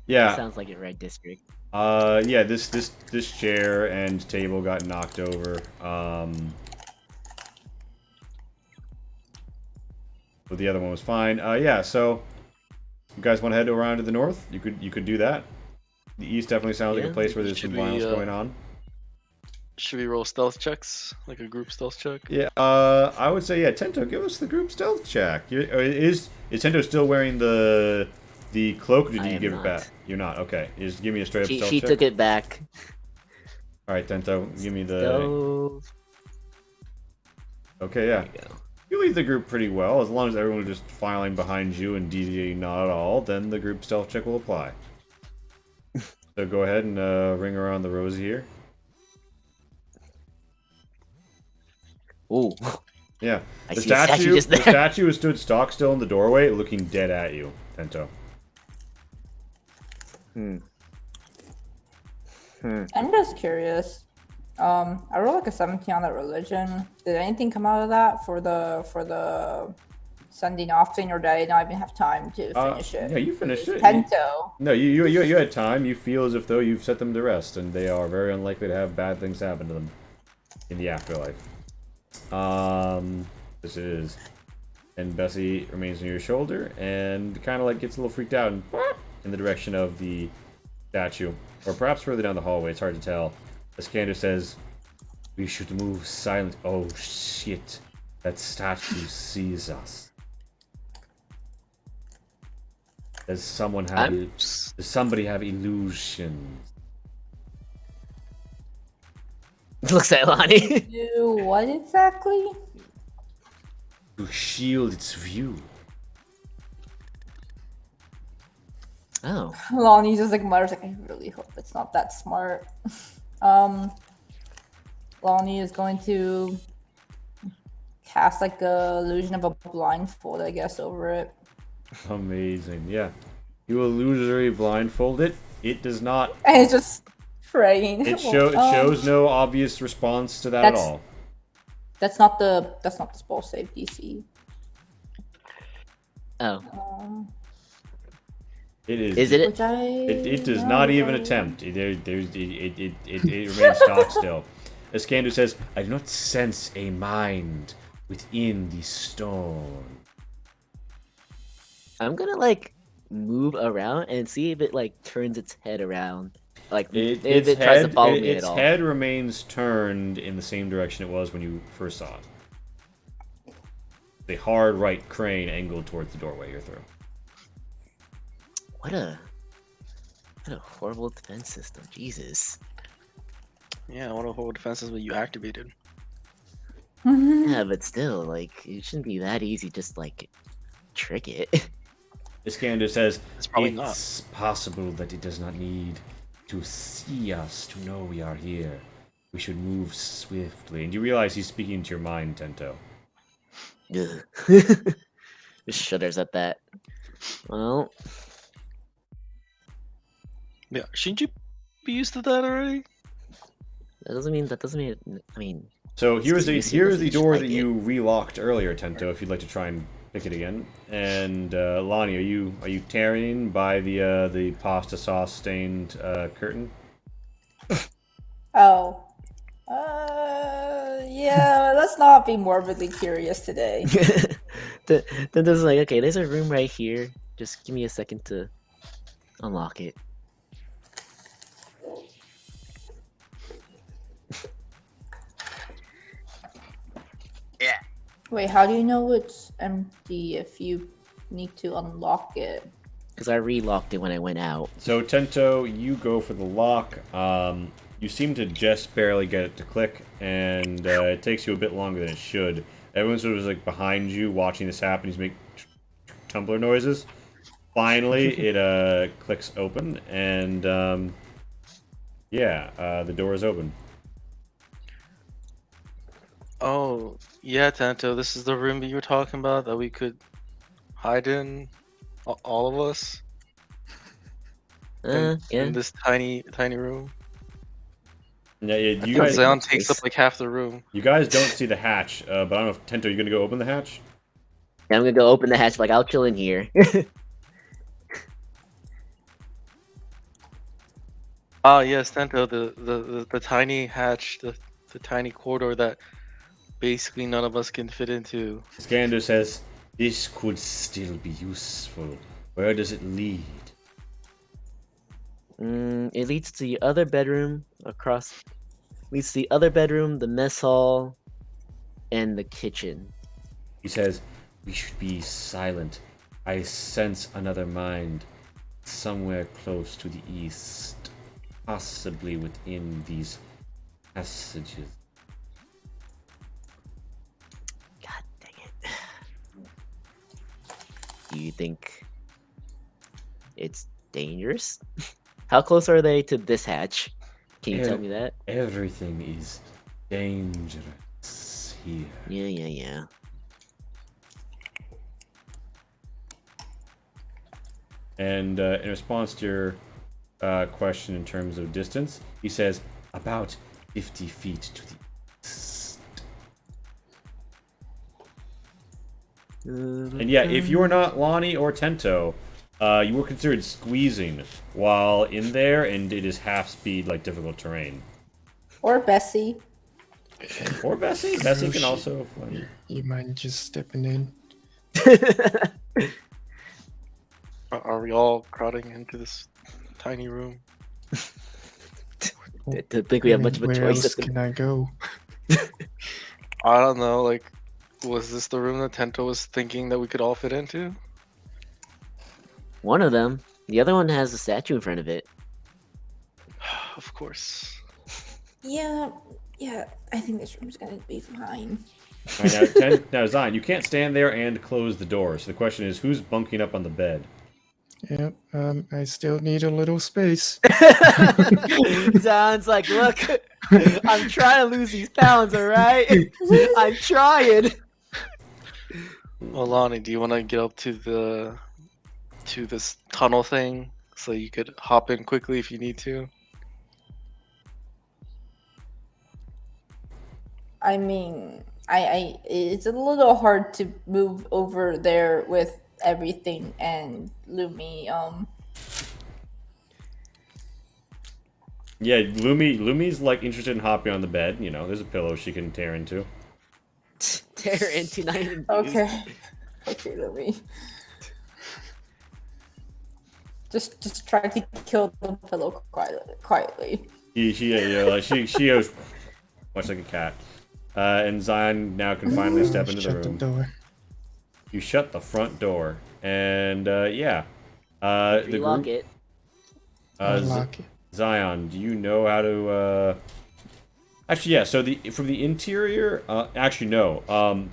Yeah. Sounds like it, right, District? Yeah. This chair and table got knocked over. But the other one was fine. Yeah. So you guys want to head around to the north? You could do that. The east definitely sounds like Yeah. a place where there's some Should we, violence going on. Should we roll stealth checks, like a group stealth check? Yeah, I would say, yeah, Tento, give us the group stealth check. Is Tento still wearing the cloak, or did I you am give it not. back? You're not, okay. Just give me a straight up stealth She check. took it back. Alright, Tento, give me the... So Okay, yeah. there you go. You lead the group pretty well. As long as everyone is just filing behind you and deviating not at all, then the group stealth check will apply. So go ahead and ring around the rosy here. Ooh. Yeah. I The see a statue statue, just the there. statue is stood stock still in the doorway, looking dead at you, Tento. I'm just curious. I rolled like a 17 on that religion. Did anything come out of that for the sending off thing, or did I not even have time to finish it? Yeah, you finished it. Pento. No, you had time. You feel as if though you've set them to rest, and they are very unlikely to have bad things happen to them in the afterlife. This is, and Bessie remains near your shoulder, and kind of like gets a little freaked out and in the direction of the statue, or perhaps further down the hallway. It's hard to tell. As Candace says, "We should move silent." Oh shit! That statue sees us. Does someone have? Does somebody have illusions? Looks at Lonnie. Do what exactly? To shield its view. Oh. Lonnie just like mutters like, I really hope it's not that smart. Lonnie is going to cast like a illusion of a blindfold, I guess, over it. Amazing. Yeah. You illusory blindfold it. It does not. And it's just praying. It shows no obvious response to that at all. That's not the spell save DC. Oh. It is. Is it? Which I It does not even attempt. It remains stock still. Iskandu says, "I do not sense a mind within the stone." I'm gonna like move around and see if it like turns its head around. Like if it tries to follow me at all. Its head remains turned in the same direction it was when you first saw it. The hard right crane angled towards the doorway you're through. What a horrible defense system. Jesus. Yeah, what a whole defense is what you activated. Yeah, but still, like, it shouldn't be that easy. Just like trick it. Iskander says, It's probably "It's possible that it does not need to see us to know we are here. We should move swiftly." And you realize he's speaking to your mind, Tento. Ugh. Just shudders at that. Well, Yeah, shouldn't you be used to that already? that doesn't mean. I mean. So here's the Seriously, door like that you relocked earlier, Tento. If you'd like to try and pick it again. And Lonnie, are you tarrying by the pasta sauce stained curtain? Oh. Yeah, let's not be morbidly curious today. Then there's like, okay, there's a room right here. Just give me a second to unlock it. Wait, how do you know it's empty if you need to unlock it? Because I relocked it when I went out. So Tento, you go for the lock. You seem to just barely get it to click, and it takes you a bit longer than it should. Everyone sort of is like behind you, watching this happen. He's making tumbler noises. Finally, it clicks open, and the door is open. Oh, yeah, Tanto, this is the room that you were talking about that we could hide in, all of us, Yeah. in this tiny room. Yeah, you I think guys. Zion takes up like half the room. You guys don't see the hatch, but I don't know if Tento, you're gonna go open the hatch. I'm gonna go open the hatch. Like, I'll chill in here. Ah, yes, Tanto, the tiny hatch, the tiny corridor that basically none of us can fit into. Skander says, "This could still be useful. Where does it lead?" It leads to the other bedroom leads to the other bedroom, the mess hall, and the kitchen. He says, "We should be silent. I sense another mind somewhere close to the east, possibly within these passages." God dang it. Do you think it's dangerous? How close are they to this hatch? Can you tell me that? Everything is dangerous here. Yeah. And in response to your question in terms of distance, he says, "About 50 feet to the east." And yeah, if you are not Lonnie or Tento, you were considered squeezing while in there, and it is half speed, like difficult terrain. Or Bessie. Or Bessie. Bessie can also. You mind just stepping in? Are we all crowding into this tiny room? I don't think we have much of a Where choice. else can I go? I don't know, like, was this the room that Tento was thinking that we could all fit into? One of them. The other one has a statue in front of it. Of course. Yeah, I think this room's gonna be fine. All right, now, Zion, you can't stand there and close the door. So the question is, who's bunking up on the bed? Yep. I still need a little space. Sounds like, look, I'm trying to lose these pounds, all right? I'm trying. Well, Lonnie, do you want to get up to this tunnel thing so you could hop in quickly if you need to? I mean, it's a little hard to move over there with everything and Lumi. Yeah, Lumi's like interested in hopping on the bed. You know, there's a pillow she can tear into. Tear into, not even use. Okay, okay, Lumi. Just try to kill the pillow quietly. She goes much like a cat. And Zion now can finally step into the Shut the room. door. You shut the front door, and yeah. The Lock group. it. Unlock it. Zion, do you know how to? Actually, yeah. So from the interior, actually no.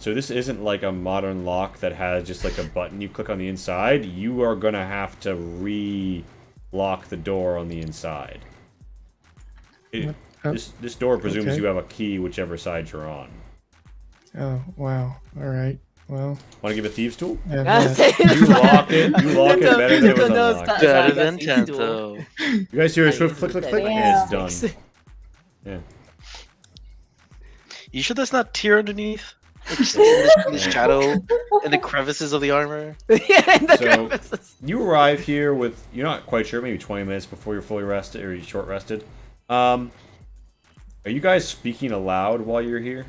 So this isn't like a modern lock that has just like a button you click on the inside. You are gonna have to re-lock the door on the inside. This door presumes Okay. you have a key whichever side you're on. Oh, wow. All right. Well, Want to give a thieves tool? have That's that. it. You lock it. You lock it better than it was Nintendo unlocked. Better than Zion got Tento. You guys hear a I swift use click, click, it click, that and it's Yeah. done. Yeah. You sure there's not tear underneath? Like, just in the shadow, in the crevices of the armor? Yeah, in the So- crevices. You arrive here with, you're not quite sure, maybe 20 minutes before you're fully rested, or you're short rested. Are you guys speaking aloud while you're here?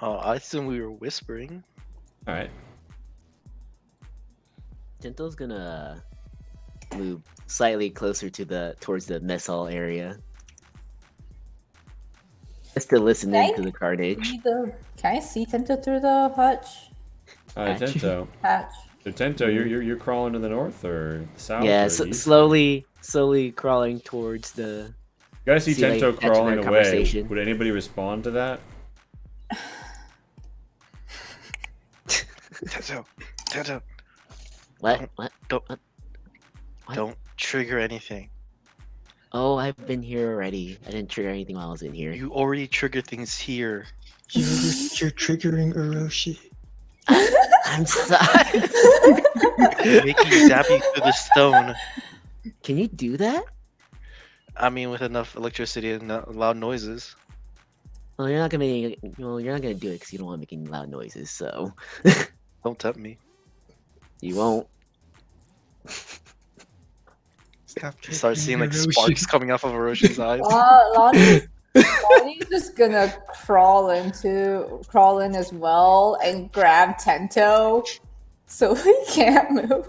Oh, I assume we were whispering. Alright. Gento's gonna move slightly closer towards the mess hall area. Just to listen Okay. into the carnage. Can I see Tento through the hatch? Hatch. Tento. Hatch. So Tento, you're crawling to the north or the south? Yeah, or so east? slowly crawling towards the. You guys see See, like, Tento catching crawling their away. conversation. Would anybody respond to that? Tento, What? What? don't, What? What? don't trigger anything. Oh, I've been here already. I didn't trigger anything while I was in here. You already triggered things here. You're triggering Orochi. I'm sorry. Making zap you through the stone. Can you do that? I mean, with enough electricity and loud noises. Well, you're not gonna do it because you don't want to make any loud noises. So Don't tempt me. you won't. Stop You start seeing like triggering sparks Orochi. coming off of Oroshi's eyes. Lonnie's just gonna crawl in as well and grab Tento so he can't move.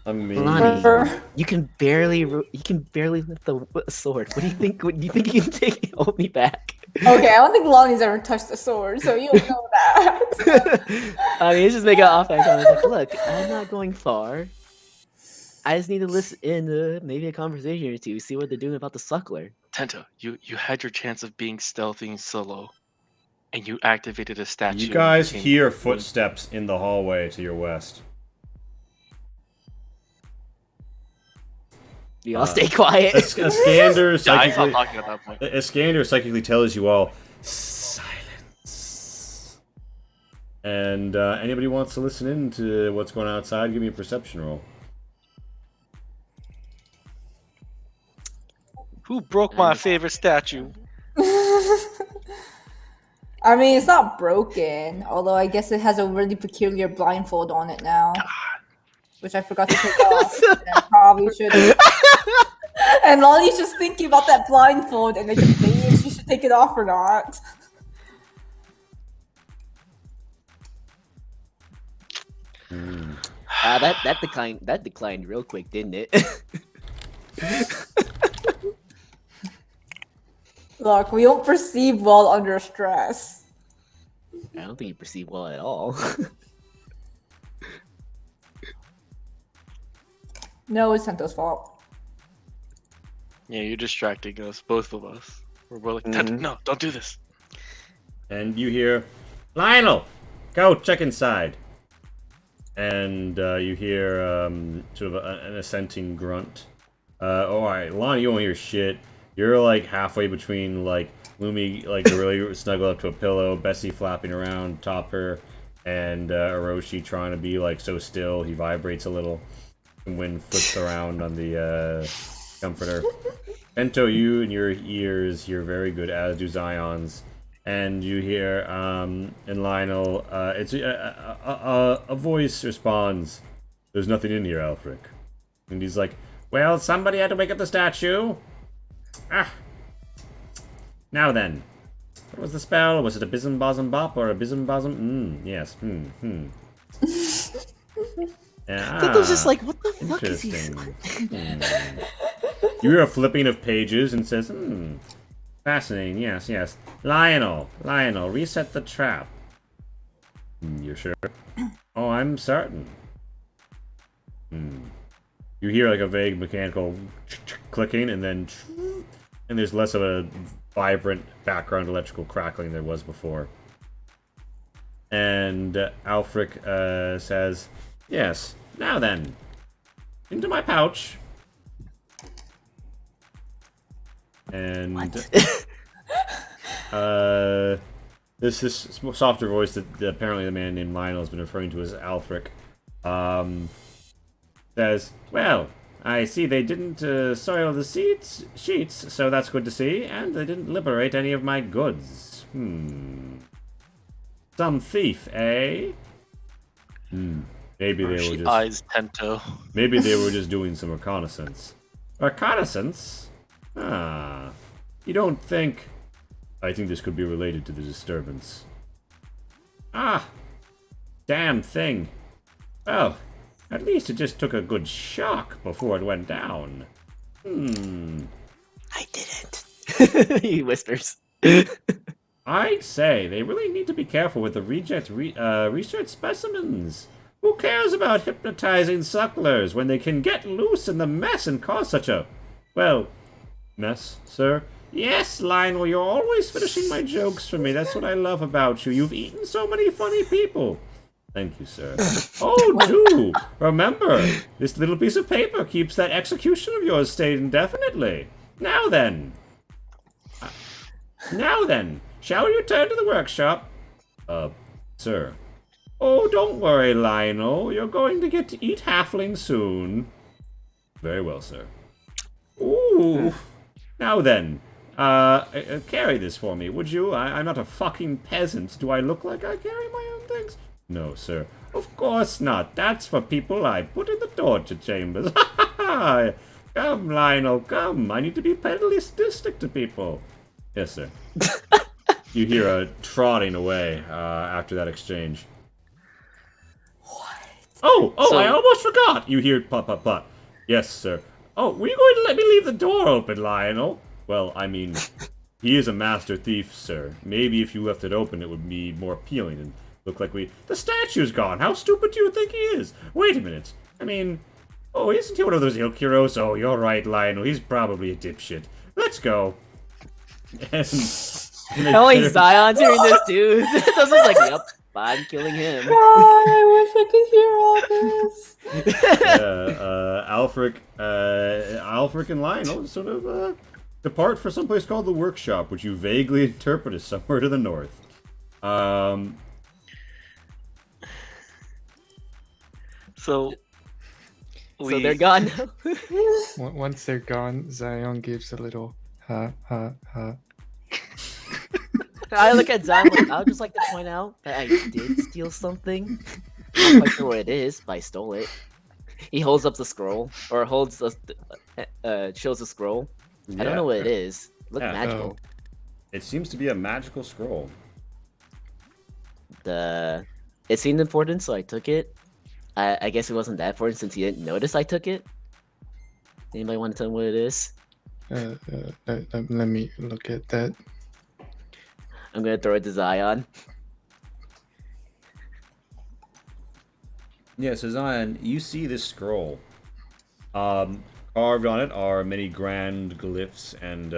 I mean, Lonnie, you can barely lift the sword. What do you think? What do you think you can hold me back? Okay, I don't think Lonnie's ever touched the sword, so you don't know that. I mean, it's just making an offhand comment. It's like, look, I'm not going far. I just need to listen in to maybe a conversation or two, see what they're doing about the suckler. Tento, you had your chance of being stealthy and solo, and you activated a statue. you and guys became- hear footsteps in the hallway to your west. You all stay quiet. A scander Yeah, I psychically, stopped talking at that point. a scanner psychically tells you all silence. And anybody wants to listen in to what's going on outside? Give me a perception roll. Who broke my favorite statue? I mean, it's not broken, although I guess it has a really peculiar blindfold on it now, which I forgot to take off. And I probably should. And Lonnie's just thinking about that blindfold and they debating if she should take it off or not. That declined real quick, didn't it? Look, we don't perceive well under stress. I don't think you perceive well at all. No, it's Tento's fault. Yeah, you're distracting us, both of us. We're like, Tento, no, don't do this. And you hear, Lionel, go check inside. and you hear sort of an assenting grunt. Alright, Lonnie, you won't hear shit. You're like halfway between like Lumi, like really snuggled up to a pillow, Bessie flapping around top her, and Orochi trying to be like so still he vibrates a little. And wind flips around on the comforter. Bento, you and your ears hear very good, as do Zion's. And you hear, and Lionel, it's a voice responds, "There's nothing in here, Alfric." And he's like, "Well, somebody had to wake up the statue. Ah. Now then. What was the spell? Was it a Bism Bosm Bop or a Bism Bosm? Yes. Yeah, That was just like, what the fuck is he? You hear a flipping of pages and says, fascinating, yes. Lionel, reset the trap. You're sure? Oh, I'm certain. You hear like a vague mechanical clicking, and then there's less of a vibrant background electrical crackling there was before. And Alfric says, "Yes, now then, into my pouch." And this softer voice that apparently the man named Lionel has been referring to as Alfric says, "Well, I see they didn't soil the sheets, so that's good to see, and they didn't liberate any of my goods. Some thief, eh? Maybe they were She just eyes Tento. maybe they were just doing some reconnaissance. Reconnaissance? Ah, you don't think? I think this could be related to the disturbance. Ah, damn thing. Well, at least it just took a good shock before it went down. I didn't. He whispers. I'd say they really need to be careful with the research specimens. Who cares about hypnotizing sucklers when they can get loose in the mess and cause such a, well, mess, sir? Yes, Lionel, you're always finishing my jokes for me. That's what I love about you. You've eaten so many funny people. Thank you, sir. Oh, do remember, this little piece of paper keeps that execution of yours stayed indefinitely. Now then, shall we return to the workshop? Sir. Oh, don't worry, Lionel. You're going to get to eat halfling soon. Very well, sir. Ooh. Now then, carry this for me, would you? I'm not a fucking peasant. Do I look like I carry my own things? No, sir. Of course not. That's for people I put in the torture chambers. Come, Lionel, come. I need to be pedally sadistic to people. Yes, sir. You hear a trotting away after that exchange. Oh, So- I almost forgot! You hear pop. Yes, sir. Oh, were you going to let me leave the door open, Lionel? Well, I mean, he is a master thief, sir. Maybe if you left it open, it would be more appealing and look like we... The statue's gone! How stupid do you think he is? Wait a minute. I mean... Oh, isn't he one of those ilk heroes? Oh, you're right, Lionel. He's probably a dipshit. Let's go. And Only Zion's hearing this, dude. This is like, yep, I'm killing him. God, I wish I could hear all this. Alfric and Lionel sort of depart for some place called the workshop, which you vaguely interpret as somewhere to the north. So They're gone now. Once they're gone, Zion gives a little ha ha ha. I look at Zion like, I would just like to point out that I did steal something. I'm not quite sure what it is, but I stole it. He holds up the scroll, or holds the, shows the scroll. I don't know what it is. Look Yeah. magical. It seems to be a magical scroll. It seemed important, so I took it. I guess it wasn't that important since he didn't notice I took it. Anybody want to tell me what it is? Let me look at that. I'm gonna throw it to Zion. Yeah, so Zion, you see this scroll. Carved on it are many grand glyphs and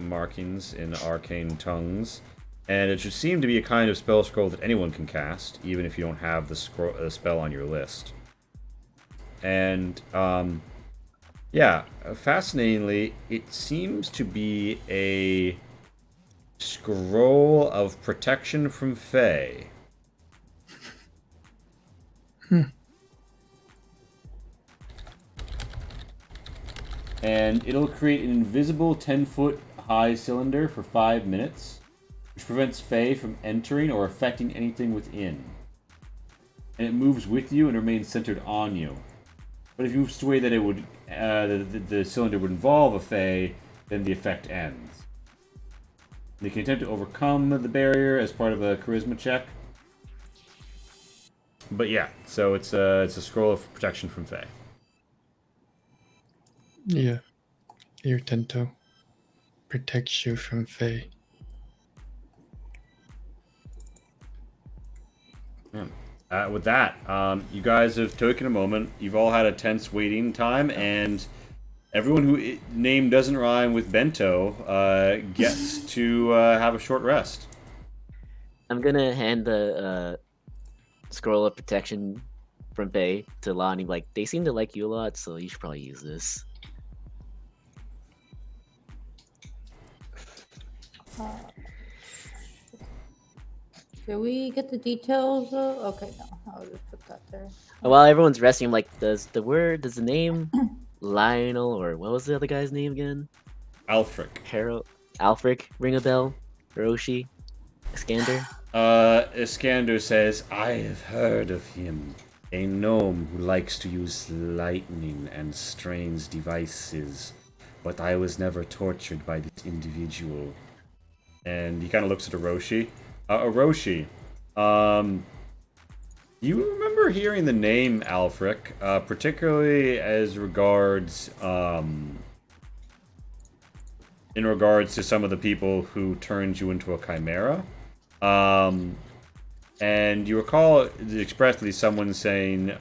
markings in arcane tongues. And it should seem to be a kind of spell scroll that anyone can cast, even if you don't have the spell on your list. And, yeah, fascinatingly, it seems to be a scroll of protection from Fae. And it'll create an invisible 10-foot high cylinder for 5 minutes, which prevents Fae from entering or affecting anything within. And it moves with you and remains centered on you. But if you move away that it would, the cylinder would involve a Fae, then the effect ends. They can attempt to overcome the barrier as part of a charisma check. But yeah, so it's a scroll of protection from Fae. Yeah. Your Tento protects you from Fae. With that, you guys have taken a moment. You've all had a tense waiting time, and everyone who name doesn't rhyme with bento gets to have a short rest. I'm gonna hand the scroll of protection from Faye to Lonnie. Like, they seem to like you a lot, so you should probably use this. Did we get the details? Okay, no, I'll just put that there. While everyone's resting, I'm like, does the name Lionel, or what was the other guy's name again? Alfric. Harold, Alfric, ring a bell? Hiroshi? Iskander? Iskander says, I have heard of him. A gnome who likes to use lightning and strange devices. But I was never tortured by this individual. And he kind of looks at Orochi. Orochi, you remember hearing the name Alfric, particularly as regards, in regards to some of the people who turned you into a chimera. And you recall expressly someone saying,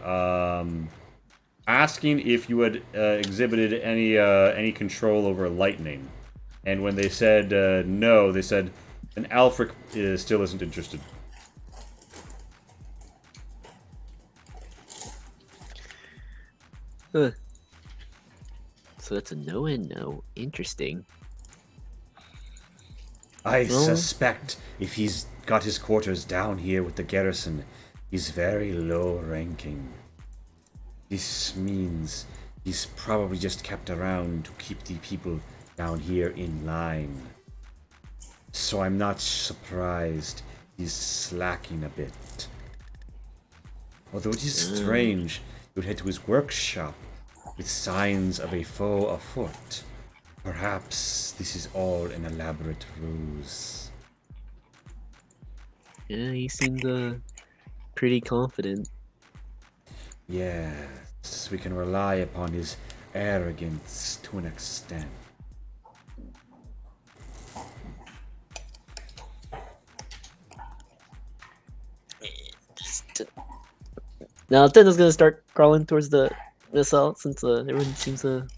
asking if you had exhibited any control over lightning. And when they said no, they said, and Alfric still isn't interested. Huh. So that's a no and no. Interesting. I suspect if he's got his quarters down here with the garrison, he's very low ranking. This means he's probably just kept around to keep the people down here in line. So I'm not surprised he's slacking a bit. Although it is strange, he would head to his workshop with signs of a foe afoot. Perhaps this is all an elaborate ruse. Yeah, he seemed pretty confident. Yes, we can rely upon his arrogance to an extent. Now, Tento's gonna start crawling towards the missile since everyone seems to,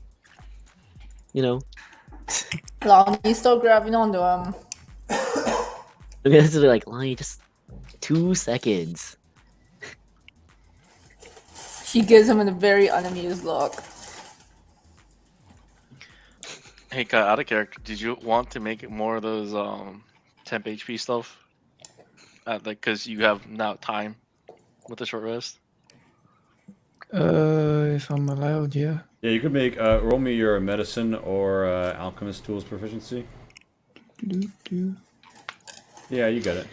you know. Lonnie's still grabbing onto him. I'm gonna be like, Lonnie, just 2 seconds. She gives him a very unamused look. Hey, Kai, out of character, did you want to make more of those temp HP stuff? Because you have now time with the short rest. If I'm allowed, yeah. Yeah, you could make roll me your medicine or alchemist tools proficiency. Yeah, you got it.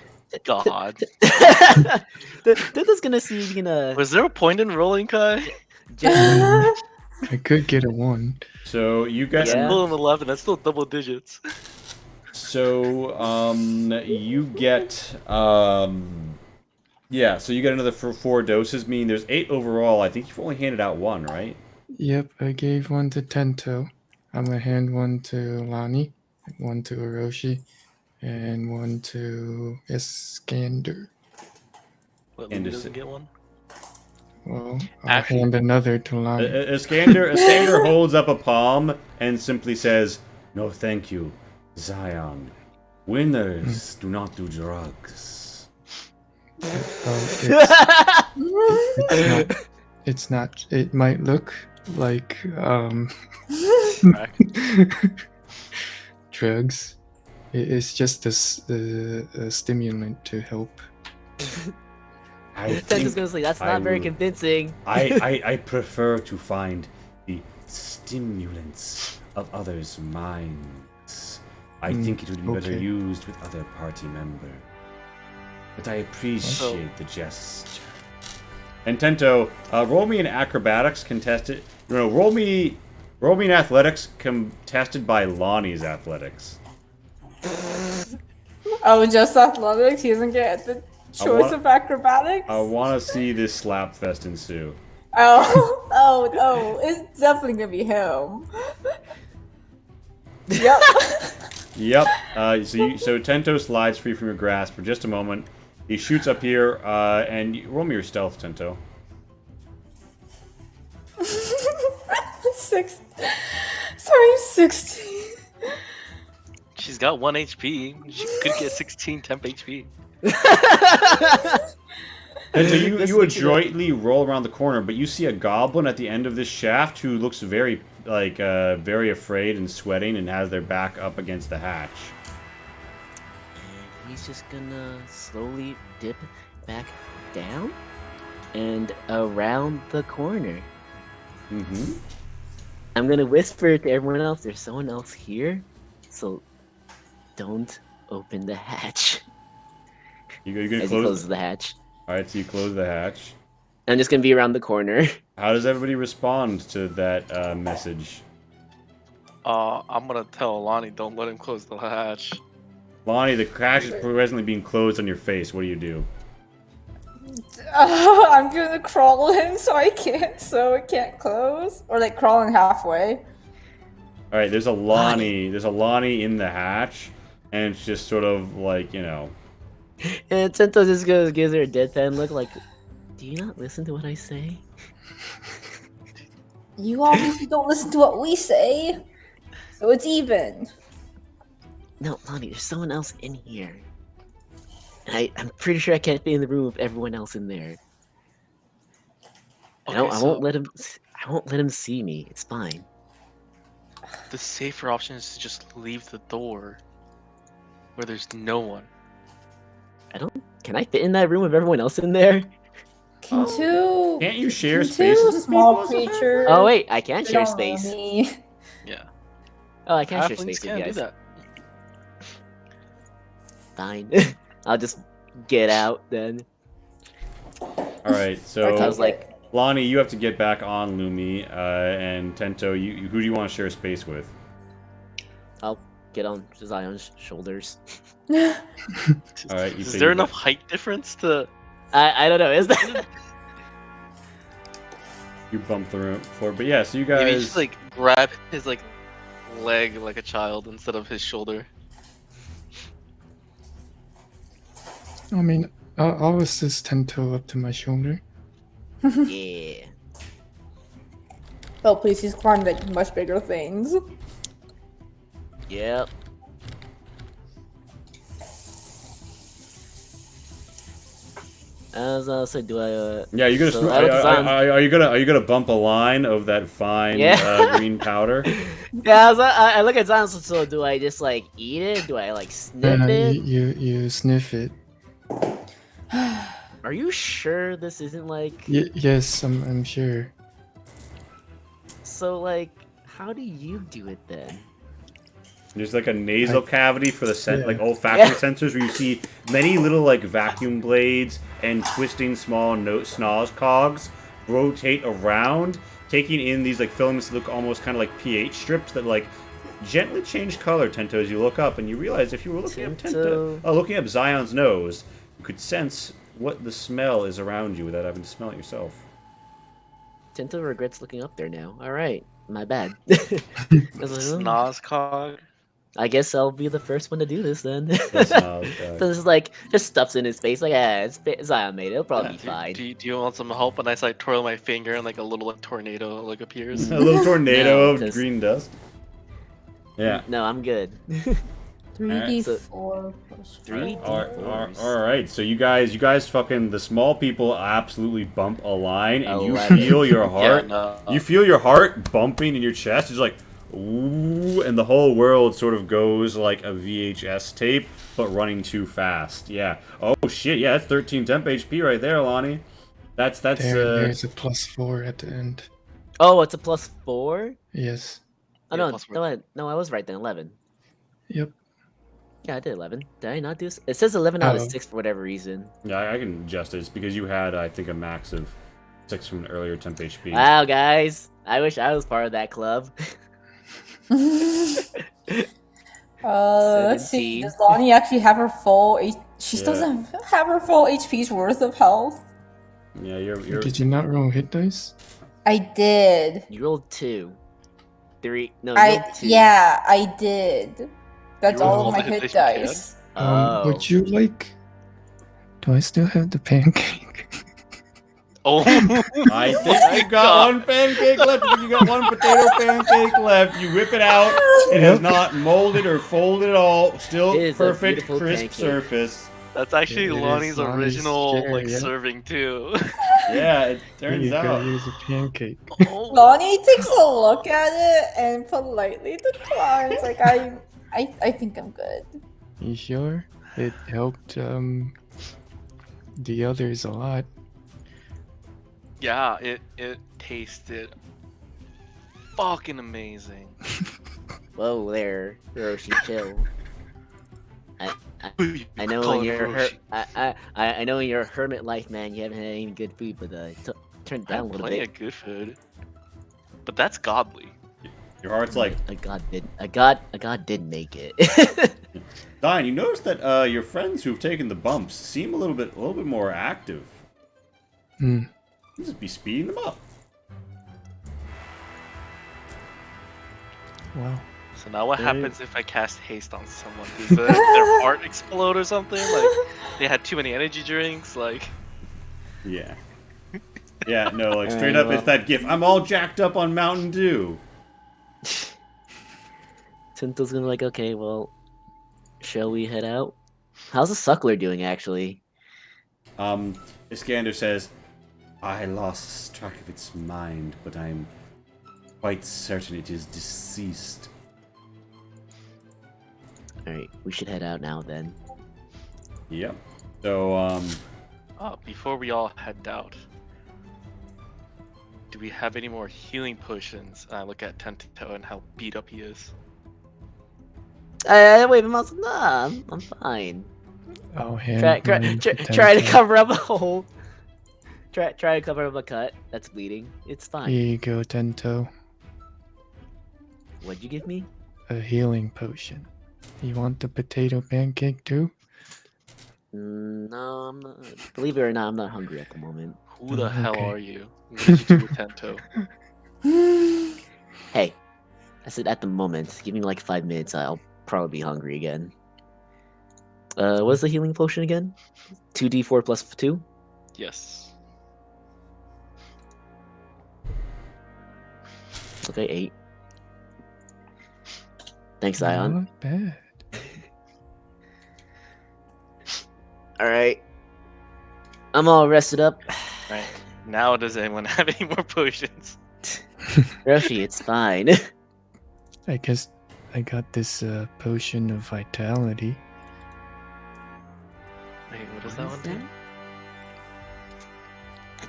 God. Tento's gonna see if he can. Was there a point in rolling, Kai? I could get a 1. So you got Yeah. Still an 11. That's still double digits. So you get yeah, so you get another 4 doses, meaning there's 8 overall. I think you've only handed out 1, right? Yep, I gave 1 to Tento. I'm gonna hand 1 to Lonnie, 1 to Orochi, and 1 to Iskander. What, And Louis is doesn't it- get one? Well, I'll Actually- hand another to Lonnie. Iskander holds up a palm and simply says, "No, thank you, Zion. Winners do not do drugs. It's not. It might look like drugs. It's just a stimulant to help. Tento's gonna say that's not very convincing. I prefer to find the stimulants of others' minds. I think it would be better used with other party members. But I appreciate the gesture. And Tento, roll me in acrobatics contested. No, roll me in athletics contested by Lonnie's athletics. Oh, just athletics? He doesn't get the choice of acrobatics? I want to see this slap fest ensue. Oh, it's definitely gonna be him. Yep. Yep. So Tento slides free from your grasp for just a moment. He shoots up here, and roll me your stealth, Tento. 16. She's got 1 HP. She could get 16 temp HP. And so you adroitly roll around the corner, but you see a goblin at the end of this shaft who looks very very afraid and sweating and has their back up against the hatch. And he's just gonna slowly dip back down and around the corner. Mm-hmm. I'm gonna whisper to everyone else, there's someone else here, so don't open the hatch. You're gonna close the hatch. Alright, so you close the hatch. I'm just gonna be around the corner. How does everybody respond to that message? I'm gonna tell Lonnie, don't let him close the hatch. Lonnie, the hatch is presently being closed on your face. What do you do? I'm gonna crawl in so it can't close. Or like crawling halfway. Alright, there's a Lonnie in the hatch, and it's just sort of like, you know. And Tento just gives her a deadpan look like, do you not listen to what I say? You obviously don't listen to what we say. So it's even. No, Lonnie, there's someone else in here. And I'm pretty sure I can't be in the room with everyone else in there. Okay, I won't let him see me. It's fine. The safer option is to just leave the door where there's no one. Can I fit in that room with everyone else in there? Can't you share two spaces? small creatures. Oh wait, I can share don't know space. me. Yeah. Oh, I can share Halflings space with can't you do guys. that. Fine. I'll just get out then. Alright, so I was like, Lonnie, you have to get back on Lumi, and Tento, who do you want to share space with? I'll get on Zion's shoulders. Alright, Is there enough height difference to? I don't know. Is that? You bump the floor, but yeah. So you Maybe guys just like grab his like leg like a child instead of his shoulder. I mean, I'll assist Tento up to my shoulder. Yeah. Oh please, he's climbed like much bigger things. Yep. As I said, do I? Yeah, you're gonna. So I look at Zion. Are you gonna bump a line of that fine green powder? Yeah, I look at Zion. So do I just like eat it? Do I like sniff it? You sniff it. Are you sure this isn't like? Yes, I'm sure. So like, how do you do it then? There's like a nasal cavity for the like olfactory sensors where you see many little like vacuum blades and twisting small snaz cogs rotate around, taking in these like filaments that look almost kind of like pH strips that like gently change color, Tento, as you look up, and you realize if you were looking looking up Zion's nose, you could sense what the smell is around you without having to smell it yourself. Tento regrets looking up there now. All right, my bad. Snaz cog. I guess I'll be the first one to do this then. So this is like just stuffs in his face, like Zion made it. It'll probably be fine. Do you want some help? And I like twirl my finger and like a little like tornado like appears. a little tornado No, of green dust. Yeah. No, I'm good. 3d4 plus 3D4. 4. All right. So you guys, fucking the small people absolutely bump a line, and you 11. feel your heart. no. You feel your heart bumping in your chest. It's like, ooh, and the whole world sort of goes like a VHS tape, but running too fast. Yeah. Oh shit. Yeah, that's 13 temp HP right there, Lonnie. That's There's a +4 at the end. Oh, it's a +4? Yes. Oh, Yeah, no, +4. no, I was right then, 11. Yep. Yeah, I did 11. Did I not do It says 11 out of Oh. 6 for whatever reason. Yeah, I can adjust it. It's because you had, I think, a max of 6 from an earlier temp HP. Wow, guys. I wish I was part of that club. Let's see. 17. Does Lonnie actually have her full? She Yeah. doesn't have her full HP's worth of health. Yeah, you're. Did you not roll hit dice? I did. You rolled 2. 3. No, you rolled 2. Yeah, I did. That's You rolled all of all my the hit hit dice you dice. Oh. Would you like? Do I still have the pancake? Oh, I think you got one pancake left. I think you got one potato pancake left. You whip it out. It has not molded or folded at all. Still It is a perfect, beautiful crisp pancake. surface. that's actually It is Lonnie's Lonnie's original chair, like yeah. serving too. Yeah, it Here turns you go. out. Here's a pancake. Oh. Lonnie takes a look at it and politely declines. Like I think I'm good. You sure? It helped the others a lot. Yeah, it tasted fucking amazing. Whoa there, Hiroshi, chill. I know Call in it your Hiroshi. I know in your hermit life, man, you haven't had any good food, but turn it I down a have little plenty bit. of good food, but that's godly. Your heart's like, A god did make it. Diane, you notice that your friends who've taken the bumps seem a little bit more active. Hmm. You just be speeding them up. Wow. So now what There- happens if I cast haste on someone? Does their heart explode or something? Like they had too many energy drinks? Like Yeah. Yeah, no, like straight Alright, up, it's that gif. I'm all jacked up on Mountain Dew. Tinto's gonna be like, okay, well, shall we head out? How's the suckler doing, actually? Iskander says, I lost track of its mind, but I'm quite certain it is deceased. Alright, we should head out now then. Yep. So, before we all head out, do we have any more healing potions? I look at Tento and how beat up he is. Wait, nah, I'm fine. I'll hand Try to cover up a hole. Try to cover up a cut that's bleeding. It's fine. Here you go, Tento. What'd you give me? A healing potion. You want the potato pancake too? No, I'm not. Believe it or not, I'm not hungry at the moment. Who the hell Okay. are you? What did you do with Tento? Hey, I said at the moment. Give me like 5 minutes. I'll probably be hungry again. What's the healing potion again? 2d4 plus 2? Yes. Okay, 8. Thanks, Zion. Not bad. Alright. I'm all rested up. Right. Now does anyone have any more potions? Roshi, it's fine. I guess I got this potion of vitality. Wait, what does that one do?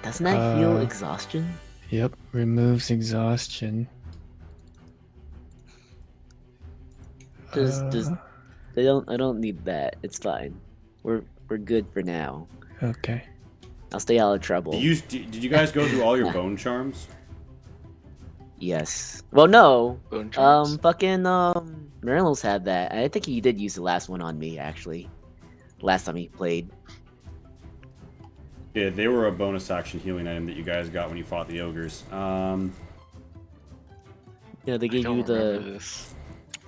Doesn't that heal Uh, exhaustion? Yep, removes exhaustion. Does Uh, I don't need that. It's fine. We're good for now. Okay. I'll stay out of trouble. did you guys go through all your bone charms? Yes. Well, no. Bone charms? Fucking Marilos had that. I think he did use the last one on me actually. Last time he played. Yeah, they were a bonus action healing item that you guys got when you fought the ogres. Yeah, they I gave don't you remember the. this.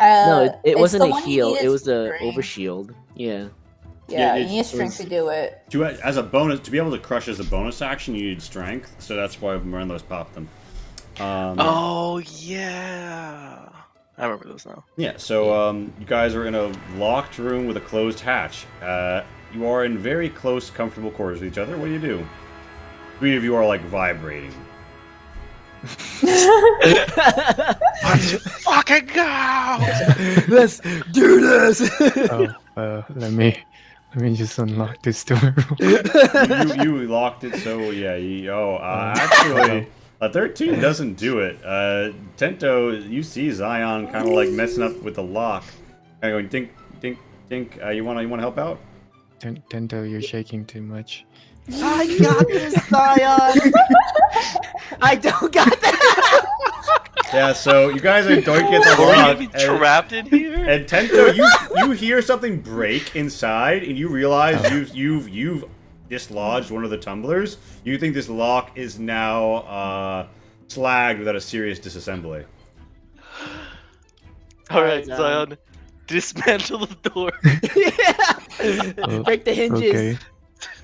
No, it it's wasn't the a one you heal. needed It was the strength. overshield. Yeah. Yeah, it you need strength to do it. As a bonus, to be able to crush as a bonus action, you need strength, so that's why Morelos popped them. Oh yeah. I remember this now. Yeah, so you guys are in a locked room with a closed hatch. You are in very close, comfortable quarters with each other. What do? 3 of you are like vibrating. Let's fucking go! Let's do this. Let me just unlock this door. you locked it, so yeah. Actually, a 13 doesn't do it. Tento, you see Zion kind of like messing up with the lock, kind of going dink, dink, dink. You wanna help out? Tento, you're shaking too much. I got this, Zion. I don't got that. Yeah, so you guys are doinking at the Are lock. we trapped in here? And Tento, you hear something break inside, and you realize you've dislodged one of the tumblers. You think this lock is now slagged without a serious disassembly. Alright, Zion. Dismantle the door. Break the hinges. Okay,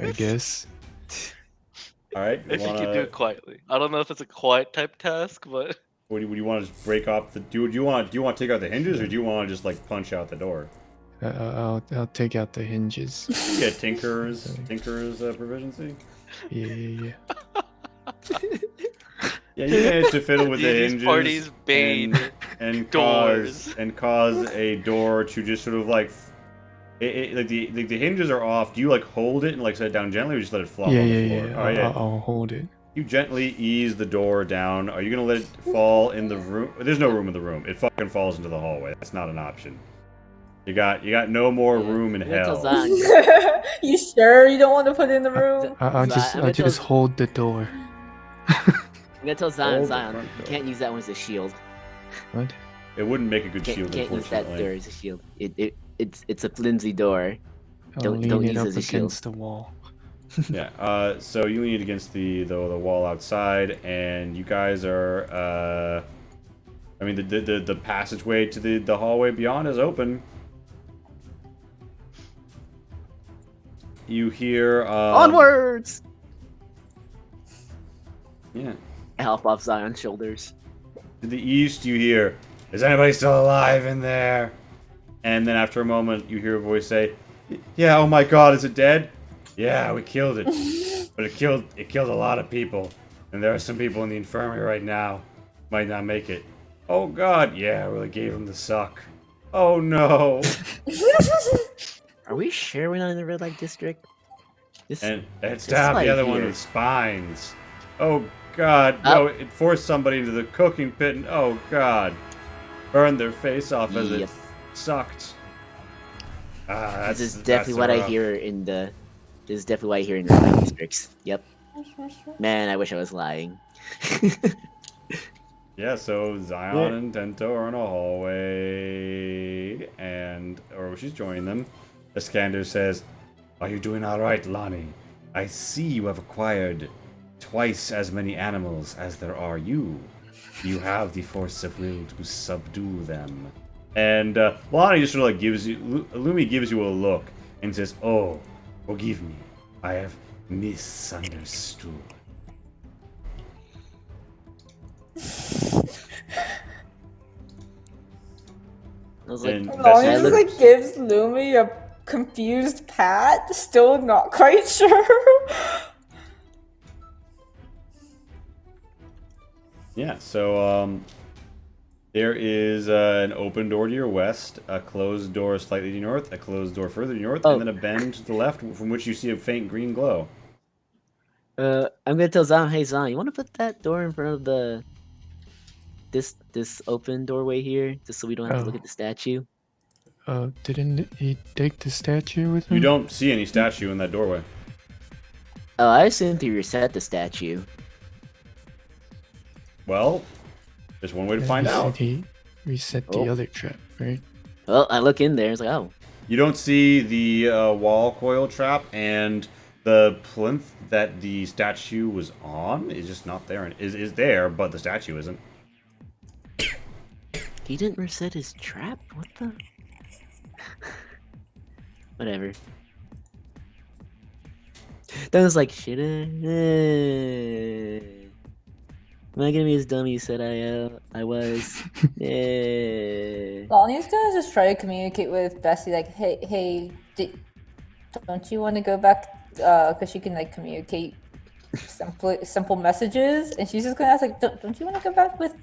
I guess. All right. If you can do it quietly. I don't know if it's a quiet type task, but Would you want to just break off the? Do you want to take out the hinges, or do you want to just like punch out the door? I'll take out the hinges. Yeah, Tinker's proficiency. Yeah. Yeah, you managed to fiddle with the these hinges. parties bane and doors. cause a door to just sort of like. Like the hinges are off. Do you like hold it and like set it down gently, or just let it flop on the floor? Yeah. Oh, yeah. I'll hold it. You gently ease the door down. Are you gonna let it fall in the room? There's no room in the room. It fucking falls into the hallway. That's not an option. You got no more room in hell. You sure you don't want to put it in the room? I'll just hold the door. I'm gonna tell Zion, Hold the Zion, front you door. can't use that one as a shield. What? It wouldn't make a good shield, Can't use that unfortunately. door as a shield. It's a flimsy door. I'll Don't lean it use up it as a shield. against the wall. Yeah. So you lean against the wall outside, and you guys are. I mean, the passageway to the hallway beyond is open. You hear. Onwards! Yeah. I hop off Zion's shoulders. To the east, you hear, "Is anybody still alive in there?" And then after a moment, you hear a voice say, "Yeah, oh my God, is it dead? Yeah, we killed it, but it killed a lot of people, and there are some people in the infirmary right now, might not make it. Oh God, yeah, I really gave them the suck. Oh no." Are we sure we're not in the red light district? And it is stabbed like the other one here. with spines. Oh God, no! It forced somebody into the cooking pit, and oh God, burned their face off as it Yep. sucked. This is definitely what I hear in the. This is definitely what I hear in the red light districts. Yep. Man, I wish I was lying. Yeah, so Zion and Tento are in a hallway, and Oroshi's joining them. Iskander says, "Are you doing all right, Lonnie? I see you have acquired twice as many animals as there are you. You have the force of will to subdue them." And Lonnie just sort of like Lumi gives you a look and says, "Oh, forgive me. I have misunderstood." I was like, And Lonnie Bessie- just like gives Lumi a confused pat, still not quite sure. Yeah, so there is an open door to your west, a closed door slightly to your north, a closed door further to your north, and then a bend to the left from which you see a faint green glow. I'm gonna tell Zion, hey Zion, you wanna put that door in front of the this open doorway here, just so we don't have to look Oh. at the statue? Didn't he take the statue with him? You don't see any statue in that doorway. Oh, I assumed he reset the statue. Well, there's one way to find He said out. He reset the Oh. other trap, right? Well, I look in there, it's like, oh. You don't see the wall coil trap, and the plinth that the statue was on is just not there. Is there, but the statue isn't. He didn't reset his trap? What the? Whatever. Then it's like, shit. Am I gonna be as dumb you said I was? Yeah. Lonnie's gonna just try to communicate with Bessie, like, hey, don't you want to go back? Because she can like communicate simple messages, and she's just gonna ask like, don't you want to go back with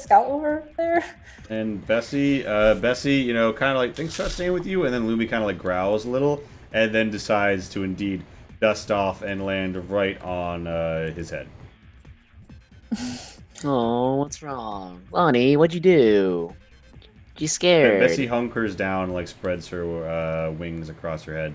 Scout over there? And Bessie, you know, kind of like thinks about staying with you, and then Lumi kind of like growls a little, and then decides to indeed dust off and land right on his head. Oh, what's wrong, Lonnie? What'd you do? You scared? And Bessie hunkers down and like spreads her wings across her head.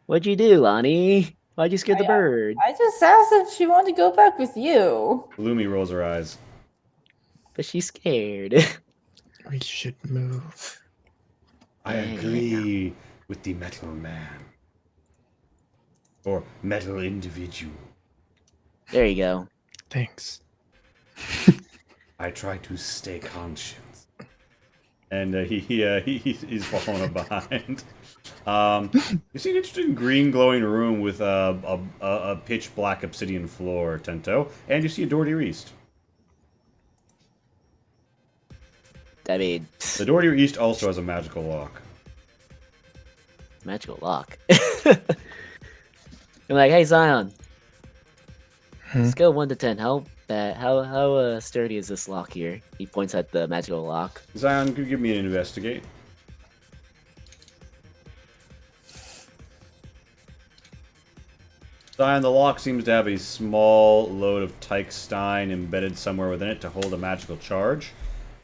What'd you do, Lonnie? Why'd you scare the bird? I just asked if she wanted to go back with you. Lumi rolls her eyes. But she's scared. We should move. I agree with the metal man. Or metal individual. There you go. Thanks. I try to stay conscious. And he's falling behind. You see an interesting green glowing room with a pitch black obsidian floor, Tento, and you see a door to your east. I mean, The door to your east also has a magical lock. magical lock. I'm like, hey Zion. Let's go 1 to 10. How sturdy is this lock here? He points at the magical lock. Zion, could you give me an investigate? Zion, the lock seems to have a small load of Teichstein embedded somewhere within it to hold a magical charge.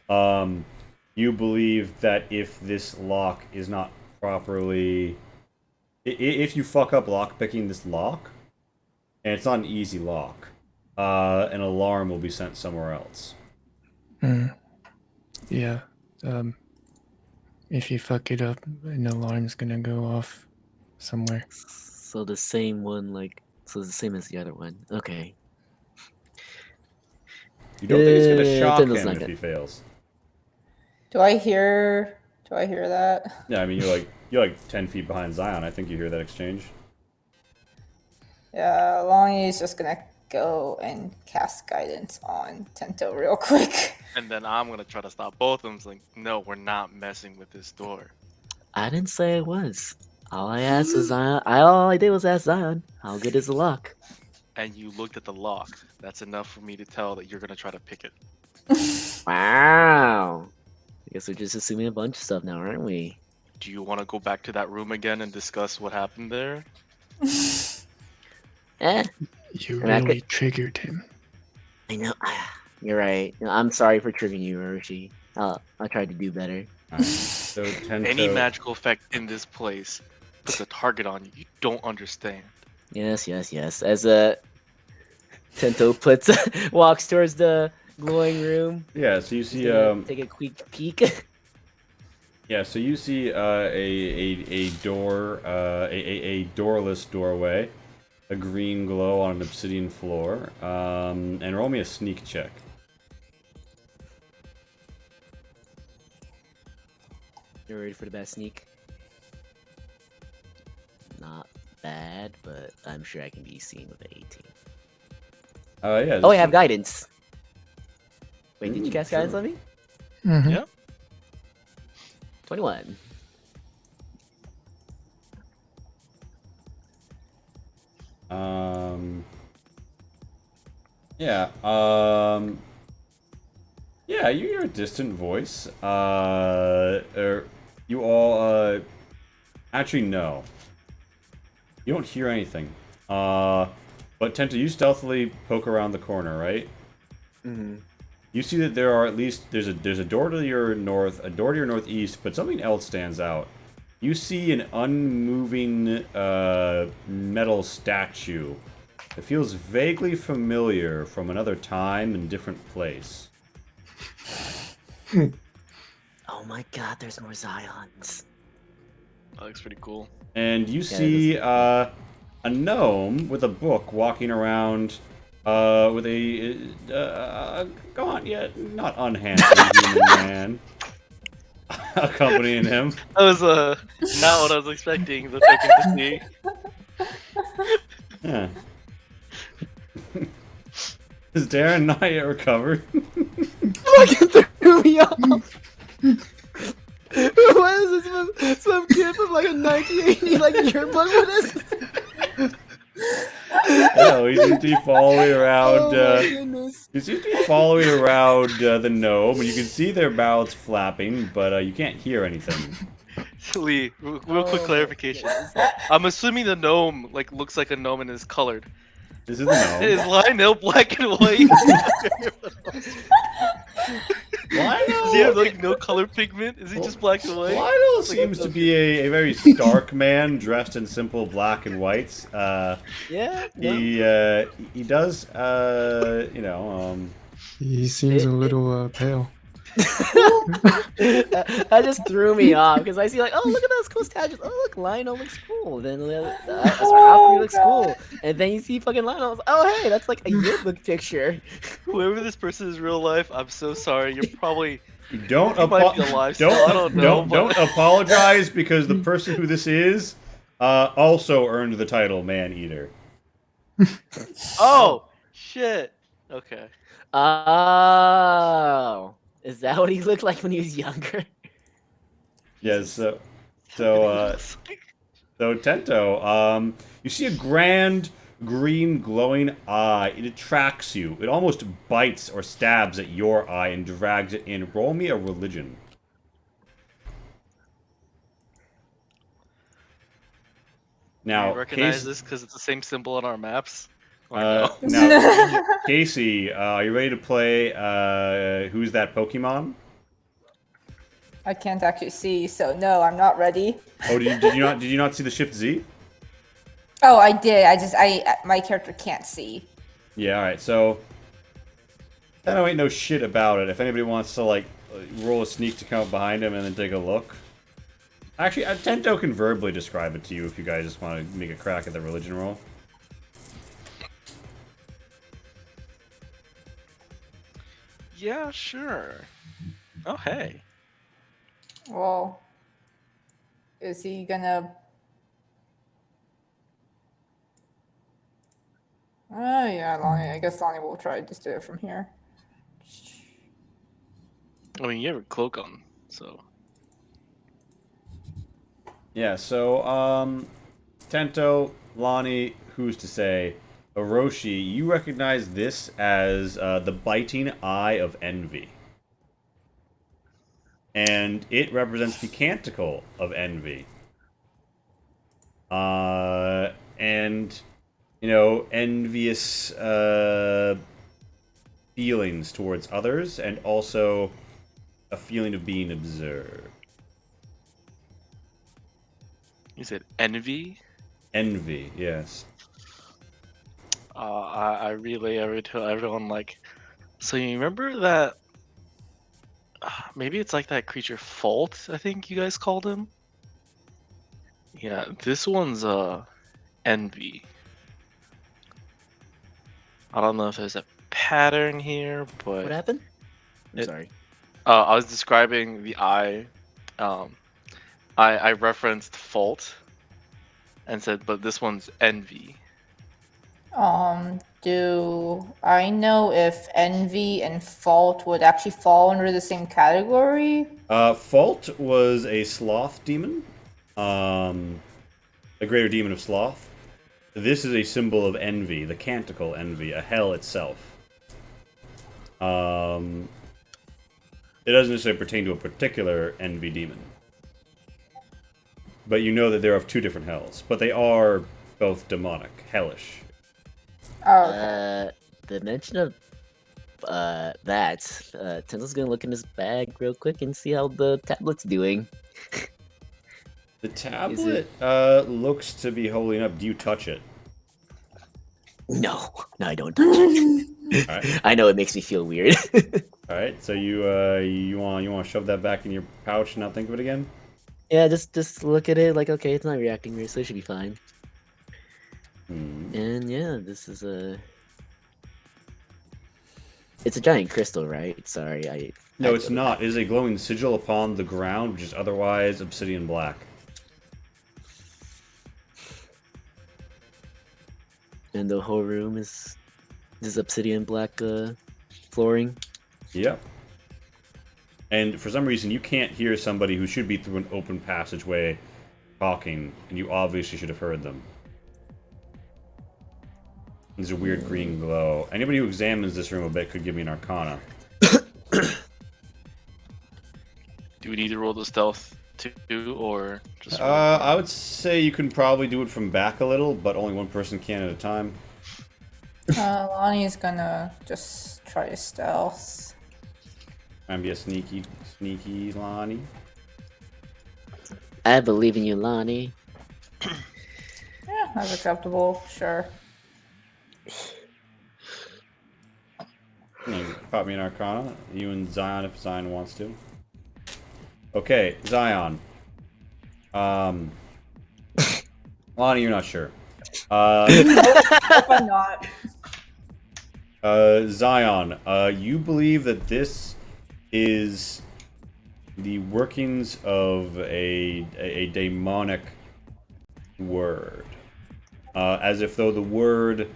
You believe that if this lock is not properly... If you fuck up lockpicking this lock, and it's not an easy lock, an alarm will be sent somewhere else. Yeah. If you fuck it up, an alarm's gonna go off somewhere. So the same one, so it's the same as the other one. Okay. You don't think it's going to shock Tendle's him not if good. he fails? Do I hear that? Yeah, I mean, you're like 10 feet behind Zion. I think you hear that exchange. Yeah, Lonnie's just gonna go and cast guidance on Tento real quick. And then I'm gonna try to stop both of them. It's like, no, we're not messing with this door. I didn't say I was. All I asked was Zion. All I did was ask Zion, how good is the lock? And you looked at the lock. That's enough for me to tell that you're gonna try to pick it. Wow. I guess we're just assuming a bunch of stuff now, aren't we? Do you want to go back to that room again and discuss what happened there? Eh. You And I really triggered him. I know. You're right. No, I'm sorry for triggering you, Orochi. I'll try to do better. Alright, so Tento... Any magical effect in this place puts a target on you. You don't understand. Yes. As Tento walks towards the glowing room. Yeah, so you see... Take a quick peek. Yeah, so you see a door, a doorless doorway, a green glow on an obsidian floor, and roll me a sneak check. You're ready for the best sneak? Not bad, but I'm sure I can be seen with an 18. Yeah. Oh, I have guidance. Wait, did you cast guidance on me? Mhm. Yeah. 21. Yeah. Yeah, you hear a distant voice. You all, actually, no. You don't hear anything. But Tento, you stealthily poke around the corner, right? Mm-hmm. You see that there are at least there's a door to your north, a door to your northeast, but something else stands out. You see an unmoving metal statue. It feels vaguely familiar from another time and different place. Oh my god, there's more Zions. That looks pretty cool. And you see a gnome with a book walking around with a gaunt yet not unhandsome human man accompanying him. That was not what I was expecting the token to see. Yeah. Is Darren not yet recovered? Fucking threw me off. What is this? Some kid from like a 1980 like yearbook with us? No, he seems to be following around. Oh my goodness. He seems to be following around the gnome, and you can see their mouths flapping, but you can't hear anything. Lee, real quick clarification. I'm assuming the gnome like looks like a gnome and is colored. This is the gnome. Is Lionel black and white? Does he have like no color pigment? Is he just black and white? Lionel seems to be a very stark man dressed in simple black and whites. Yeah. He does, you know, He seems a little pale. That just threw me off because I see like, oh look at those cool statues. Oh look, Lionel looks cool. Then Alfred looks cool. And then you see fucking Lionel. Like, oh hey, that's like a yearbook picture. Whoever this person is real life, I'm so sorry. You're probably don't might be alive still, I don't know, don't apologize because the person who this is also earned the title Man Eater. Oh shit. Okay. Oh. Is that what he looked like when he was younger? Yes, so Tento, you see a grand green glowing eye. It attracts you. It almost bites or stabs at your eye and drags it in. Roll me a religion. Now, Do you recognize this because it's the same symbol on our maps? now, Casey, are you ready to play Who's That Pokemon? I can't actually see, so no, I'm not ready. Oh, did you not see the Shift Z? Oh, I did. My character can't see. Yeah, all right. So I don't know shit about it. If anybody wants to like roll a sneak to come up behind him and then take a look. Actually, Tento can verbally describe it to you if you guys just want to make a crack at the religion roll. Yeah, sure. Oh, hey. Well, is he gonna... Oh, yeah, Lonnie. I guess Lonnie will try to just do it from here. I mean, you have a cloak on, so. Yeah, so, Tento, Lonnie, who's to say, Orochi, you recognize this as the biting eye of envy. And it represents the canticle of envy. And, you know, envious feelings towards others, and also a feeling of being observed. You said envy? Envy, yes. I relay to everyone, like, so you remember that, maybe it's like that creature Fault, I think you guys called him? Yeah, this one's, envy. I don't know if there's a pattern here, but... What happened? I'm sorry. I was describing the eye. I referenced Fault and said, but this one's envy. Do I know if envy and fault would actually fall under the same category? Fault was a sloth demon. A greater demon of sloth. This is a symbol of envy, the canticle envy, a hell itself. It doesn't necessarily pertain to a particular envy demon. But you know that they're of two different hells. But they are both demonic, hellish. Oh, okay. The mention of that, Tenzel's gonna look in his bag real quick and see how the tablet's doing. The tablet looks to be holding up. Do you touch it? No, I don't touch it. Alright. I know it makes me feel weird. Alright, so you want to shove that back in your pouch and not think of it again? Yeah, just look at it like, okay, it's not reacting weird, so it should be fine. And yeah, this is it's a giant crystal, right? Sorry, No, it's not. It is a glowing sigil upon the ground, which is otherwise obsidian black. And the whole room is This obsidian black flooring. Yep. And for some reason, you can't hear somebody who should be through an open passageway talking, and you obviously should have heard them. There's a weird green glow. Anybody who examines this room a bit could give me an arcana. Do we need to roll the stealth too, or just? I would say you can probably do it from back a little, but only one person can at a time. Lonnie's gonna just try to stealth. I'm be a sneaky Lonnie. I believe in you, Lonnie. Yeah, that's acceptable. Sure. Pop me an arcana. You and Zion if Zion wants to. Okay, Zion. Lonnie, you're not sure. Hope I'm not. Zion, you believe that this is the workings of a demonic word. As if though the word,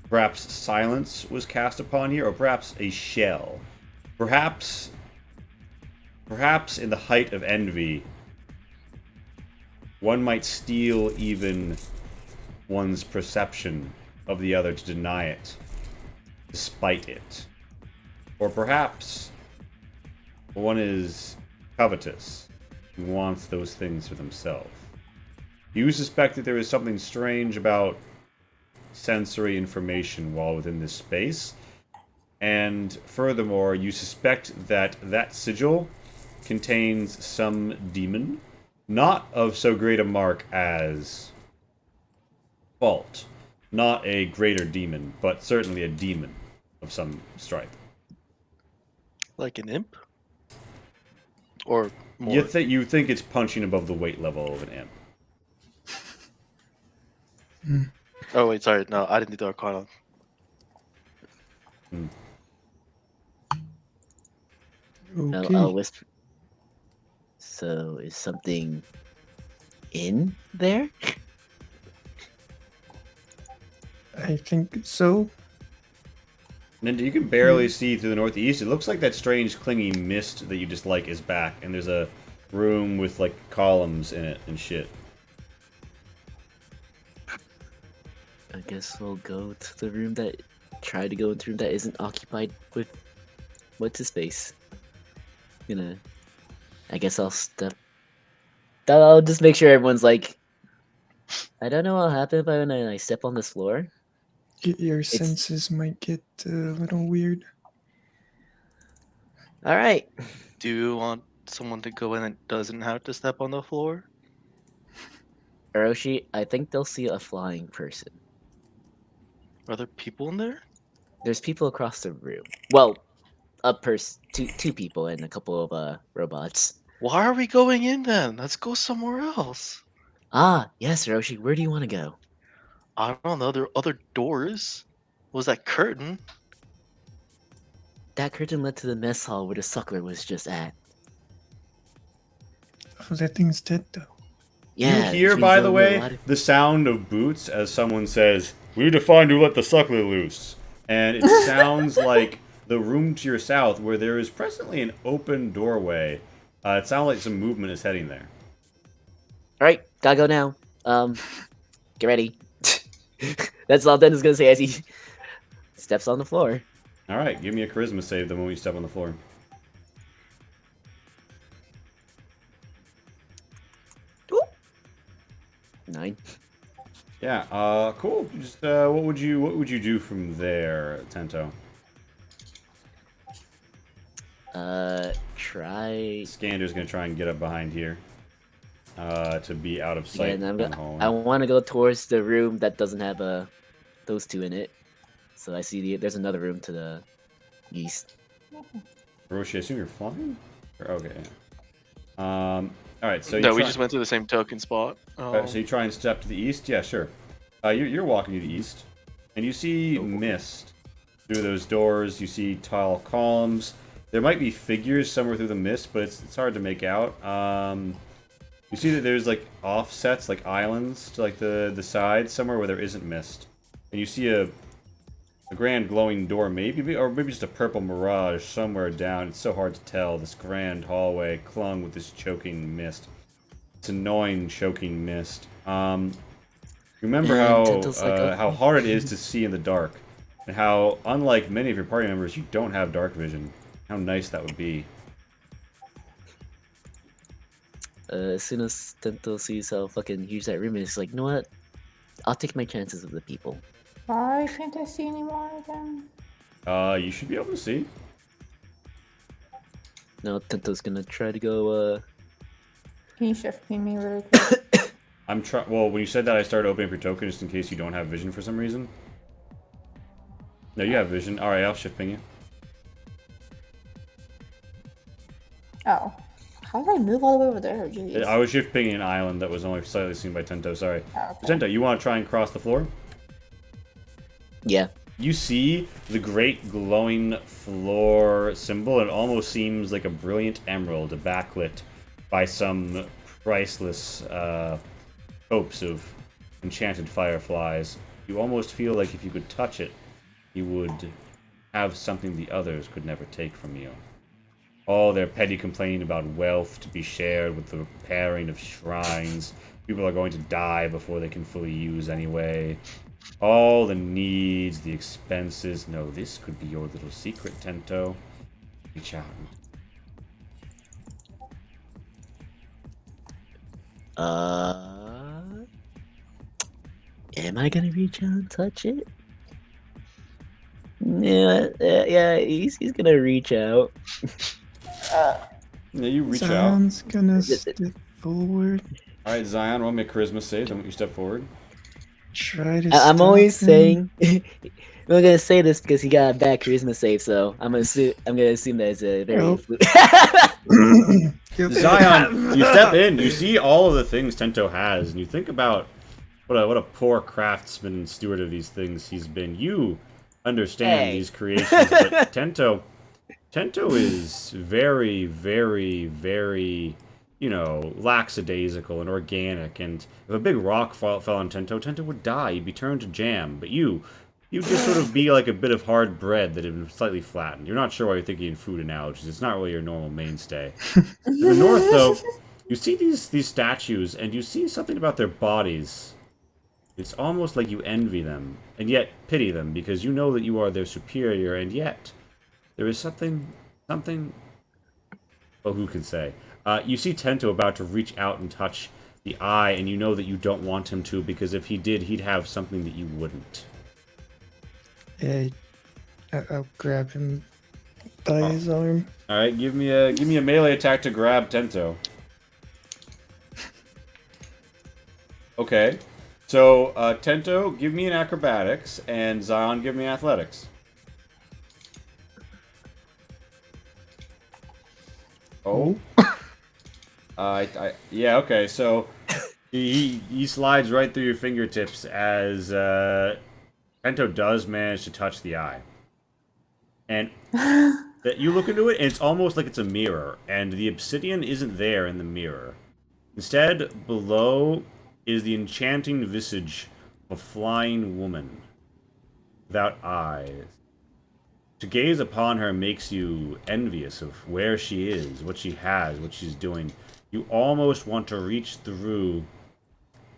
perhaps silence was cast upon here, or perhaps a shell. Perhaps in the height of envy, one might steal even one's perception of the other to deny it, despite it. Or perhaps one is covetous and wants those things for themselves. You suspect that there is something strange about sensory information while within this space, and furthermore, you suspect that that sigil contains some demon, not of so great a mark as fault, not a greater demon, but certainly a demon of some stripe. Like an imp? Or more? You think it's punching above the weight level of an imp. Oh wait, sorry. No, I didn't do the Arcana. Okay. I'll whisper. So, is something in there? I think so. Ninja, you can barely see through the northeast. It looks like that strange clingy mist that you dislike is back, and there's a room with like columns in it and shit. I guess we'll go to the room that. Try to go into the room that isn't occupied with. What's his face? I guess I'll step. I'll just make sure everyone's like. I don't know what'll happen when I step on this floor. Your senses might get a little weird. Alright. Do you want someone to go in that doesn't have to step on the floor? Hiroshi, I think they'll see a flying person. Are there people in there? There's people across the room. Well, two people and a couple of robots. Why are we going in then? Let's go somewhere else. Ah, yes, Hiroshi, where do you want to go? I don't know. There are other doors. What was that curtain? That curtain led to the mess hall where the suckler was just at. Oh, that thing's dead though. Yeah. You hear, which by means the there'll be a way, lot of- the sound of boots as someone says, "We need to find who let the suckler loose." And it sounds like the room to your south, where there is presently an open doorway. It sounds like some movement is heading there. Alright, gotta go now. Get ready. That's all Dennis gonna say as he steps on the floor. All right, give me a charisma save the moment you step on the floor. Ooh. 9. Yeah. Cool. Just what would you do from there, Tento? Try. Scander's gonna try and get up behind here. To be out of sight. And from home. I want to go towards the room that doesn't have those two in it. So I see there's another room to the east. Roshi, I assume you're flying? Okay. All right. So No, we just went to the same token spot. So you try and step to the east? Yeah, sure. You're walking to the east, and you see mist through those doors. You see tall columns. There might be figures somewhere through the mist, but it's hard to make out. You see that there's like offsets, like islands to like the side somewhere where there isn't mist, and you see A grand glowing door, maybe, or maybe just a purple mirage somewhere down. It's so hard to tell. This grand hallway clung with this choking mist. It's annoying choking mist. Remember how hard it is to see in the dark, and how, unlike many of your party members, you don't have dark vision. How nice that would be. As soon as Tento sees how fucking huge that room is, like, you know what? I'll take my chances with the people. Why can't I see anymore again? You should be able to see. Now Tento's gonna try to go, Can you shift ping me really quick? Well, when you said that, I started opening up your token just in case you don't have vision for some reason. No, you have vision. Alright, I'll shift ping you. Oh. How did I move all the way over there? Jeez. I was shift pinging an island that was only slightly seen by Tento, sorry. Oh, okay. Tento, you want to try and cross the floor? yeah. You see the great glowing floor symbol, and it almost seems like a brilliant emerald backlit by some priceless hopes of enchanted fireflies. You almost feel like if you could touch it, you would have something the others could never take from you. All their petty complaining about wealth to be shared with the repairing of shrines. People are going to die before they can fully use anyway. All the needs, the expenses. No, this could be your little secret, Tento. Reach out. Am I gonna reach out and touch it? Yeah, he's gonna reach out. Yeah, you reach out. Zion's gonna step forward. Alright, Zion, roll me a charisma save, then you step forward. Try to. I'm always stop him. saying. I'm not gonna say this because he got a bad charisma save, so I'm gonna assume that it's a very. Nope. Yep. Zion, you step in, you see all of the things Tento has, and you think about what a poor craftsman and steward of these things he's been. You understand these creations, but Tento is very, very, very, lackadaisical and organic, and if a big rock fell on Tento would die, he'd be turned to jam, but you'd just sort of be like a bit of hard bread that had been slightly flattened. You're not sure why you're thinking in food analogies. It's not really your normal mainstay. In the north, though, you see these statues, and you see something about their bodies. It's almost like you envy them, and yet pity them, because you know that you are their superior, and yet there is something... Well, who can say? You see Tento about to reach out and touch the eye, and you know that you don't want him to, because if he did, he'd have something that you wouldn't. Yeah, I'll grab him by his arm. All right, give me a melee attack to grab Tento. Okay, so Tento, give me an acrobatics, and Zion, give me athletics. Oh. Yeah. Okay. So he slides right through your fingertips as Tento does manage to touch the eye, and that you look into it, and it's almost like it's a mirror, and the obsidian isn't there in the mirror. Instead, below is the enchanting visage of a flying woman without eyes. To gaze upon her makes you envious of where she is, what she has, what she's doing. You almost want to reach through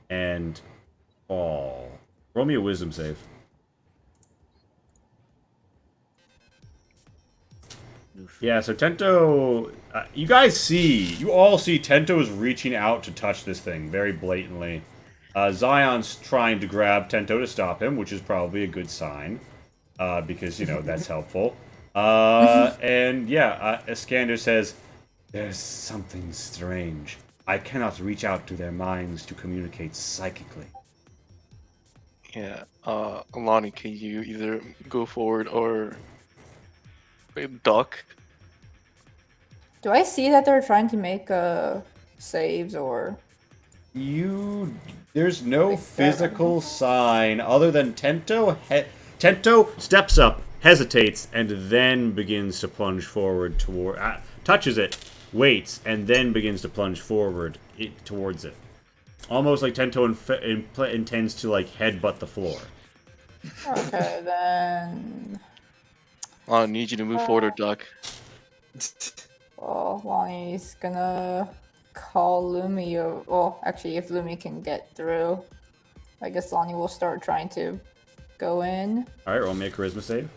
and fall. Roll me a wisdom save. Yeah, so Tento... you all see Tento is reaching out to touch this thing very blatantly. Zion's trying to grab Tento to stop him, which is probably a good sign. Because, that's helpful. And yeah, Iskander says, "There's something strange. I cannot reach out to their minds to communicate psychically." Yeah, Alani, can you either go forward or duck? Do I see that they're trying to make saves or? There's no physical sign other than Tento steps up, hesitates, and then begins to plunge forward toward... touches it, waits, and then begins to plunge forward towards it. Almost like Tento intends to, headbutt the floor. Okay, then. I need you to move forward or duck. Well, Lonnie's gonna call Lumi. Well, actually, if Lumi can get through, I guess Lonnie will start trying to go in. All right, roll me a charisma save.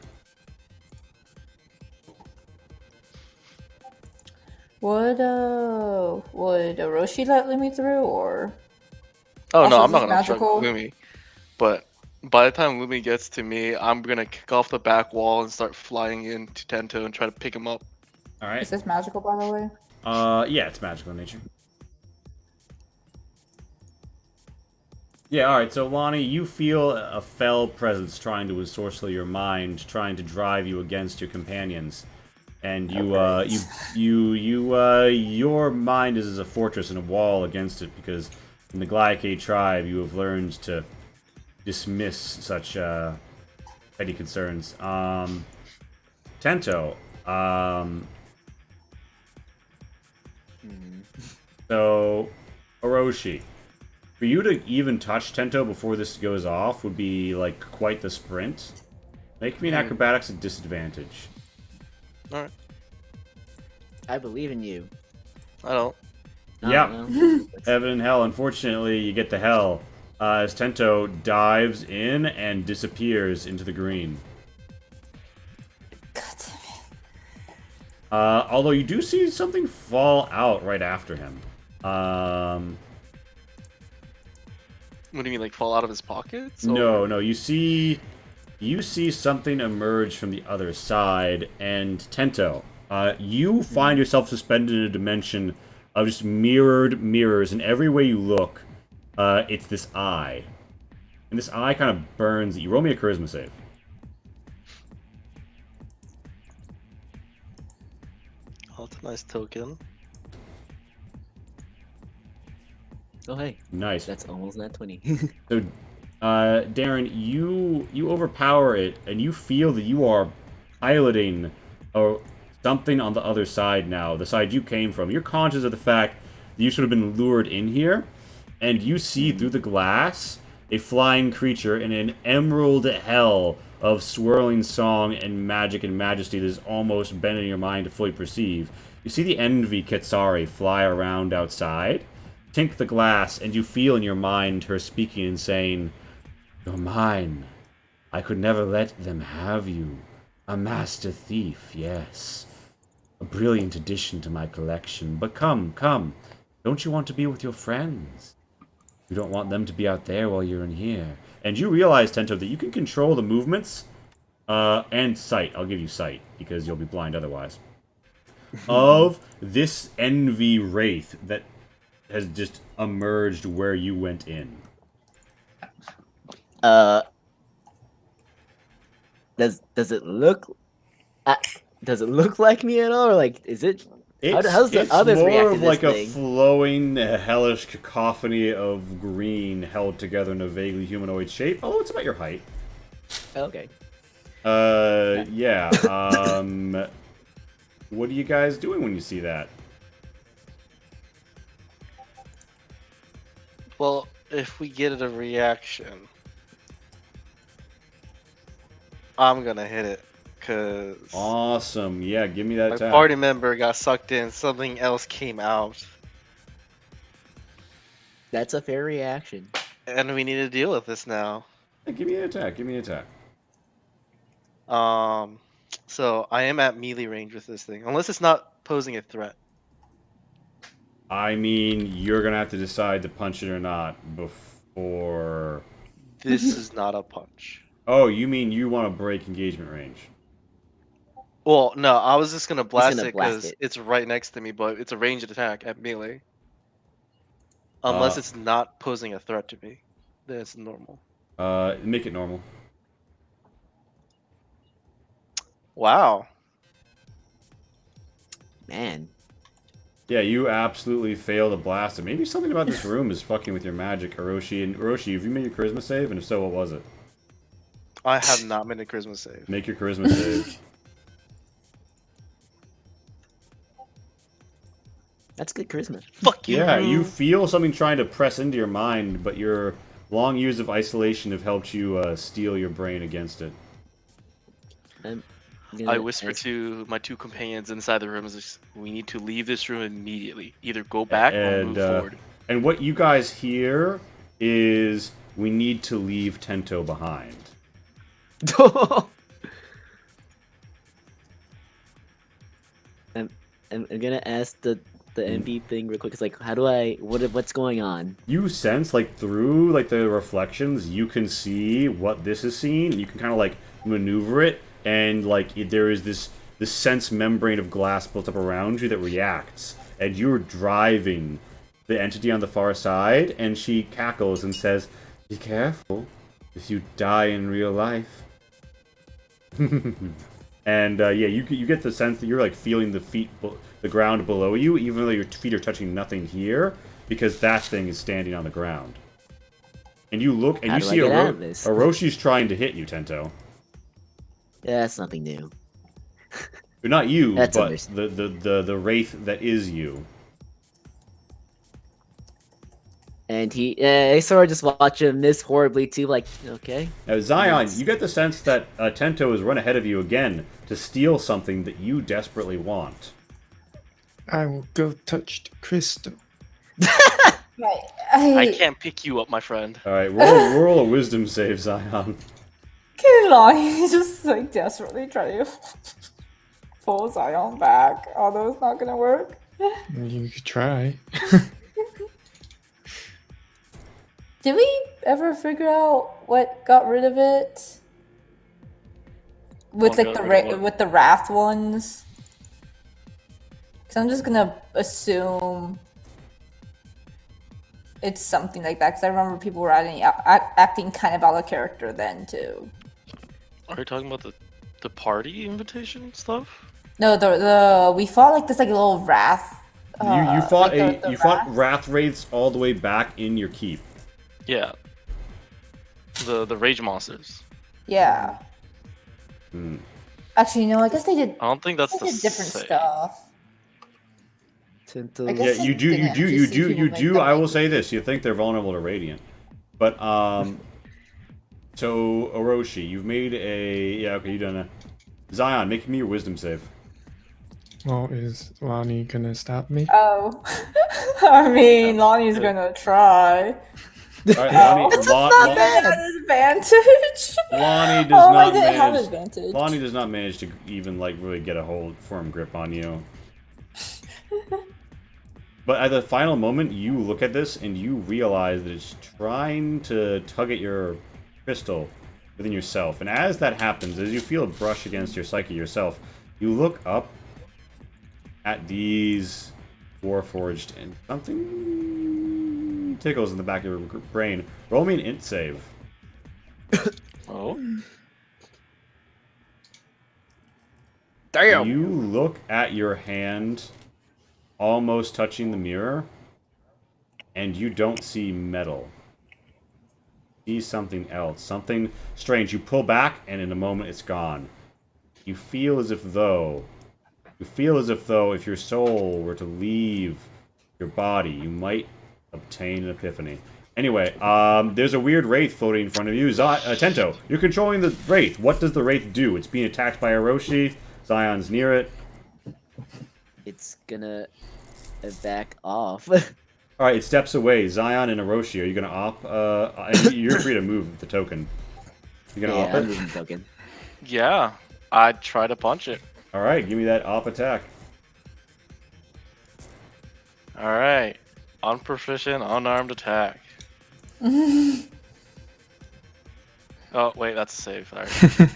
Would Orochi let Lumi through, or Oh Also, no, is I'm not this gonna obstruct magical? Lumi. But by the time Lumi gets to me, I'm gonna kick off the back wall and start flying into Tento and try to pick him up. All right. is this magical, by the way? Yeah, it's magical in nature. Yeah, all right. So Lonnie, you feel a fell presence trying to ensorcel your mind, trying to drive you against your companions, and your mind is as a fortress and a wall against it because in the Glycate tribe you have learned to dismiss such petty concerns. Tento, so Orochi. For you to even touch Tento before this goes off would be, like, quite the sprint. Make me an acrobatics at disadvantage. Alright. I believe in you. I don't. Yeah. No. Heaven and hell. Unfortunately, you get to hell. As Tento dives in and disappears into the green. God damn it. Although you do see something fall out right after him. What do you mean, like fall out of his pockets? No, or- no. You see something emerge from the other side, and Tento, you find yourself suspended in a dimension of just mirrored mirrors, and every way you look, it's this eye, and this eye kind of burns at you. Roll me a charisma save. Oh, that's a nice token. Oh hey, Nice. that's almost not 20. So, Darren, you overpower it, and you feel that you are piloting something on the other side now, the side you came from. You're conscious of the fact that you've sort of been lured in here, and you see through the glass a flying creature in an emerald hell of swirling song and magic and majesty that is almost bending your mind to fully perceive. You see the Envy Kitsari fly around outside, tink the glass, and you feel in your mind her speaking and saying, "You're mine. I could never let them have you. A master thief, yes. A brilliant addition to my collection. But come, come. Don't you want to be with your friends? You don't want them to be out there while you're in here." And you realize, Tento, that you can control the movements and sight. I'll give you sight, because you'll be blind otherwise. Of this Envy Wraith that has just emerged where you went in. Does it look? Does it look like me at all, or like is it? How's the It's others more react to of this like a thing? flowing, hellish cacophony of green held together in a vaguely humanoid shape. Oh, it's about your height. Okay. Yeah. What are you guys doing when you see that? Well, if we get it a reaction, I'm gonna hit it. Cause Awesome. Yeah, give me that my attack. party member got sucked in, something else came out, That's a fair reaction. and we need to deal with this now. Yeah, give me an attack. Give me an attack. So I am at melee range with this thing, unless it's not posing a threat. I mean, you're gonna have to decide to punch it or not before. This is not a punch. Oh, you mean you want to break engagement range? Well, no, I was just gonna blast gonna it blast because it. it's right next to me, but it's a ranged attack at melee. Unless it's not posing a threat to me, then it's normal. Make it normal. Wow. Man, Yeah, you absolutely fail to blast it. Maybe something about this room is fucking with your magic, Orochi. And Orochi, have you made your charisma save? And if so, what was it? I have not made a charisma save. Make your charisma save. that's good charisma. Fuck you. Yeah, you feel something trying to press into your mind, but your Long years of isolation have helped you steel your brain against it. I'm I gonna whisper ask- to my two companions inside the room, we need to leave this room immediately. Either go back or move forward. And what you guys hear is, we need to leave Tento behind. I'm gonna ask the MP thing real quick. It's like, how do I? What's going on? You sense, like, through, like, the reflections, you can see what this is seeing, and you can kind of, like, maneuver it, and, like, there is this sense membrane of glass built up around you that reacts, and you're driving the entity on the far side, and she cackles and says, "Be careful, if you die in real life." And yeah, you get the sense that you're like feeling the ground below you, even though your feet are touching nothing here, because that thing is standing on the ground. And you look, and How you do see I get out of this? Oroshi's trying to hit you, Tento. Yeah, that's nothing new. But not you, That's but the wraith that is you. And I sort of just watch him miss horribly too. Like, okay. Now, Zion, Yes. you get the sense that Tento has run ahead of you again to steal something that you desperately want. I will go touch the crystal. Right. I can't pick you up, my friend. All right, roll a wisdom save, Zion. Lonnie just like desperately trying to pull Zion back, although it's not gonna work. You could try. Did we ever figure out what got rid of it? With What like got rid of what? with the wrath ones? Because I'm just gonna assume it's something like that. Because I remember people were acting kind of out of character then too. Are you talking about the party invitation stuff? No, the we fought like this like little wrath. You fought like the you fought wrath. wrath wraiths all the way back in your keep. Yeah. The rage monsters. Yeah. Hmm. Actually, no. I guess they did. I don't think that's They the did different same. stuff. Tento. I guess Yeah, they you do, you didn't do, actually you see do, people you make do. them I will like- say this: you think they're vulnerable to radiant, but So Orochi, you've made a okay. You done a Zion. Make me your wisdom save. Well, is Lonnie gonna stop me? Oh, I mean, Lonnie's gonna try. All right, Lonnie. It's not an advantage. Lonnie does I not didn't have manage. advantage. Lonnie does not manage to even like really get a firm grip on you. But at the final moment, you look at this and you realize that it's trying to tug at your crystal within yourself. And as that happens, as you feel it brush against your psyche yourself, you look up at these Warforged and something tickles in the back of your brain. Roll me an int save. Oh. Damn. You look at your hand almost touching the mirror, and you don't see metal. You see something else, something strange. You pull back, and in a moment it's gone. You feel as if though if your soul were to leave your body, you might obtain an epiphany. Anyway, there's a weird wraith floating in front of you. Tento, you're controlling the wraith. What does the wraith do? It's being attacked by Orochi. Zion's near it. It's gonna back off. Alright, it steps away. Zion and Orochi, are you gonna op? You're free to move the token. You gonna Yeah, op I'm it? moving token. Yeah. I'd try to punch it. Alright, give me that op attack. Alright. Unproficient, unarmed attack. Oh, wait, that's a save. Alright.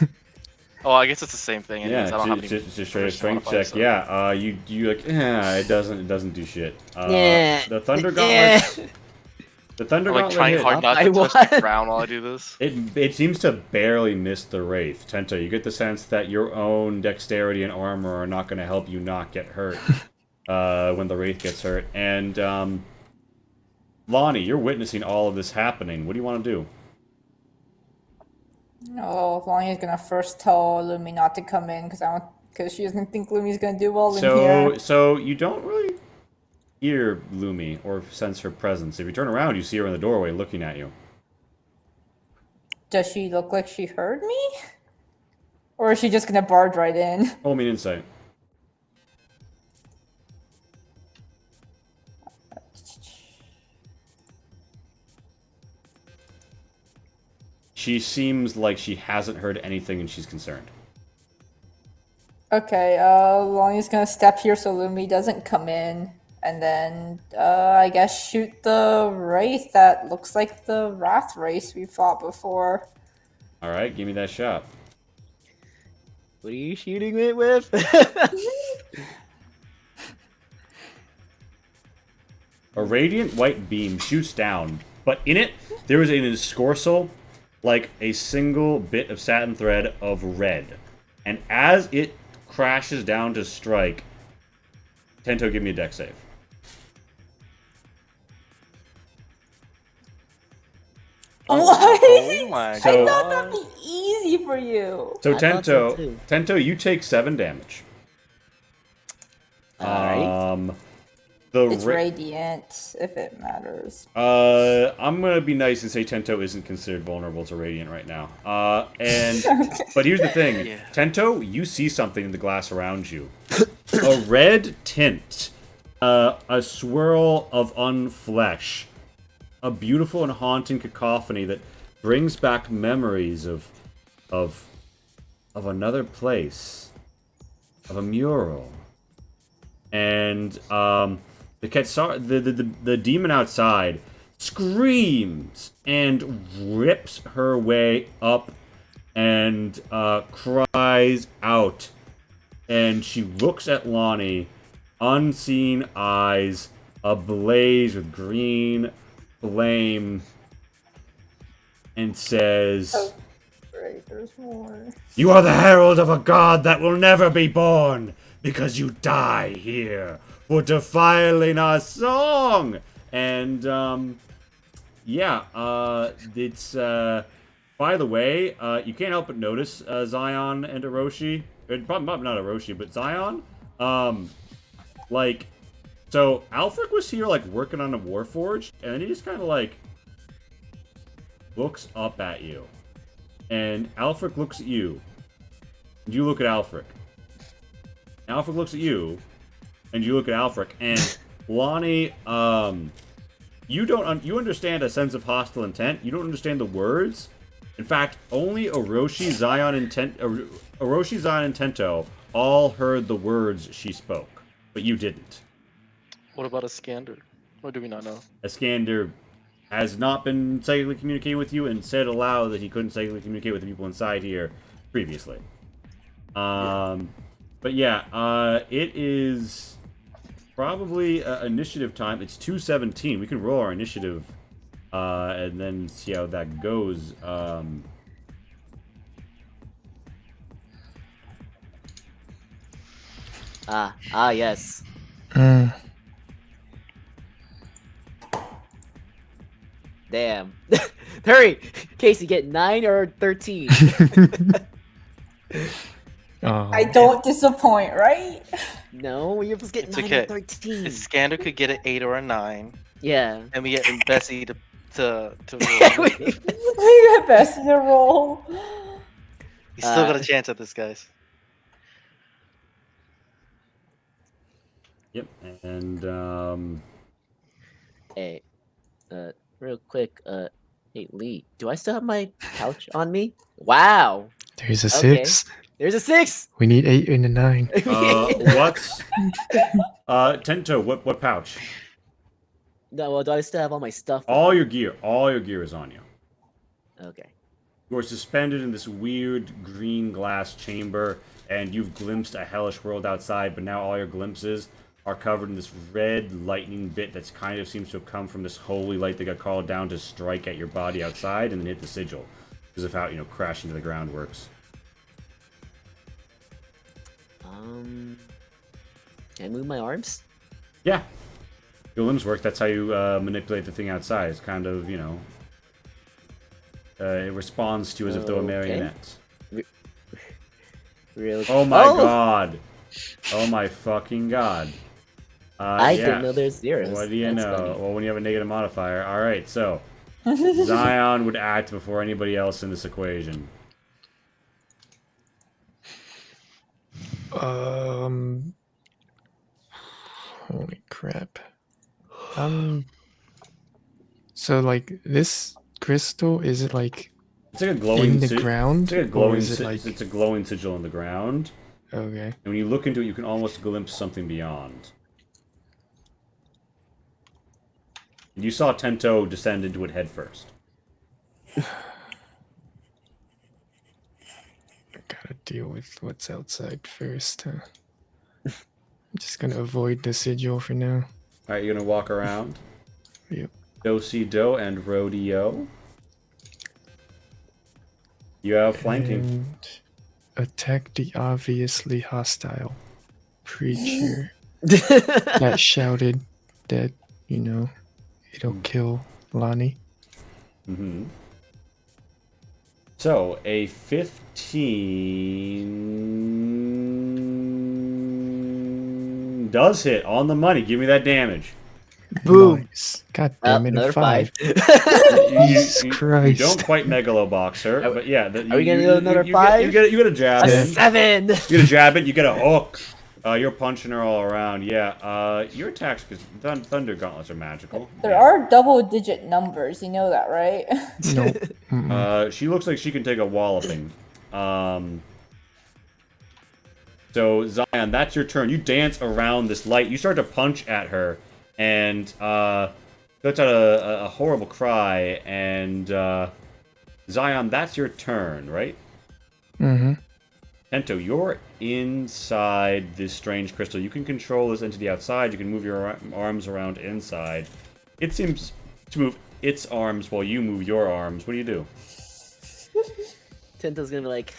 Oh, I guess it's the same thing. Anyways. Yeah, I don't have any it's just straight proficient strength modifiers, check. so- Yeah, you like, it doesn't do shit. Yeah. The Thunder Yeah. Gauntlet. The Thunder I'm like Gauntlet trying hit. hard not I to touch won. the ground while I do this. It seems to barely miss the Wraith. Tento, you get the sense that your own dexterity and armor are not going to help you not get hurt when the Wraith gets hurt. And, Lonnie, you're witnessing all of this happening. What do you want to do? Oh, Lonnie's gonna first tell Lumi not to come in because she doesn't think Lumi's gonna do well in here. So you don't really hear Lumi or sense her presence. If you turn around, you see her in the doorway looking at you. Does she look like she heard me? Or is she just gonna barge right in? Roll me an insight. She seems like she hasn't heard anything and she's concerned. Okay, Lonnie's gonna step here so Lumi doesn't come in. And then, I guess shoot the wraith that looks like the Wrath race we fought before. Alright, give me that shot. What are you shooting it with? A radiant white beam shoots down, but in it, there is an escorcel, like a single bit of satin thread of red. And as it crashes down to strike, Tento, give me a dex save. What? Oh my So- I thought god. that'd be easy for you. So I thought so, too. Tento, you take 7 damage. Alright. The It's radiant, if it matters. I'm gonna be nice and say Tento isn't considered vulnerable to radiant right now. But here's the thing, Yeah. Tento, you see something in the glass around you. A red tint, a swirl of unflesh, a beautiful and haunting cacophony that brings back memories of another place, of a mural, and the demon outside screams and rips her way up and cries out, and she looks at Lonnie, unseen eyes ablaze with green flame, and says, Oh, great, there's more. "You are the herald of a god that will never be born, because you die here for defiling our song." And it's by the way, you can't help but notice Zion and Orochi, probably not Orochi, but Zion. So Alfric was here like working on a Warforged, and then he just kind of like looks up at you, and Alfric looks at you, and you look at Alfric. Alfric looks at you, and you look at Alfric, and Lonnie, you understand a sense of hostile intent. You don't understand the words. In fact, only Orochi, Zion, and Tento all heard the words she spoke, but you didn't. What about a Scander? Or do we not know? Iskander has not been psychically communicating with you and said aloud that he couldn't psychically communicate with the people inside here previously. But yeah, it is probably initiative time. It's 2:17. We can roll our initiative and then see how that goes. Yes. Damn. Hurry! Casey, get 9 or 13. Oh. I don't disappoint, right? No, you're supposed to get It's 9 okay. or 13. If Scander could get an 8 or a 9, Yeah. and we get Bessie to roll. You have best in the roll. He's still got a chance at this, guys. Yep, and Hey, real quick, hey Lee, do I still have my pouch on me? Wow. There's a Okay. 6. There's a 6. We need 8 and a 9. what's Tento? What pouch? No, well, do I still have all my stuff? All your gear is on you. Okay. You are suspended in this weird green glass chamber, and you've glimpsed a hellish world outside, but now all your glimpses are covered in this red lightning bit that kind of seems to have come from this holy light that got called down to strike at your body outside and then hit the sigil. Because of how, crashing to the ground works. Can I move my arms? Yeah. Your limbs work, that's how you manipulate the thing outside. It's kind of, it responds to you as if they were Okay. marionettes. Real. Oh my god. Oh my fucking god. I yeah. didn't know there's zeros. What do you That's know? funny. Well, when you have a negative modifier. Alright, so Zion would act before anybody else in this equation. Holy crap. So like this crystal, is it like It's like a glowing in the ground? It's like a glowing. Or is it like... It's a glowing sigil in the ground. Okay. And when you look into it, you can almost glimpse something beyond. You saw Tento descend into it head first. Gotta deal with what's outside first, huh? I'm just gonna avoid the sigil for now. Alright, you're gonna walk around. Yep. Do-si-do and rodeo. You have flanking. And attack the obviously hostile creature that shouted that, you know, it'll kill Lonnie. Mm-hmm. So, a 15 does hit on the money. Give me that damage. Boom. Nice. God damn it, Another a 5. Jesus Christ. You don't quite megaloboxer, but yeah. Are we gonna do another 5? You get a jab A in. 7. You get a jab in, you get a hook. You're punching her all around. Yeah. Your attacks, because Thunder Gauntlets are magical. There are double-digit numbers. You know that, right? Nope. She looks like she can take a walloping. So, Zion, that's your turn. You dance around this light. You start to punch at her, and lets out a horrible cry. And Zion, that's your turn, right? Mm-hmm. Tento, you're inside this strange crystal. You can control this entity outside. You can move your arms around inside. It seems to move its arms while you move your arms. What do you do? Tento's gonna be like,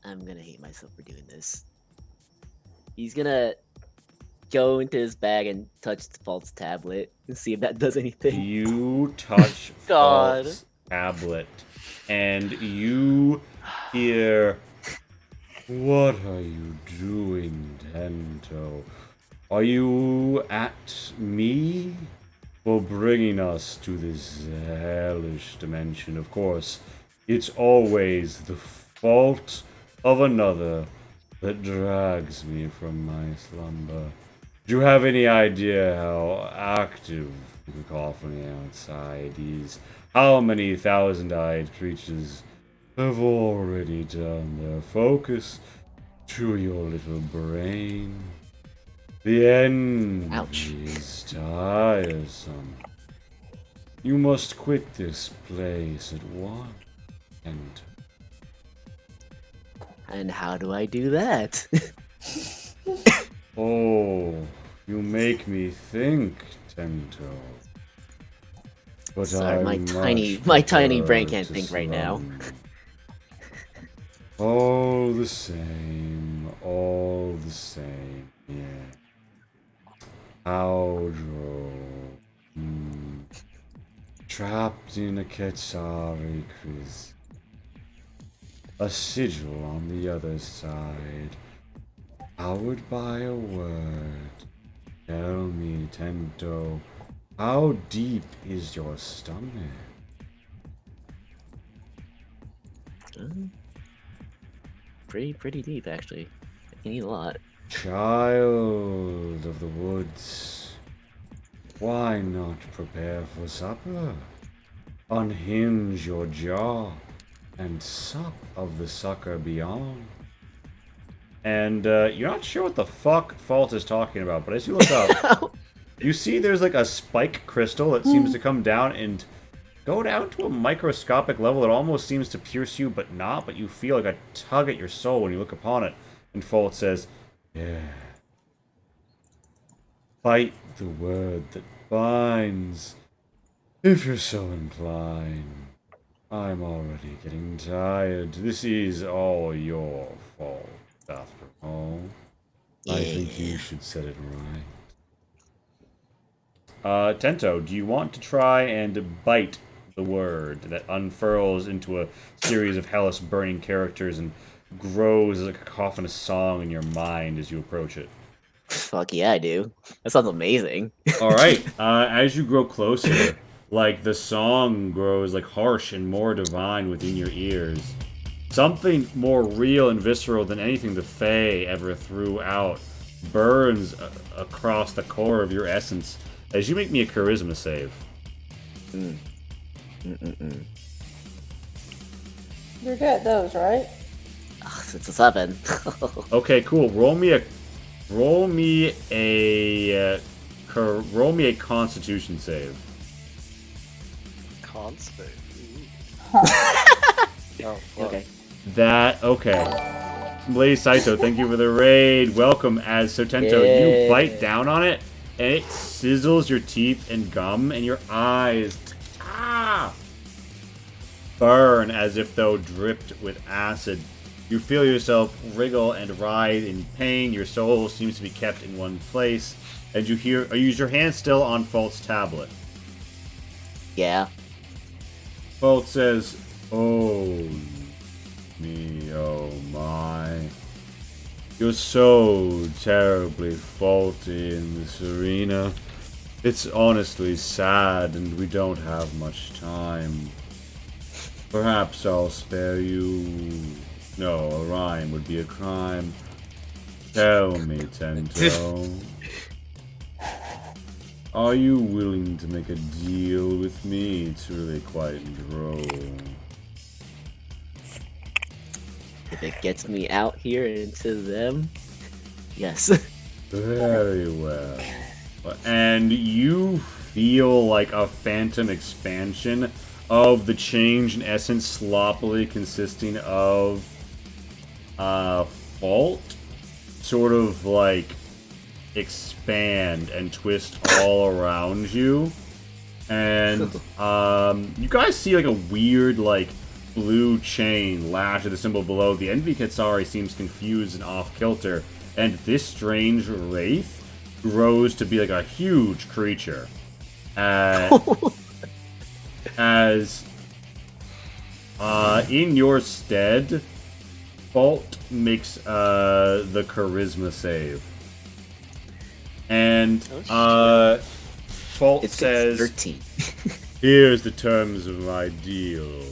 I'm gonna hate myself for doing this. He's gonna go into his bag and touch the false tablet and see if that does anything. You touch God. False tablet, and you hear, "What are you doing, Tento? Are you at me for bringing us to this hellish dimension? Of course, it's always the fault of another that drags me from my slumber. Do you have any idea how active the cacophony outside is? How many thousand-eyed creatures have already done their focus to your little brain? The end Ouch. is tiresome. You must quit this place at once. And how do I do that? Oh, you make me think, Tento. But Sorry, my I tiny much brain prefer can't to think right now. slumber. All the same, yeah. How droll. Trapped in a Ketsari Kriz. A sigil on the other side. Powered by a word. Tell me, Tento, how deep is your stomach? Pretty deep, actually. I can eat a lot. Child of the woods, why not prepare for supper? Unhinge your jaw and sup of the sucker beyond. And you're not sure what the fuck Fault is talking about, but as you look up, you see there's like a spike crystal that seems to come down and go down to a microscopic level that almost seems to pierce you, but not, but you feel like a tug at your soul when you look upon it. And Fault says, yeah. Bite the word that binds, if you're so inclined. I'm already getting tired. This is all your fault, after all. I think you should set it right. Tento, do you want to try and bite the word that unfurls into a series of hellish burning characters and grows as a cacophonous song in your mind as you approach it? Fuck yeah, I do. That sounds amazing. All right. As you grow closer, like the song grows like harsh and more divine within your ears. Something more real and visceral than anything the Fae ever threw out burns across the core of your essence as you make me a charisma save. You're good at those, right? It's a 7. Okay, cool. Roll me a Constitution save. Con save. Huh. Oh, fuck. Okay. Lady Saito, thank you for the raid. Welcome as Sotento. Yay. You bite down on it, and it sizzles your teeth and gum, and your eyes burn as if though dripped with acid. You feel yourself wriggle and writhe in pain. Your soul seems to be kept in one place, and you use your hand still on Fault's tablet. Yeah. Fault says, "Oh me, oh my. You're so terribly faulty in this arena. It's honestly sad, and we don't have much time. Perhaps I'll spare you. No, a rhyme would be a crime. Tell me, Tento. Are you willing to make a deal with me? It's really quite droll. If it gets me out here into them, yes. Very well. And you feel like a phantom expansion of the change in essence sloppily consisting of Fault sort of like expand and twist all around you. And you guys see like a weird like blue chain lash at the symbol below. The Envy Katsari seems confused and off kilter, and this strange wraith grows to be like a huge creature. As in your stead, Fault makes the charisma save. And Fault It's says, 13. "Here's the terms of my deal.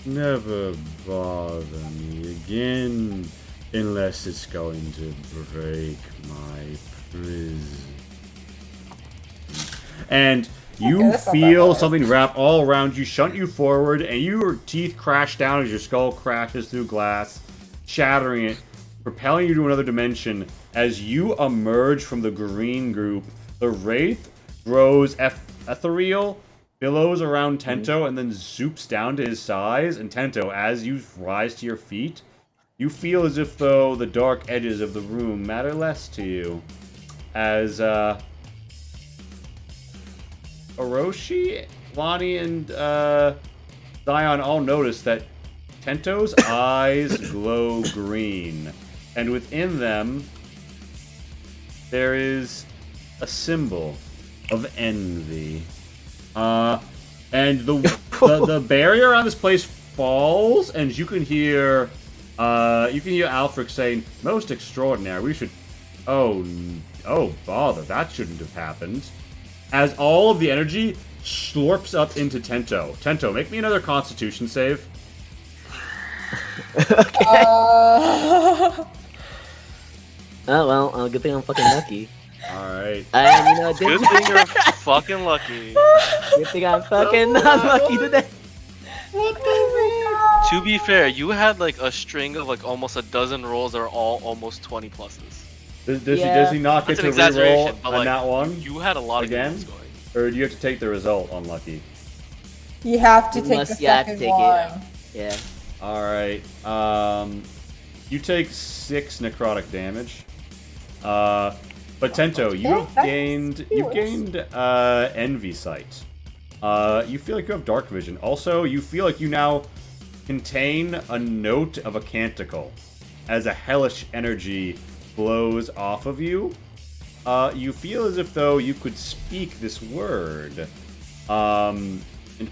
Never bother me again unless it's going to break my prison." And you that's not feel that bad. something wrap all around you, shunt you forward, and your teeth crash down as your skull crashes through glass, shattering it, propelling you to another dimension. As you emerge from the green group, the Wraith grows ethereal, billows around Tento, and then zoops down to his size. And Tento, as you rise to your feet, you feel as if though the dark edges of the room matter less to you. As Orochi, Lonnie, and Zion all notice that Tento's eyes glow green, and within them there is a symbol of envy. And the barrier around this place falls, and you can hear Alfric saying, "Most extraordinary. We should. Oh bother! That shouldn't have happened." As all of the energy slurps up into Tento. Tento, make me another Constitution save. Oh well, good thing I'm fucking lucky. Alright. And you know, Good thing you're fucking lucky. good thing I'm fucking not lucky today. To be fair, you had like a string of like almost a dozen rolls that are all almost 20 pluses. Does he not get That's to an exaggeration, reroll but on like, that one? you had a lot of Again? games going. Or do you have to take the result on Lucky? You have to take Unless the you have to second take one. Yeah. Alright. You take 6 necrotic damage. But Tento, you've gained envy sight. You feel like you have dark vision. Also, you feel like you now contain a note of a canticle as a hellish energy flows off of you. You feel as if though you could speak this word, and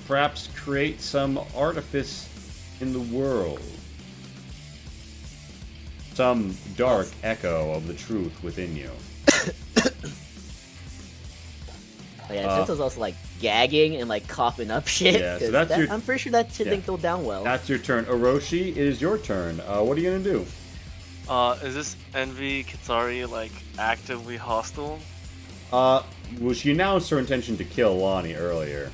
perhaps create some artifice in the world. some dark echo of the truth within you. Oh, yeah, Tento's also like gagging and like coughing up shit. Yeah, so 'cause that's your- I'm pretty sure that shit yeah. didn't go down well. That's your turn. Orochi, it is your turn. What are you gonna do? Is this Envy Kitsari like actively hostile? Well, she announced her intention to kill Lonnie earlier.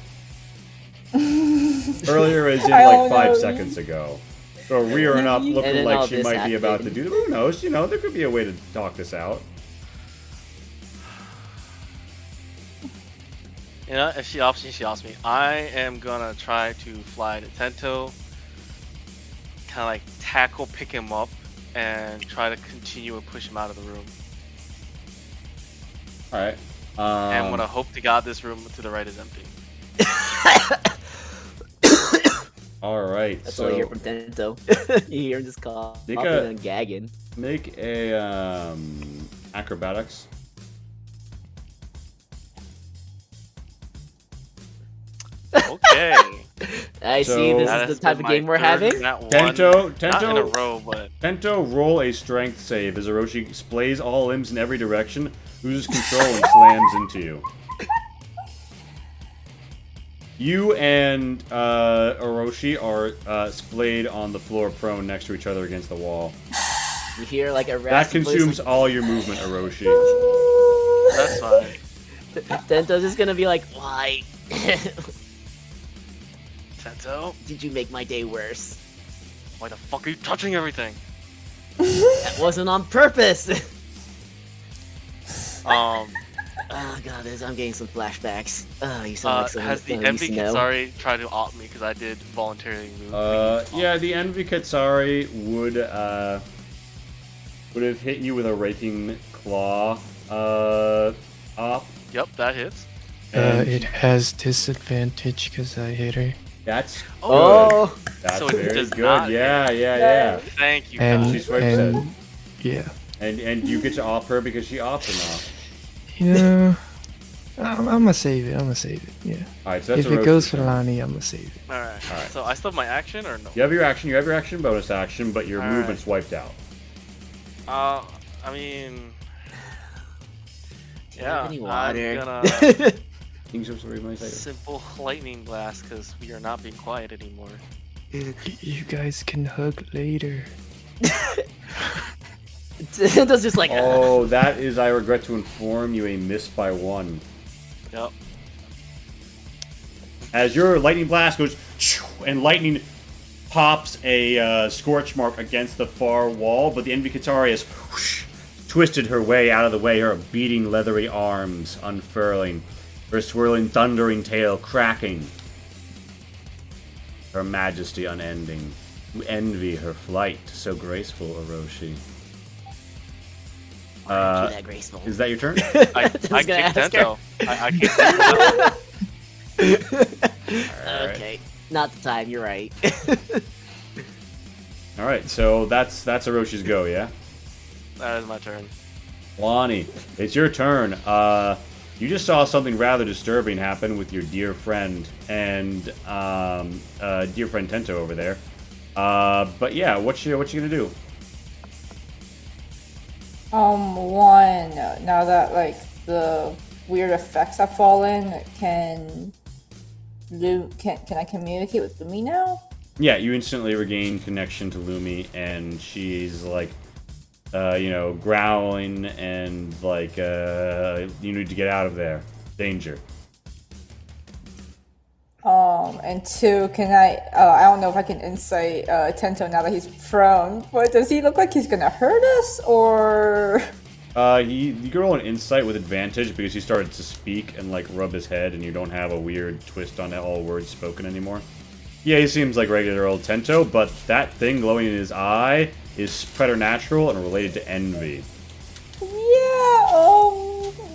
Earlier as in I like don't 5 know. seconds ago. So rearing up, And looking then like all she this might be about to happened. do. Who knows? You know, there could be a way to talk this out. You know, if she opts me, she opts me. I am gonna try to fly to Tento, kind of like tackle, pick him up, and try to continue and push him out of the room. All right. And when I hope to God this room to the right is empty. All right. That's so all you hear from Tento. You hear him just coughing Make a- and gagging. make a acrobatics. Okay. I So- see. This That is has the type been of my game we're third having. nat one. Tento, Not in a Tento, row, but Tento, roll a strength save as Orochi splays all limbs in every direction, loses control, and slams into you. You and Orochi are splayed on the floor, prone next to each other against the wall. You hear like a That raspy voice, consumes all your movement, Orochi. that's fine. like, Tento's just gonna be like, "Why Tento, did you make my day worse? why the fuck are you touching everything? That wasn't on purpose." Um, Oh god, I'm getting some flashbacks. Oh, you sound like someone has the that Envy used to know. Kitsari tried to opt me because I did voluntarily move? Yeah, the Envy Katsari would have hit you with a raking claw op. Yep, that hits. And It has disadvantage because I hit her. that's good. Oh, That's So it very does good. not Yeah. Thank you. And, She swipes and yeah. And you get to off her because she opted off. Yeah. I'm gonna save it. Yeah. Alright, so that's If it Orochi's goes for turn. Lonnie, I'm gonna save it. Alright. Alright. So I still have my action or no? You have your action bonus action, but your Alright. movement's wiped out. I mean, do you have yeah, any I'm water? gonna Things are sorry, my second. simple lightning blast because we are not being quiet anymore. You guys can hug later. Tento's just like, Oh, that is, I regret to inform you, a miss by 1. Yep. As your lightning blast goes, and lightning pops a scorch mark against the far wall, but the Envy Katari has twisted her way out of the way, her beating leathery arms unfurling, her swirling thundering tail cracking, her majesty unending. You envy her flight, so graceful, Orochi. "Aren't you that graceful?" Is that your turn? I gonna kicked ask her. Tento. I kicked Tento. Okay, not the time. You're right. All right, so that's Oroshi's go, yeah. That is my turn. Lonnie, it's your turn. You just saw something rather disturbing happen with your dear friend and dear friend Tento over there. But yeah, what you gonna do? One, now that like the weird effects have fallen, can I communicate with Lumi now? Yeah, you instantly regain connection to Lumi, and she's like, growling and like, you need to get out of there. Danger. And two, can I don't know if I can insight Tento now that he's prone, but does he look like he's gonna hurt us, or? You can roll an insight with advantage because he started to speak and like rub his head, and you don't have a weird twist on all words spoken anymore. Yeah, he seems like regular old Tento, but that thing glowing in his eye is preternatural and related to envy. Yeah,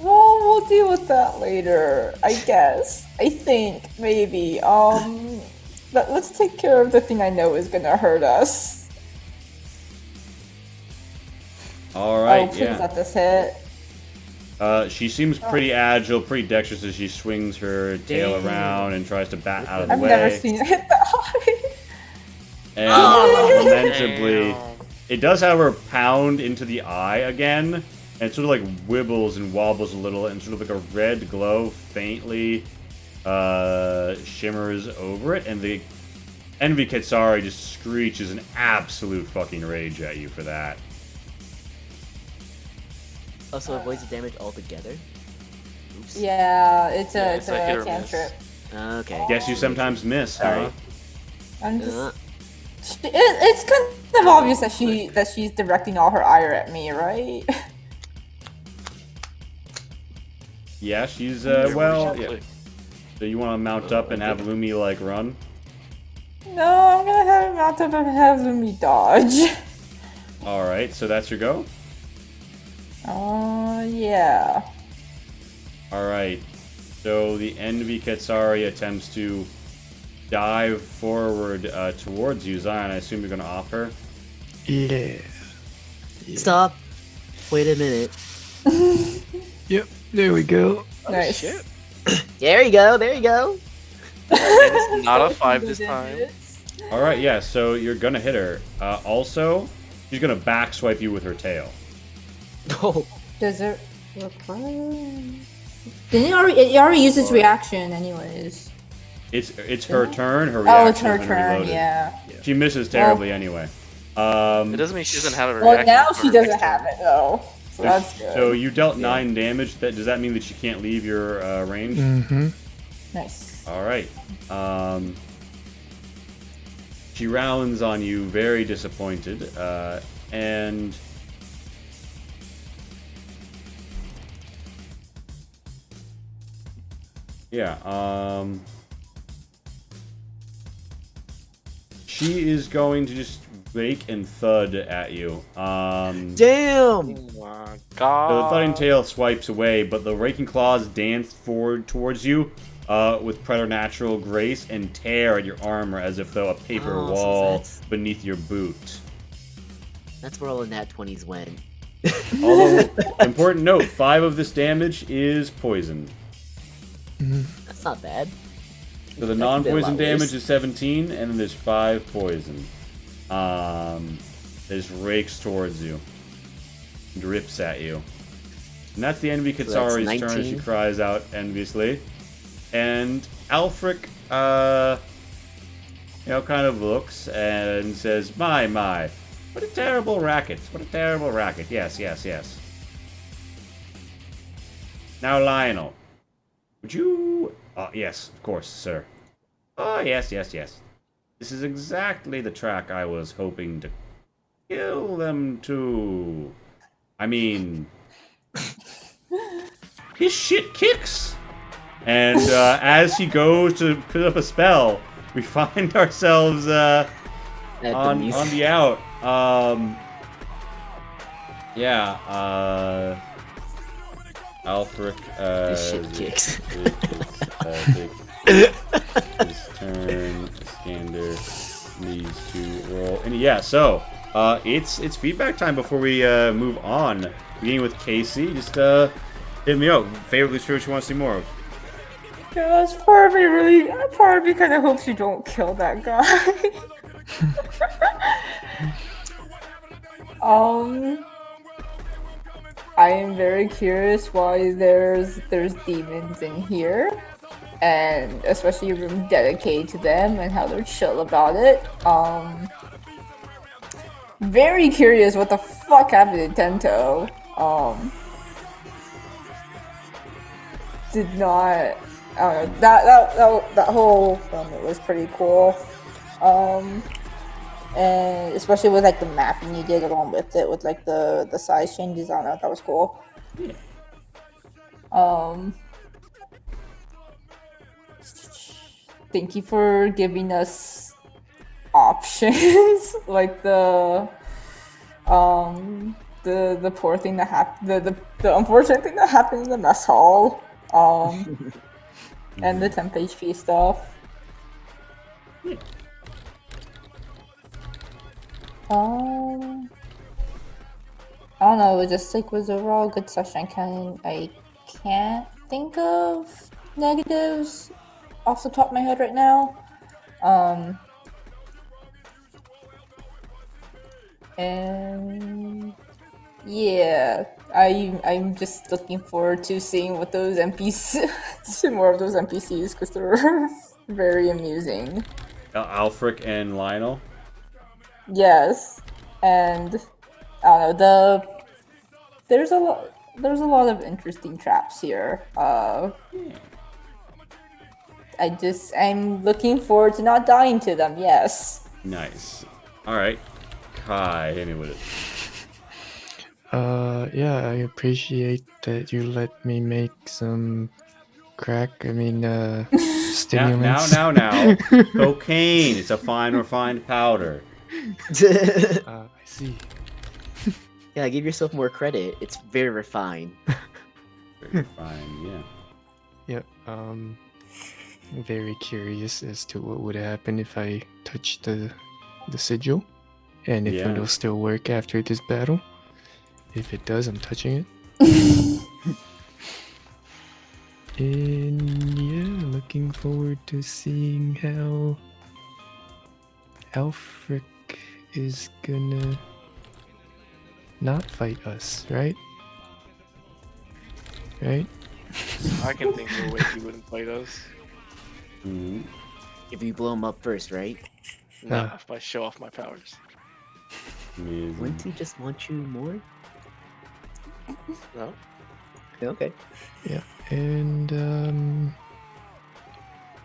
we'll deal with that later, I guess. I think, maybe. Let's take care of the thing I know is gonna hurt us. All right, please yeah. let this hit. She seems pretty agile, pretty dexterous as she swings her tail Damn. around and tries to bat out of the I've way. never seen it hit that high. And lamentably, It does, however, pound into the eye again, and it sort of like wibbles and wobbles a little, and sort of like a red glow faintly shimmers over it, and the Envy Kitsari just screeches an absolute fucking rage at you for that. Also avoids the damage altogether. Oops. Yeah, it's Yeah, a it's a hit or miss. cantrip. Okay. Guess you sometimes miss, huh? I'm just. Uh, It's kind of obvious that she's directing all her ire at me, right? Yeah, she's, Here, well, we should yeah. click. So you want to mount up and have Lumi, like, run? No, I'm gonna have him mount up and have me dodge. Alright, so that's your go? Yeah. Alright. So the Envy Kitsari attempts to dive forward towards you. Zion, I assume you're going to off her? Yeah. Stop. Wait a minute. Yep. There we go. Nice. Shit. There you go. There you go. It's not a 5 this time. Alright, yeah, so you're going to hit her. Also, she's going to back swipe you with her tail. Oh. Does it require? Didn't it already used its reaction, anyways. It's her turn. Her Oh, it's her reaction's been turn. reloaded. Yeah. She misses terribly anyway. It doesn't mean she doesn't have a Well, reaction. now for she her doesn't next have turn. it though. So that's good. So you dealt 9 damage. Does that mean that she can't leave your range? Mm-hmm. Nice. Alright. She rounds on you, very disappointed, and yeah, she is going to just rake and thud at you. Damn. Oh my god. So the thudding tail swipes away, but the raking claws dance forward towards you with preternatural grace and tear at your armor as if though a paper Oh, so wall that's- beneath your boot. That's where all the nat 20s went. Although, important note, 5 of this damage is poison. That's not bad. So the That could be a non-poison lot damage worse. is 17, and then there's 5 poison. This rakes towards you. And rips at you. And that's the Envy So that's Kitsari's turn. 19. She cries out enviously. And Alfric, kind of looks and says, My, what a terrible racket. What a terrible racket. Yes. Now, Lionel, would you... yes, of course, sir. Oh, yes. This is exactly the track I was hoping to kill them to. I mean... his shit kicks! And as he goes to put up a spell, we find ourselves At the on music. the out. Alfric This shit kicks. his turn. Skander needs to roll. And yeah, so it's feedback time before we move on. Beginning with Casey, just hit me up. Favorite loose fruit you want to see more of? Yeah, part of me kind of hopes you don't kill that guy. I am very curious why there's demons in here, and especially a room dedicated to them and how they're chill about it. Very curious what the fuck happened to Tento. Did not. I don't know. That whole moment was pretty cool. And especially with like the mapping you did along with it, with like the size changes. I don't know. That was cool. Thank you for giving us options, like the poor thing that happened, the unfortunate thing that happened in the mess hall, and the 10 HP stuff. I don't know. It just like was overall a good session. I can't think of negatives off the top of my head right now. And yeah, I'm just looking forward to seeing what those NPCs, see more of those NPCs because they're very amusing. Alfric and Lionel. Yes, and I don't know there's a lot of interesting traps here. I'm looking forward to not dying to them. Yes. Nice. All right, Kai, hit me with it. Yeah, I appreciate that you let me make some crack. I mean, stimulants. Now. Cocaine. It's a fine refined powder. I see. Yeah, give yourself more credit. It's very refined. Very fine. Yeah. Yep. Very curious as to what would happen if I touch the sigil, and if Yeah. it'll still work after this battle. If it does, I'm touching it. And yeah, looking forward to seeing how Alfric is gonna not fight us, right? Right? I can think of a way he wouldn't fight us. Mhm. If you blow him up first, right? Nah, if I show off my powers. Amazing. Wouldn't he just want you more? No? Okay. Yeah. And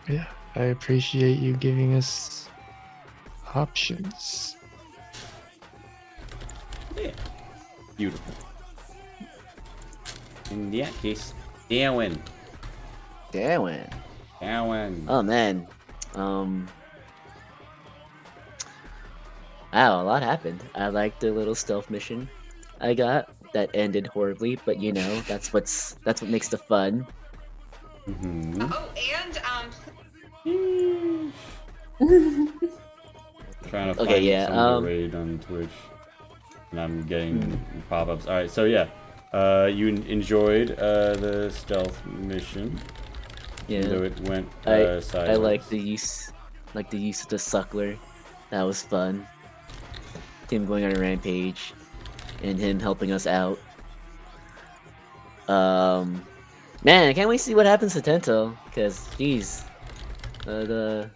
yeah, I appreciate you giving us options. Yeah. Beautiful. In that case, Darwin. Darwin. Oh man. Wow, a lot happened. I liked the little stealth mission I got that ended horribly, but you know, that's what makes the fun. Mm-hmm. Oh, and Trying to Okay, find yeah, someone to raid on Twitch, and I'm getting pop-ups. All right, so yeah, you enjoyed the stealth mission. Yeah. Even though it went I sideways. like the use of the suckler. That was fun. Him going on a rampage, and him helping us out. Man, I can't wait to see what happens to Tento, because geez, I don't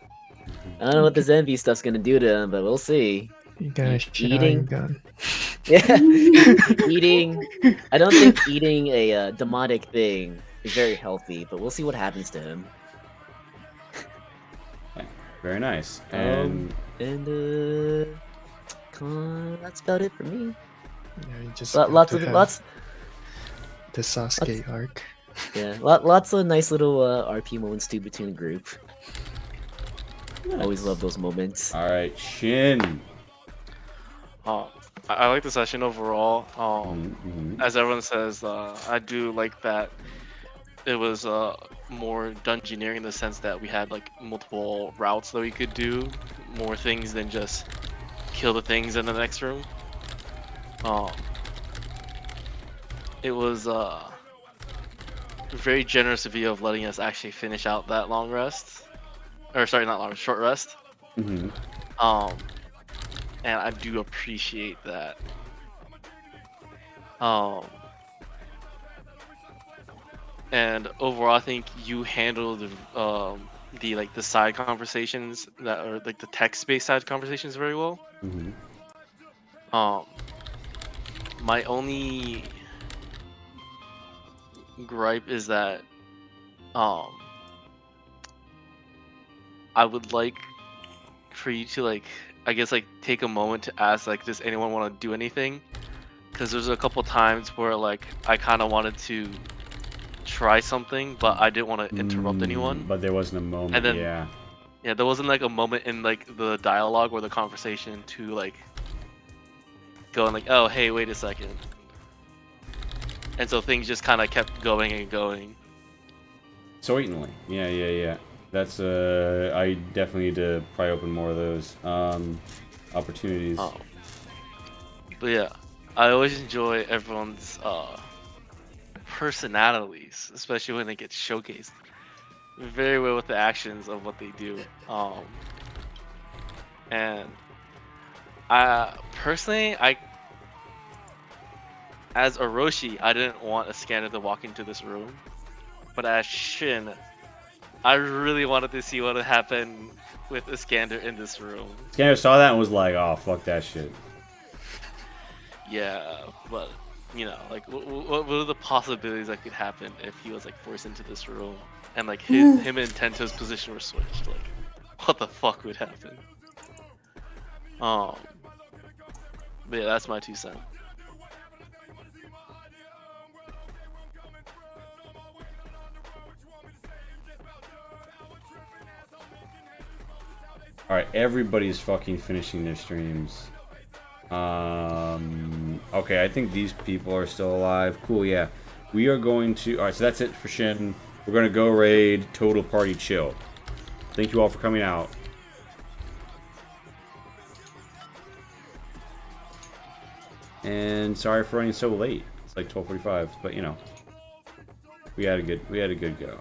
know what the Zenvi stuff's gonna do to him, but we'll see. You got a Eating? shotgun. Yeah, eating. I don't think eating a demonic thing is very healthy, but we'll see what happens to him. Very nice. And That's about it for me. Yeah, you just Lots got to of have the Sasuke arc. Yeah, lots of nice little RP moments too between the group. Always love those moments. all right, Shin. I like the session overall. Mhm. As everyone says, I do like that it was more dungeoneering in the sense that we had like multiple routes that we could do, more things than just kill the things in the next room. It was very generous of you of letting us actually finish out that long rest, or sorry, not long, short rest. Mhm. And I do appreciate that. And overall, I think you handled the side conversations that are like the text-based side conversations very well. Mhm. My only gripe is that I would like for you to I guess take a moment to ask does anyone want to do anything? Because there's a couple times where I kind of wanted to try something, but I didn't want to interrupt anyone. But there wasn't a moment. And then- yeah. There wasn't a moment in the dialogue or the conversation to go and oh hey, wait a second. And so things just kind of kept going and going. Certainly. Yeah. That's I definitely need to probably open more of those opportunities. But yeah, I always enjoy everyone's personalities, especially when they get showcased very well with the actions of what they do. And Personally, as Orochi, I didn't want a scanner to walk into this room, but as Shin, I really wanted to see what would happen with Iskander in this room. Scanner saw that and was like, "Oh, fuck that shit." Yeah, but you know, like, what are the possibilities that could happen if he was like forced into this room and like him and Tento's position were switched? Like, what the fuck would happen? But yeah, that's my 2 cents. All right, everybody's fucking finishing their streams. Okay, I think these people are still alive. Cool, yeah. We are going to... Alright, so that's it for Shin. We're going to go raid Total Party Chill. Thank you all for coming out. And sorry for running so late. It's like 12:45, but you know. We had a good go.